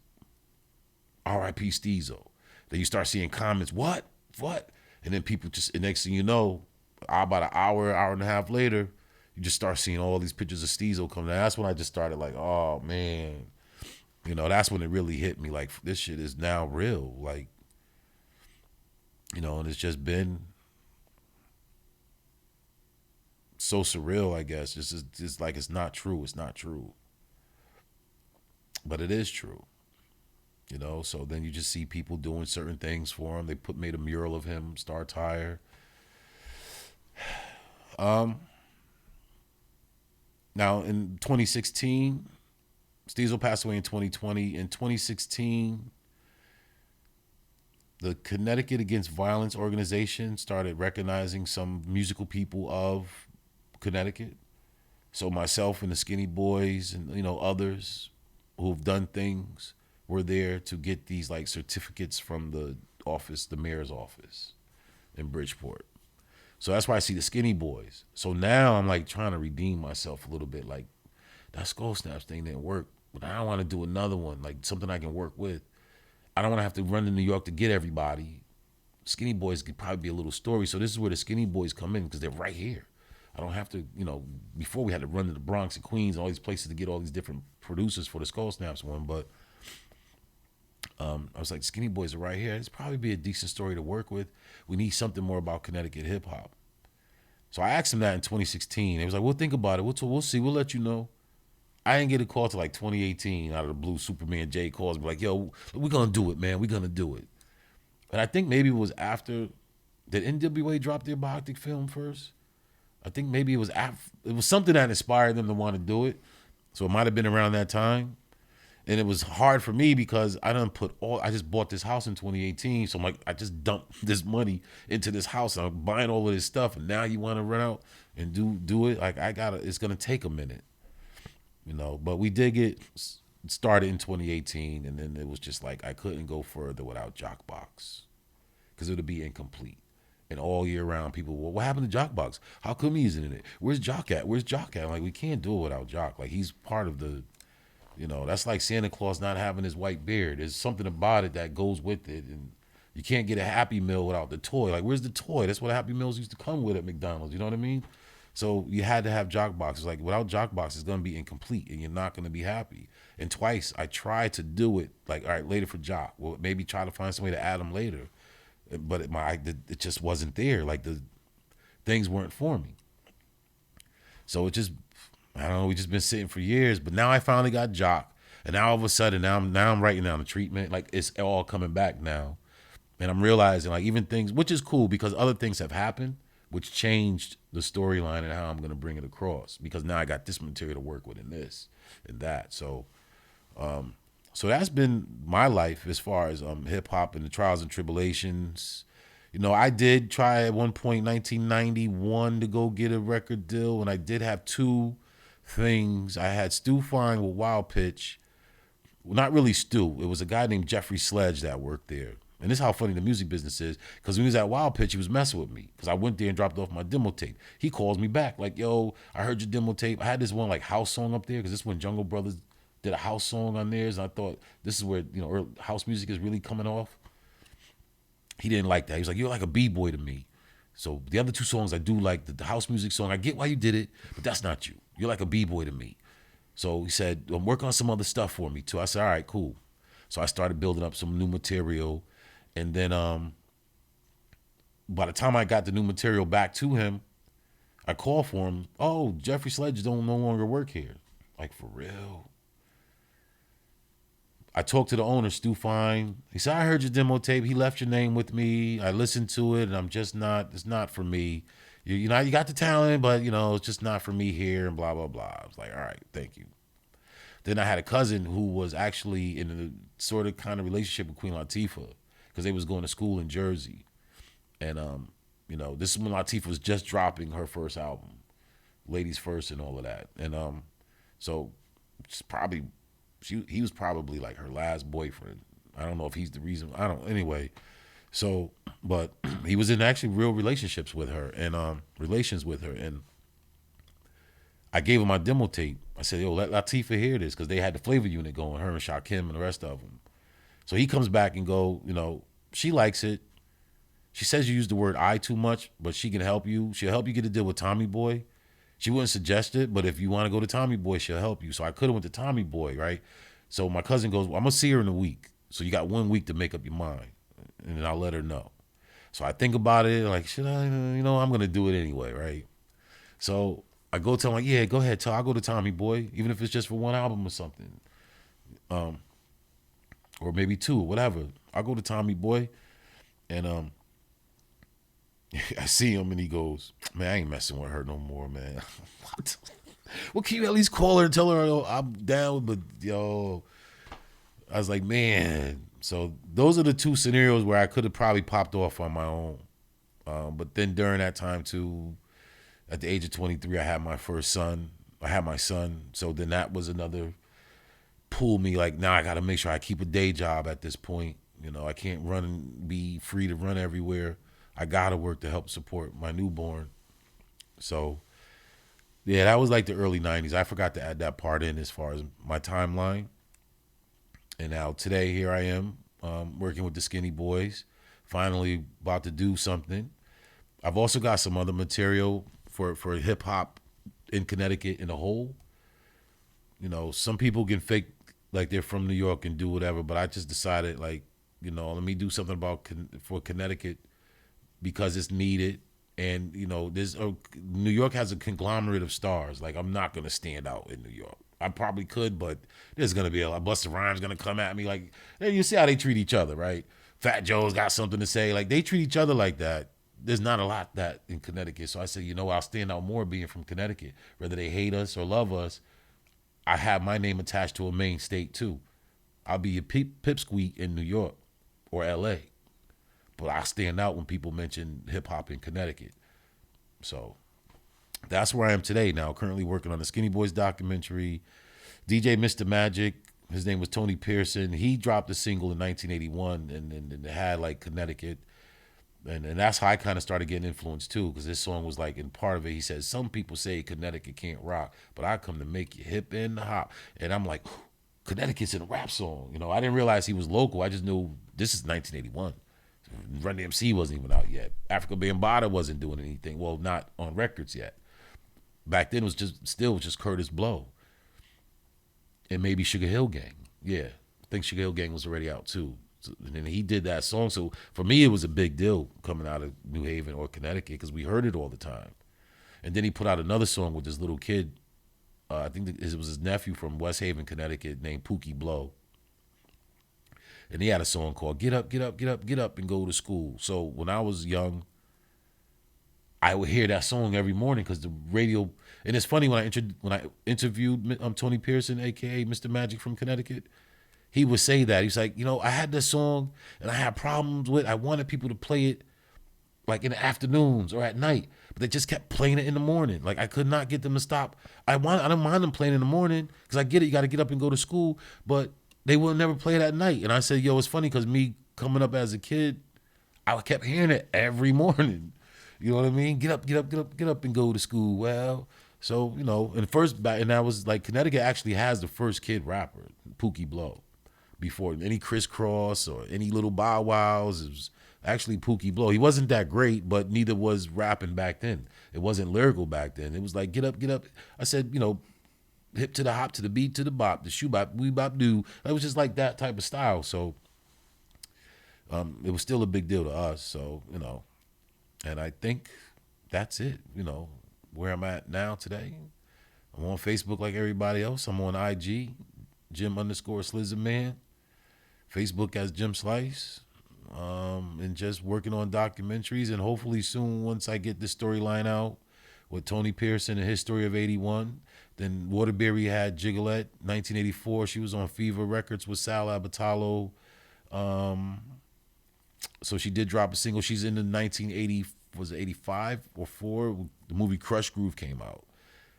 R.I.P. Stezo. Then you start seeing comments, what? And then people just, and next thing you know, about an hour and a half later, you just start seeing all these pictures of Stezo coming down. That's when I just started like, oh, man. You know, that's when it really hit me. Like, this shit is now real. Like, you know, and it's just been so surreal, I guess. It's like, it's not true. It's not true. But it is true. You know, so then you just see people doing certain things for him. They made a mural of him, Star Tire. Now in 2016, Stezo passed away in 2020. In 2016, the Connecticut Against Violence organization started recognizing some musical people of Connecticut. So myself and the Skinny Boys and others who've done things were there to get these like certificates from the office, the mayor's office in Bridgeport. So that's why I see the Skinny Boys. So now I'm like trying to redeem myself a little bit. Like that Skull Snaps thing didn't work, but I want to do another one, like something I can work with. I don't want to have to run to New York to get everybody. Skinny Boys could probably be a little story. So this is where the Skinny Boys come in because they're right here. I don't have to, before we had to run to the Bronx and Queens and all these places to get all these different producers for the Skull Snaps one. But I was like, Skinny Boys are right here. It's probably be a decent story to work with. We need something more about Connecticut hip hop. So I asked him that in 2016. He was like, we'll think about it. We'll see. We'll let you know. I didn't get a call till like 2018 out of the blue. Superman J calls me like, yo, we're going to do it, man. We're going to do it. And I think maybe it was after, did NWA drop their biopic film first? I think maybe it was something that inspired them to want to do it. So it might have been around that time. And it was hard for me because I just bought this house in 2018. So I'm like, I just dumped this money into this house. I'm buying all of this stuff. And now you want to run out and do it? Like it's going to take a minute, but we did get started in 2018. And then it was just like, I couldn't go further without Jockbox because it would be incomplete. And all year round, people, well, what happened to Jockbox? How come he isn't in it? Where's Jock at? Where's Jock at? Like, we can't do it without Jock. Like, he's part of the, that's like Santa Claus not having his white beard. There's something about it that goes with it. And you can't get a Happy Meal without the toy. Like, where's the toy? That's what Happy Meals used to come with at McDonald's. You know what I mean? So you had to have Jockbox. It's like, without Jockbox, it's going to be incomplete and you're not going to be happy. And twice I tried to do it, like, all right, later for Jock. Well, maybe try to find some way to add him later. But it just wasn't there. Like the things weren't for me. So it just, I don't know, we just been sitting for years. But now I finally got Jock. And now all of a sudden, now I'm writing down the treatment. Like it's all coming back now. And I'm realizing like even things, which is cool because other things have happened, which changed the storyline and how I'm going to bring it across. Because now I got this material to work with and this and that. So that's been my life as far as hip hop and the trials and tribulations. I did try at one point, 1991, to go get a record deal, and I did have two things. I had Stu Fine with Wild Pitch. Well, not really Stu. It was a guy named Jeffrey Sledge that worked there. And this is how funny the music business is, because when he was at Wild Pitch, he was messing with me, because I went there and dropped off my demo tape. He calls me back like, yo, I heard your demo tape. I had this one like house song up there, because this is when Jungle Brothers did a house song on theirs, and I thought this is where house music is really coming off. He didn't like that. He was like, you're like a b-boy to me. So the other two songs I do like, the house music song, I get why you did it, but that's not you. You're like a b-boy to me. So he said, work on some other stuff for me too. I said, all right, cool. So I started building up some new material, and then by the time I got the new material back to him, I called for him. Oh, Jeffrey Sledge don't no longer work here. Like, for real? I talked to the owner, Stu Fine. He said, I heard your demo tape. He left your name with me. I listened to it, and I'm just not, it's not for me. You got the talent, but, it's just not for me here, and blah, blah, blah. I was like, all right, thank you. Then I had a cousin who was actually in a sort of kind of relationship with Queen Latifah, because they was going to school in Jersey. And, this is when Latifah was just dropping her first album, Ladies First and all of that. And so it's probably, he was probably like her last boyfriend. I don't know if he's the reason. Anyway. So, but he was in actually real relationships with her and relations with her. And I gave him my demo tape. I said, yo, let Latifah hear this, because they had the Flavor Unit going, her and Shakim and the rest of them. So he comes back and go, she likes it. She says you use the word I too much, but she can help you. She'll help you get a deal with Tommy Boy. She wouldn't suggest it, but if you want to go to Tommy Boy, she'll help you. So I could have went to Tommy Boy, right? So my cousin goes, well, I'm going to see her in a week. So you got 1 week to make up your mind, and then I'll let her know. So I think about it, like, should I, I'm going to do it anyway, right? So I go tell him, like, yeah, go ahead, I'll go to Tommy Boy, even if it's just for one album or something. Or maybe two, whatever. I'll go to Tommy Boy, and I see him, and he goes, man, I ain't messing with her no more, man. What? Well, can you at least call her and tell her, oh, I'm down? But, yo, I was like, man. So those are the two scenarios where I could have probably popped off on my own. But then during that time, too, at the age of 23, I had my first son. I had my son. So then that was another pull me like, now I got to make sure I keep a day job at this point. You know, I can't run and be free to run everywhere. I got to work to help support my newborn. So, yeah, that was like the early 90s. I forgot to add that part in as far as my timeline. And now today, here I am working with the Skinny Boys, finally about to do something. I've also got some other material for hip hop in Connecticut in a whole. You know, some people can fake like they're from New York and do whatever, but I just decided, like, you know, let me do something about for Connecticut because it's needed. And, you know, New York has a conglomerate of stars. Like, I'm not going to stand out in New York. I probably could, but there's going to be a Busta Rhymes going to come at me. Like, hey, you see how they treat each other, right? Fat Joe's got something to say. Like, they treat each other like that. There's not a lot that in Connecticut. So I said, you know, I'll stand out more being from Connecticut. Whether they hate us or love us, I have my name attached to a main state, too. I'll be a pipsqueak in New York or L.A., but I stand out when people mention hip-hop in Connecticut. So that's where I am today now, currently working on the Skinny Boys documentary. DJ Mr. Magic, his name was Tony Pearson. He dropped a single in 1981 and it had, like, Connecticut. And that's how I kind of started getting influenced, too, because this song was, like, in part of it, he says, some people say Connecticut can't rock, but I come to make you hip and hop. And I'm like, Connecticut's in a rap song. You know, I didn't realize he was local. I just knew this is 1981. Run DMC wasn't even out yet. Africa Bambaataa wasn't doing anything. Well, not on records yet. Back then, it was just Curtis Blow. And maybe Sugar Hill Gang. Yeah, I think Sugar Hill Gang was already out, too. So, and then he did that song. So for me, it was a big deal coming out of New Haven or Connecticut because we heard it all the time. And then he put out another song with this little kid. I think it was his nephew from West Haven, Connecticut, named Pookie Blow. And he had a song called Get Up, Get Up, Get Up, Get Up and Go to School. So when I was young, I would hear that song every morning because the radio, and it's funny when I interviewed Tony Pearson, a.k.a. Mr. Magic from Connecticut, he would say that. He's like, you know, I had this song and I had problems with, I wanted people to play it like in the afternoons or at night, but they just kept playing it in the morning. Like I could not get them to stop. I don't mind them playing in the morning because I get it, you got to get up and go to school, but they will never play it at night. And I said, yo, it's funny because me coming up as a kid, I kept hearing it every morning. You know what I mean? Get up, get up, get up, get up and go to school. Well, so, you know, and that was like, Connecticut actually has the first kid rapper, Pookie Blow. Before any Crisscross or any little Bow Wows, it was actually Pookie Blow. He wasn't that great, but neither was rapping back then. It wasn't lyrical back then. It was like, get up, get up. I said, you know, hip to the hop, to the beat, to the bop, the shoe bop, we bop do. It was just like that type of style. So it was still a big deal to us. So, you know, and I think that's it, you know, where I'm at now today. I'm on Facebook like everybody else. I'm on IG, Jim_Slizzerman. Facebook as Jim Slice. And just working on documentaries. And hopefully soon, once I get the storyline out with Tony Pearson and his story of 81, then Waterbury had Gigolette, 1984. She was on Fever Records with Sal Abatalo. So she did drop a single. She's in the 1980, was it 85 or 4? The movie Crush Groove came out.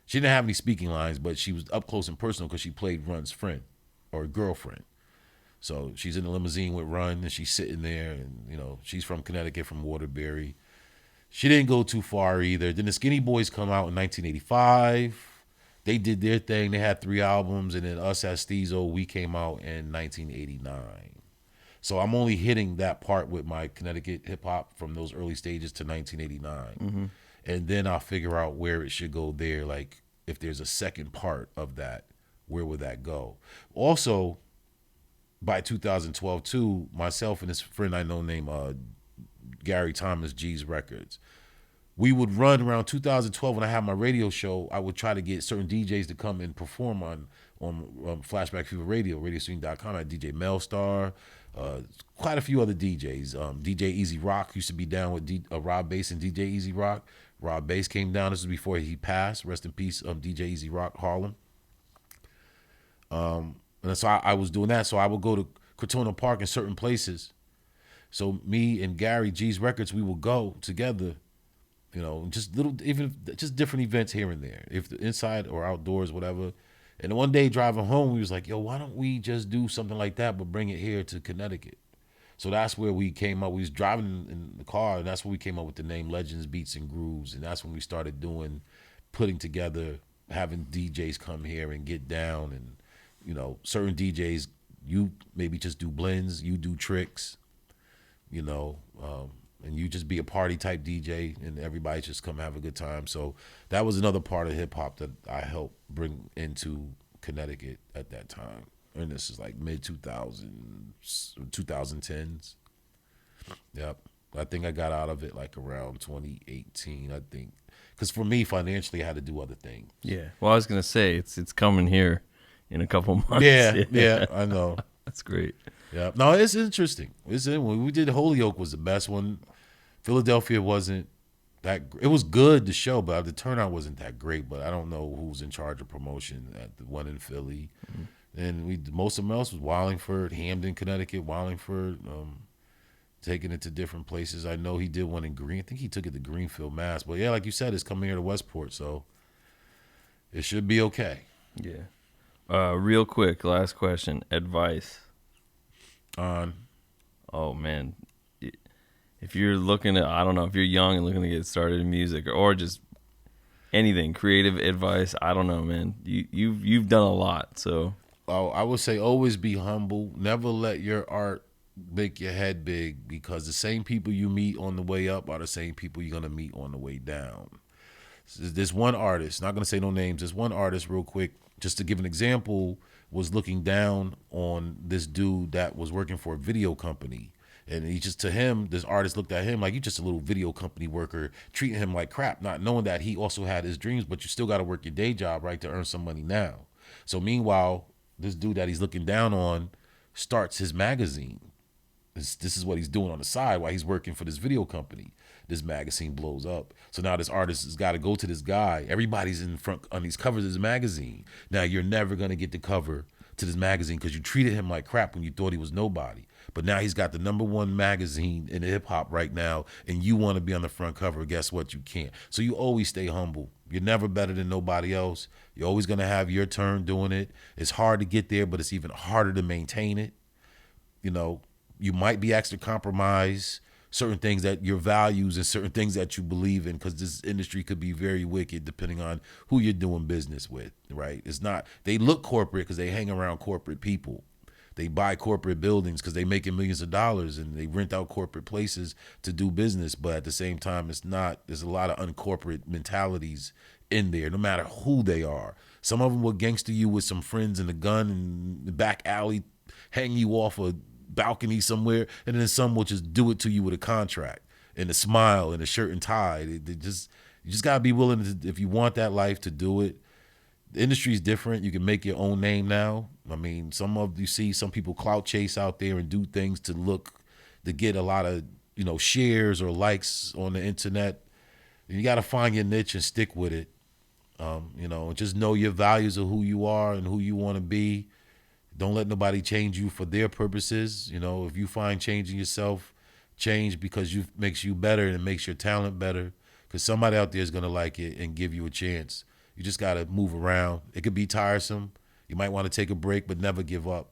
She didn't have any speaking lines, but she was up close and personal because she played Run's friend or girlfriend. So she's in the limousine with Run, and she's sitting there, and, you know, she's from Connecticut, from Waterbury. She didn't go too far either. Then the Skinny Boys come out in 1985. They did their thing. They had 3 albums, and then us as Stezo, we came out in 1989. So I'm only hitting that part with my Connecticut hip-hop from those early stages to 1989. Mm-hmm. And then I'll figure out where it should go there. Like, if there's a second part of that, where would that go? Also, by 2012, too, myself and this friend I know named Gary Thomas, G's Records, we would run around 2012 when I had my radio show. I would try to get certain DJs to come and perform on Flashback Fever Radio, radioswing.com. I had DJ Melstar, quite a few other DJs. DJ Easy Rock used to be down with Rob Bass and DJ Easy Rock. Rob Bass came down. This was before he passed. Rest in peace, DJ Easy Rock Harlem. And so I was doing that. So I would go to Crotona Park in certain places. So me and Gary G's Records, we would go together, you know, just just different events here and there, if inside or outdoors, whatever. And one day driving home, we was like, yo, why don't we just do something like that, but bring it here to Connecticut? So that's where we came up. We was driving in the car, and that's where we came up with the name Legends, Beats, and Grooves. And that's when we started putting together, having DJs come here and get down. And, you know, certain DJs, you maybe just do blends, you do tricks, you know, and you just be a party type DJ, and everybody just come have a good time. So that was another part of hip hop that I helped bring into Connecticut at that time. And this is like mid 2010s. Yep. I think I got out of it like around 2018, I think. Because for me, financially, I had to do other things. Yeah. Well, I was going to say, it's coming here in a couple months. Yeah, I know. That's great. Yeah. No, it's interesting. When we did Holyoke was the best one. Philadelphia wasn't that. It was good, the show, but the turnout wasn't that great. But I don't know who's in charge of promotion at the one in Philly. Mm-hmm. And most of them else was Wallingford, Hamden, Connecticut, Wallingford, taking it to different places. I know he did one in Green. I think he took it to Greenfield, Mass. But yeah, like you said, it's coming here to Westport, so it should be okay. Yeah. Real quick, last question. Advice on? Oh man, if you're looking at, I don't know, if you're young and looking to get started in music or just anything, creative advice, I don't know, man. You've done a lot, so. Oh, I would say always be humble. Never let your art make your head big, because the same people you meet on the way up are the same people you're going to meet on the way down. There's one artist, not going to say no names, there's one artist real quick, just to give an example, was looking down on this dude that was working for a video company. And he just, to him, this artist looked at him like, you just a little video company worker, treating him like crap, not knowing that he also had his dreams, but you still got to work your day job, right, to earn some money now. So meanwhile, this dude that he's looking down on starts his magazine. This is what he's doing on the side while he's working for this video company. This magazine blows up. So now this artist has got to go to this guy. Everybody's in front on these covers of this magazine. Now you're never going to get the cover to this magazine because you treated him like crap when you thought he was nobody. But now he's got the #1 magazine in hip hop right now, and you want to be on the front cover. Guess what? You can't. So you always stay humble. You're never better than nobody else. You're always going to have your turn doing it. It's hard to get there, but it's even harder to maintain it. You know, you might be asked to compromise certain things that your values and certain things that you believe in, because this industry could be very wicked depending on who you're doing business with, right? It's not, they look corporate because they hang around corporate people. They buy corporate buildings because they making millions of dollars, and they rent out corporate places to do business. But at the same time, it's not, there's a lot of uncorporate mentalities in there, no matter who they are. Some of them will gangster you with some friends and a gun in the back alley, hang you off a balcony somewhere, and then some will just do it to you with a contract and a smile and a shirt and tie. You just gotta be willing to, if you want that life, to do it. The industry is different. You can make your own name now. I mean, you see some people clout chase out there and do things to get a lot of, you know, shares or likes on the internet. And you got to find your niche and stick with it. You know, just know your values of who you are and who you want to be. Don't let nobody change you for their purposes. You know, if you find changing yourself, change because it makes you better and it makes your talent better, because somebody out there is going to like it and give you a chance. You just got to move around. It could be tiresome. You might want to take a break, but never give up.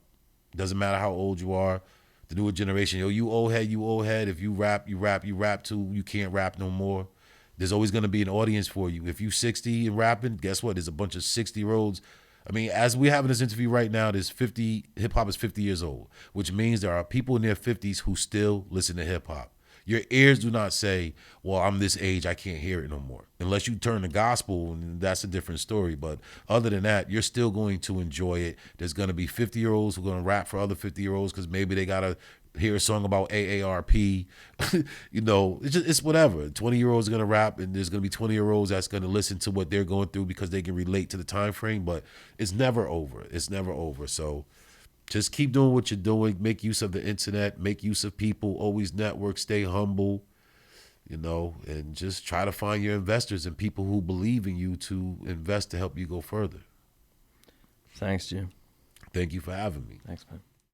Doesn't matter how old you are. The newer generation, yo, you old head. If you rap too. You can't rap no more. There's always going to be an audience for you. If you 60 and rapping, guess what? There's a bunch of 60-year-olds. I mean, as we're having this interview right now, hip hop is 50 years old, which means there are people in their 50s who still listen to hip hop. Your ears do not say, well, I'm this age, I can't hear it no more. Unless you turn to gospel, and that's a different story. But other than that, you're still going to enjoy it. There's going to be 50-year-olds who are going to rap for other 50-year-olds because maybe they got to hear a song about AARP. You know, it's whatever. 20-year-olds are going to rap, and there's going to be 20-year-olds that's going to listen to what they're going through because they can relate to the time frame. But it's never over. It's never over. So just keep doing what you're doing. Make use of the internet. Make use of people. Always network. Stay humble. and just try to find your investors and people who believe in you to invest to help you go further. Thanks, Jim. Thank you for having me. Thanks, man.